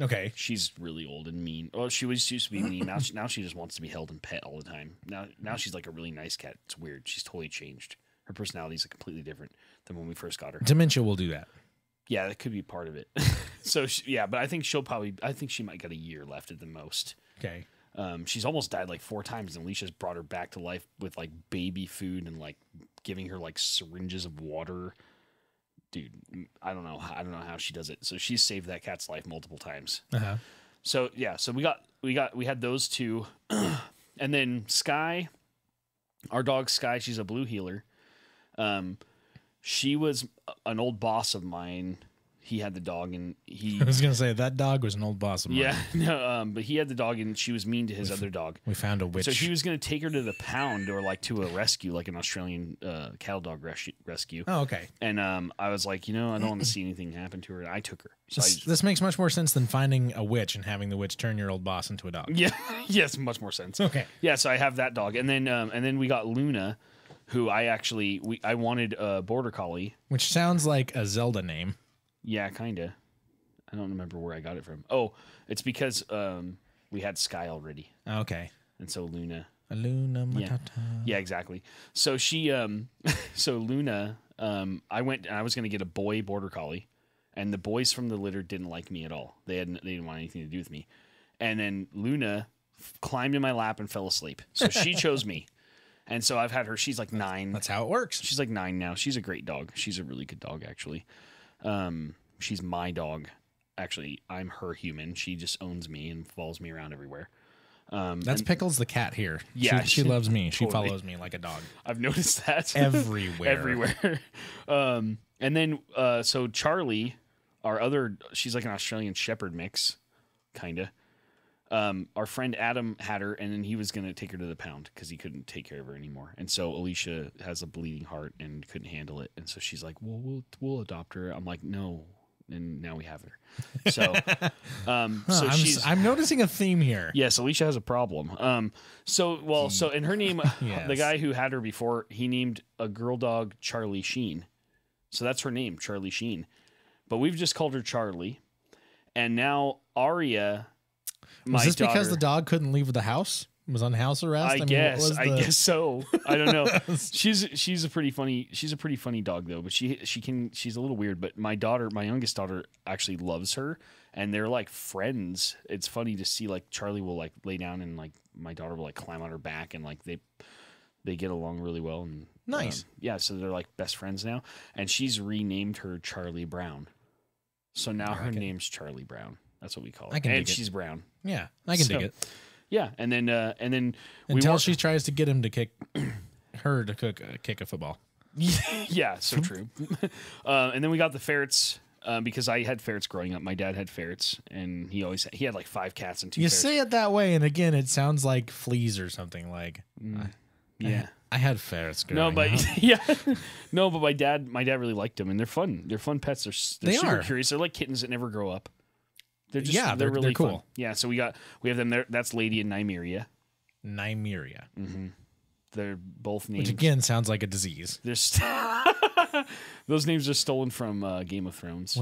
S5: Okay.
S2: She's really old and mean. Well, she used to be mean. Now she just wants to be held and pet all the time. Now she's like a really nice cat. It's weird. She's totally changed. Her personality is completely different than when we first got her.
S5: Dementia will do that.
S2: Yeah, that could be part of it. So but I think she might get a year left at the most.
S5: Okay.
S2: She's almost died like 4 times, and Alicia's brought her back to life with like baby food and like giving her like syringes of water. Dude, I don't know how she does it. So she's saved that cat's life multiple times.
S5: Uh-huh.
S2: So yeah, so we had those 2, and then Sky, our dog Sky, she's a blue heeler. She was an old boss of mine. He had the dog, and
S5: I was gonna say that dog was an old boss of mine.
S2: Yeah, no, but he had the dog, and she was mean to his other dog.
S5: We found a witch.
S2: So he was gonna take her to the pound or like to a rescue, like an Australian cattle dog rescue.
S5: Oh, okay.
S2: And I was like, I don't want to see anything happen to her. And I took her. So
S5: this makes much more sense than finding a witch and having the witch turn your old boss into a dog.
S2: Yeah, yes, much more sense.
S5: Okay.
S2: Yeah, so I have that dog, and then we got Luna, who I wanted a border collie,
S5: which sounds like a Zelda name.
S2: Yeah, kinda. I don't remember where I got it from. Oh, it's because we had Sky already.
S5: Okay.
S2: And so Luna.
S5: Luna Matata.
S2: Yeah, exactly. So she so Luna, I went and I was gonna get a boy border collie, and the boys from the litter didn't like me at all. They didn't want anything to do with me. And then Luna climbed in my lap and fell asleep. So she chose me. And so I've had her, she's like 9.
S5: That's how it works.
S2: She's like 9 now. She's a great dog. She's a really good dog, actually. She's my dog. Actually, I'm her human. She just owns me and follows me around everywhere.
S5: That's Pickles the cat here.
S2: Yeah,
S5: she loves me. She
S2: totally
S5: follows me like a dog.
S2: I've noticed that
S5: everywhere.
S2: Everywhere. And then so Charlie, she's like an Australian Shepherd mix, kinda. Our friend Adam had her, and then he was gonna take her to the pound because he couldn't take care of her anymore. And so Alicia has a bleeding heart and couldn't handle it, and so she's like, "Well, we'll adopt her." I'm like, "No, and now we have her. So, so
S5: I'm noticing a theme here.
S2: Yes, Alicia has a problem. So and her name,
S5: Yes.
S2: the guy who had her before, he named a girl dog Charlie Sheen. So that's her name, Charlie Sheen. But we've just called her Charlie. And now Aria,
S5: Was this because the dog couldn't leave the house? Was on house arrest?
S2: I guess so. I don't know. She's a pretty funny dog though, but she's a little weird. But my youngest daughter actually loves her, and they're like friends. It's funny to see like Charlie will like lay down and like my daughter will like climb on her back, and like they get along really well. And
S5: nice.
S2: Yeah, so they're like best friends now. And she's renamed her Charlie Brown. So now her name's Charlie Brown. That's what we call her. And she's brown.
S5: Yeah, I can dig it.
S2: Yeah, and then
S5: until she tries to get him to kick a football.
S2: Yeah, so true. And then we got the ferrets because I had ferrets growing up. My dad had ferrets, and he had like 5 cats and 2 ferrets.
S5: You say it that way, and again, it sounds like fleas or something. Like,
S2: yeah,
S5: I had ferrets growing up.
S2: But my dad really liked them, and they're fun. They're fun pets. They're super curious. They're like kittens that never grow up. They're really
S5: cool.
S2: Fun. Yeah, so we have them there. That's Lady and Nymeria.
S5: Nymeria.
S2: Mm-hmm. They're both names.
S5: Which again sounds like a disease.
S2: Those names are stolen from Game of Thrones.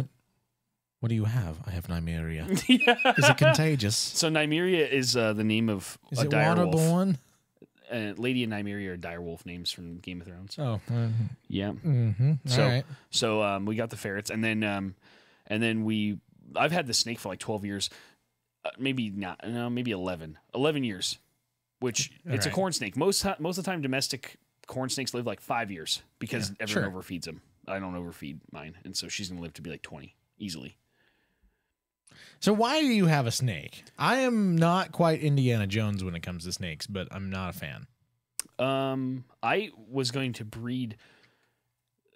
S5: What do you have? I have Nymeria. Is it contagious?
S2: So Nymeria is the name of
S5: is
S2: a
S5: it
S2: direwolf.
S5: waterborne?
S2: Lady and Nymeria are direwolf names from Game of Thrones.
S5: Oh,
S2: yeah.
S5: Mm-hmm.
S2: So we got the ferrets, and then I've had the snake for like 12 years, maybe 11 years, which it's a corn snake. Most of the time, domestic corn snakes live like 5 years because everyone overfeeds them. I don't overfeed mine, and so she's gonna live to be like 20 easily.
S5: So why do you have a snake? I am not quite Indiana Jones when it comes to snakes, but I'm not a fan.
S2: I was going to breed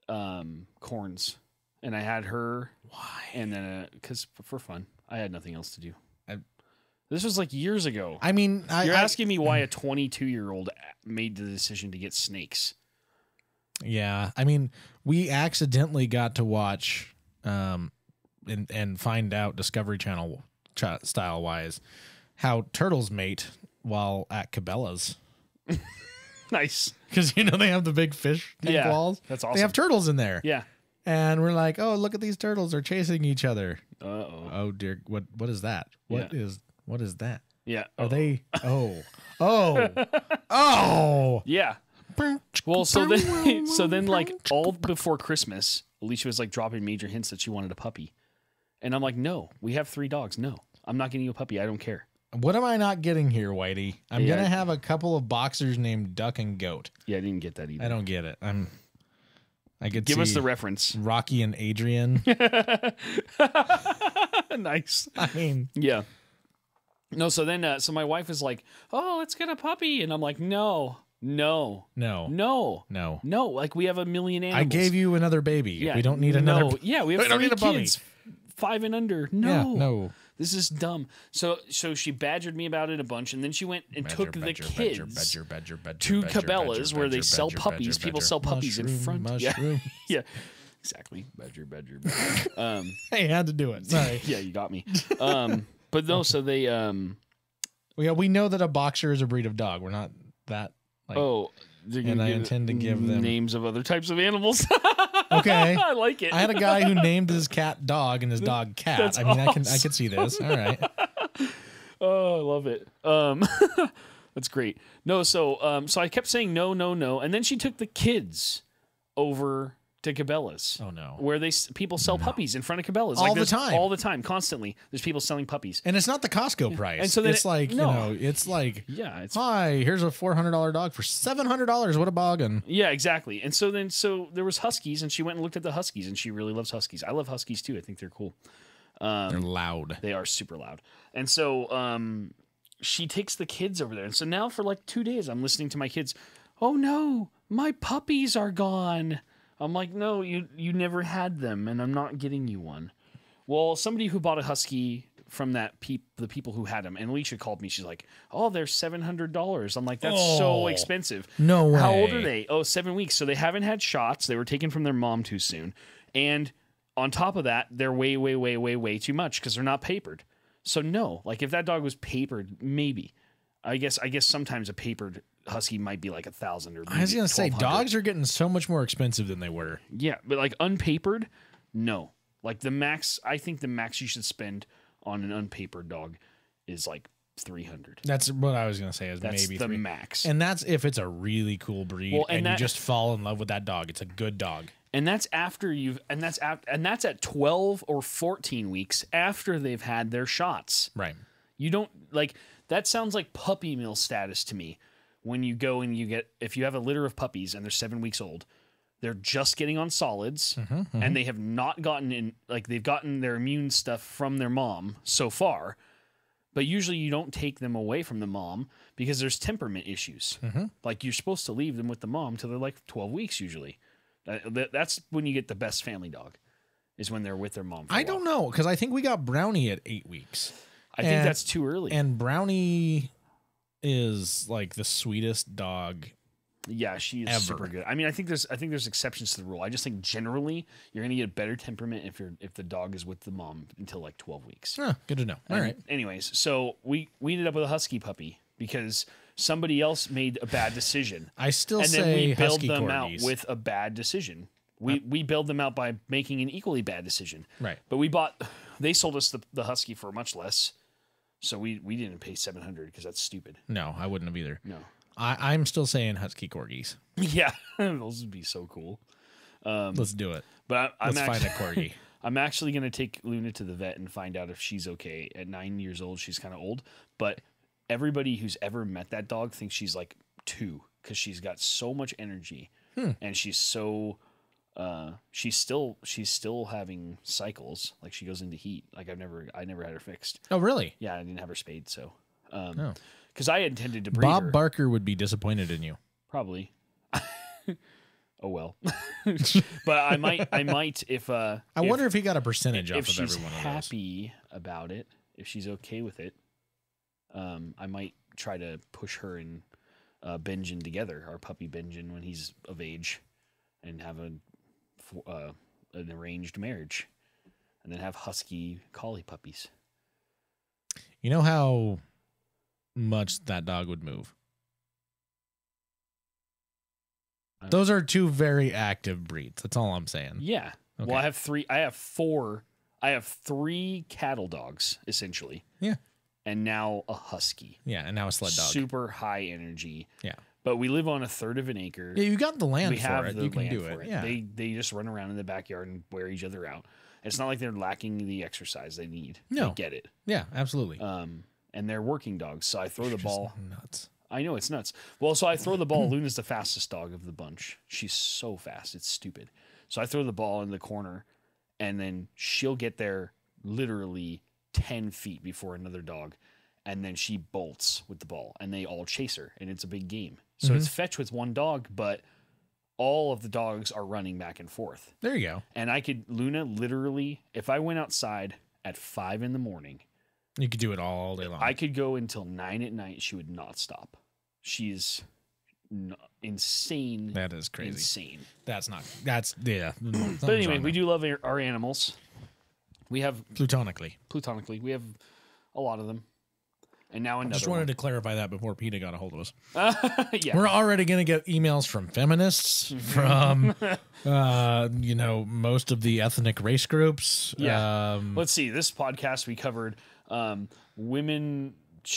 S2: corns. And I had her.
S5: Why?
S2: And then, because for fun, I had nothing else to do. This was like years ago.
S5: I mean,
S2: you're asking me why a 22-year-old made the decision to get snakes.
S5: Yeah, I mean, we accidentally got to watch, and find out Discovery Channel style wise, how turtles mate while at Cabela's.
S2: Nice,
S5: because they have the big fish tank walls.
S2: That's awesome.
S5: They have turtles in there.
S2: Yeah.
S5: And we're like, oh, look at these turtles. They're chasing each other.
S2: Uh-oh.
S5: Oh, dear. What is that? What is that?
S2: Yeah.
S5: Are they? Oh.
S2: Yeah. Well, so then like all before Christmas, Alicia was like dropping major hints that she wanted a puppy. And I'm like, no, we have 3 dogs. No, I'm not getting you a puppy. I don't care.
S5: What am I not getting here, Whitey? I'm going to have a couple of boxers named Duck and Goat.
S2: Yeah, I didn't get that either.
S5: I don't get it. I could
S2: give us the reference.
S5: Rocky and Adrian.
S2: Nice.
S5: I mean,
S2: yeah. No, so then, so my wife is like, "Oh, let's get a puppy," and I'm like, "No. Like we have a million animals.
S5: I gave you another baby. Yeah, we don't need another.
S2: Yeah, we have 3 kids, 5 and under. No. This is dumb. So she badgered me about it a bunch, and then she went and took the kids to Cabela's where they sell puppies. People sell puppies in front. Yeah, exactly. Badger.
S5: I had to do it. Sorry.
S2: Yeah, you got me. But no, so they
S5: we know that a boxer is a breed of dog. We're not that. Like, and I intend to give them
S2: names of other types of animals.
S5: Okay,
S2: I like it.
S5: I had a guy who named his cat Dog and his dog Cat.
S2: That's
S5: I mean,
S2: awesome.
S5: I could see this. All right.
S2: Oh, I love it. That's great. No, so I kept saying no, and then she took the kids over to Cabela's.
S5: Oh no,
S2: where people sell puppies in front of Cabela's
S5: all the time,
S2: constantly. There's people selling puppies,
S5: and it's not the Costco price.
S2: And so then
S5: it's like it's like hi, here's a $400 dog for $700. What a bargain!
S2: Yeah, exactly. And so there was huskies, and she went and looked at the huskies, and she really loves huskies. I love huskies too. I think they're cool.
S5: They're loud.
S2: They are super loud. And so she takes the kids over there, and so now for like 2 days, I'm listening to my kids. Oh no, my puppies are gone. I'm like, no, you never had them, and I'm not getting you one. Well, somebody who bought a husky from the people who had them, and Alicia called me. She's like, oh, they're $700. I'm like, that's so expensive.
S5: No way.
S2: How old are they? Oh, 7 weeks. So they haven't had shots. They were taken from their mom too soon. And on top of that, they're way too much because they're not papered. So no, like if that dog was papered, maybe. I guess sometimes a papered husky might be like 1,000 or.
S5: I was gonna say
S2: 1,200.
S5: dogs are getting so much more expensive than they were.
S2: Yeah, but like unpapered, no. Like the max, I think the max you should spend on an unpapered dog is like 300.
S5: That's what I was gonna say. Is
S2: That's
S5: maybe
S2: the
S5: 3.
S2: max.
S5: And that's if it's a really cool breed and you just fall in love with that dog. It's a good dog.
S2: And that's after that's at 12 or 14 weeks after they've had their shots.
S5: Right.
S2: You don't like that sounds like puppy mill status to me. When you go and you get, if you have a litter of puppies and they're 7 weeks old, they're just getting on solids and they have not gotten in, like they've gotten their immune stuff from their mom so far. But usually you don't take them away from the mom because there's temperament issues. Like you're supposed to leave them with the mom till they're like 12 weeks usually. That's when you get the best family dog, is when they're with their mom.
S5: I don't know, because I think we got Brownie at 8 weeks.
S2: I think that's too early.
S5: And Brownie is like the sweetest dog.
S2: Yeah, she is super good. I mean, I think there's exceptions to the rule. I just think generally you're gonna get better temperament if the dog is with the mom until like 12 weeks.
S5: Oh, good to know. All right.
S2: Anyways, so we ended up with a husky puppy because somebody else made a bad decision.
S5: I still
S2: and
S5: say
S2: then we bailed
S5: husky
S2: them
S5: corgis.
S2: out with a bad decision. We bailed them out by making an equally bad decision.
S5: Right.
S2: But they sold us the husky for much less, so we didn't pay $700 because that's stupid.
S5: No, I wouldn't have either.
S2: No.
S5: I'm still saying husky corgis.
S2: Yeah, those would be so cool.
S5: Let's do it.
S2: But
S5: Let's find a corgi.
S2: I'm actually going to take Luna to the vet and find out if she's okay. At 9 years old, she's kind of old, but everybody who's ever met that dog thinks she's like 2 because she's got so much energy and she's so she's still having cycles. Like she goes into heat. Like I never had her fixed.
S5: Oh, really?
S2: Yeah, I didn't have her spayed, so because I intended to breed
S5: Bob
S2: her.
S5: Barker would be disappointed in you.
S2: Probably. Oh well. But I might if
S5: I wonder if he got a percentage off
S2: if
S5: of
S2: she's
S5: every one of those.
S2: happy about it, if she's okay with it, I might try to push her and Benjin together, our puppy Benjin, when he's of age, and have an arranged marriage, and then have husky collie puppies.
S5: You know how much that dog would move? Those are 2 very active breeds. That's all I'm saying.
S2: Yeah.
S5: Okay.
S2: Well, I have 3 cattle dogs essentially.
S5: Yeah.
S2: And now a husky.
S5: Yeah, and now a sled dog.
S2: Super high energy.
S5: Yeah.
S2: But we live on a third of an acre.
S5: Yeah, you got the land
S2: We
S5: for
S2: have
S5: it.
S2: the
S5: You can
S2: land
S5: do
S2: for
S5: it.
S2: it.
S5: Yeah.
S2: They just run around in the backyard and wear each other out. It's not like they're lacking the exercise they need.
S5: No.
S2: They get it.
S5: Yeah, absolutely.
S2: And they're working dogs. So I throw the ball.
S5: Nuts.
S2: I know it's nuts. Well, so I throw the ball. Luna's the fastest dog of the bunch. She's so fast. It's stupid. So I throw the ball in the corner, and then she'll get there literally 10 feet before another dog. And then she bolts with the ball, and they all chase her, and it's a big game. So it's fetch with one dog, but all of the dogs are running back and forth.
S5: There you go.
S2: And Luna literally, if I went outside at 5 a.m,
S5: You could do it all day long.
S2: I could go until 9 p.m. She would not stop. She's insane.
S5: That is crazy.
S2: Insane.
S5: Yeah.
S2: But anyway, we do love our animals. We have
S5: Platonically.
S2: we have a lot of them. And now another
S5: Just wanted to clarify that before PETA got a hold of us.
S2: yeah.
S5: We're already going to get emails from feminists, from, most of the ethnic race groups.
S2: Yeah. Let's see. This podcast we covered women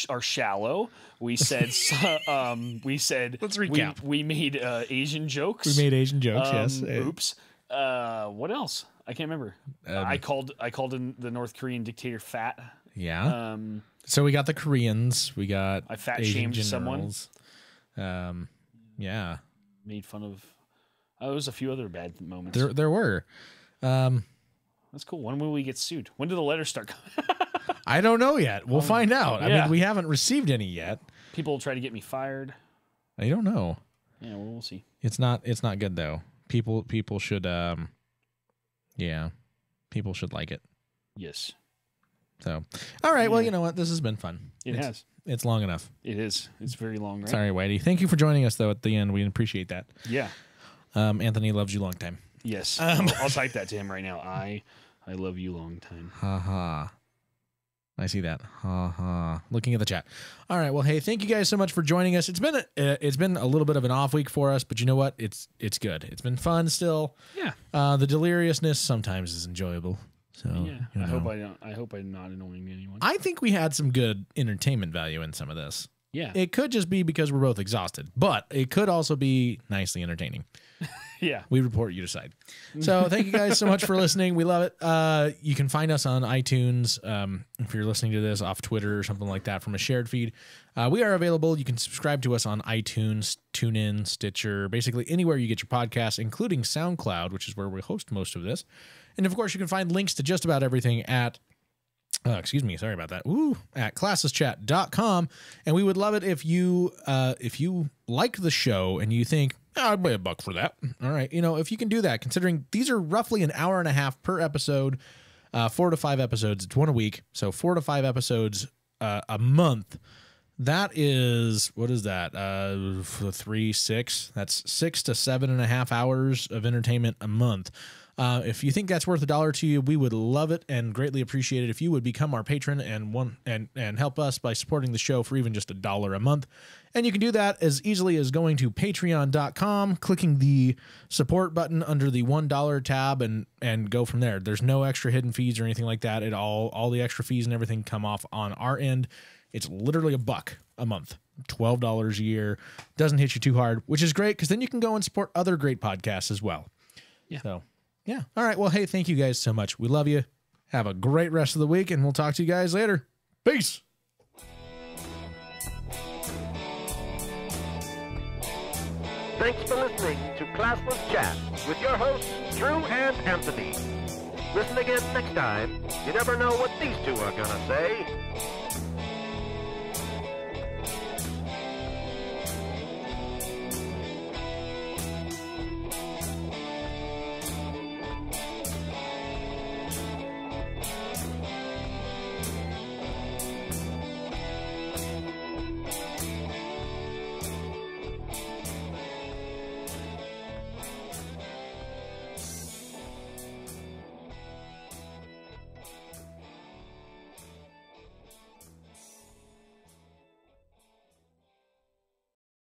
S2: are shallow. We said
S5: Let's recap.
S2: We made Asian jokes.
S5: We made Asian jokes, yes.
S2: Oops. What else? I can't remember. I called in the North Korean dictator fat.
S5: Yeah. So we got the Koreans. We got
S2: I fat
S5: Asian
S2: shamed
S5: generals. Yeah.
S2: Made fun of. There was a few other bad moments.
S5: There were.
S2: That's cool. When will we get sued? When do the letters start coming?
S5: I don't know yet. We'll find out. I
S2: yeah.
S5: mean, we haven't received any yet.
S2: People try to get me fired.
S5: I don't know.
S2: Yeah, well, we'll see.
S5: It's not good though. People should people should like it.
S2: Yes.
S5: So, all right. Well, you know what? This has been fun. It's long enough.
S2: It is. It's very long, right?
S5: Sorry, Whitey. Thank you for joining us though at the end. We appreciate that.
S2: Yeah.
S5: Anthony loves you long time.
S2: Yes. I'll type that to him right now. I love you long time.
S1: Ha ha. I see that. Ha ha. Looking at the chat. All right. Well, hey, thank you guys so much for joining us. It's been a little bit of an off week for us, but you know what? It's good. It's been fun still.
S2: Yeah.
S1: The deliriousness sometimes is enjoyable. So
S2: Yeah.
S1: you know.
S2: I hope I'm not annoying anyone.
S1: I think we had some good entertainment value in some of this.
S2: Yeah.
S1: It could just be because we're both exhausted, but it could also be nicely entertaining.
S2: Yeah.
S1: We report, you decide. So thank you guys so much for listening. We love it. You can find us on iTunes if you're listening to this off Twitter or something like that from a shared feed. We are available. You can subscribe to us on iTunes, TuneIn, Stitcher, basically anywhere you get your podcasts, including SoundCloud, which is where we host most of this. And of course, you can find links to just about everything at sorry about that. At classlesschat.com. And we would love it if you like the show and you think, I'd pay $1 for that. All right. If you can do that, considering these are roughly an hour and a half per episode, 4 to 5 episodes. It's one a week. So 4 to 5 episodes a month. That is, what is that? 3, 6. That's 6 to 7.5 hours of entertainment a month. If you think that's worth $1 to you, we would love it and greatly appreciate it if you would become our patron and help us by supporting the show for even just $1 a month. And you can do that as easily as going to patreon.com, clicking the support button under the $1 tab and go from there. There's no extra hidden fees or anything like that. All the extra fees and everything come off on our end. It's literally $1 a month, $12 a year. Doesn't hit you too hard, which is great because then you can go and support other great podcasts as well.
S2: Yeah.
S1: So, yeah. All right. Well, hey, thank you guys so much. We love you. Have a great rest of the week, and we'll talk to you guys later. Peace.
S3: Thanks for listening to Classless Chat with your hosts, Drew and Anthony. Listen again next time. You never know what these two are gonna say.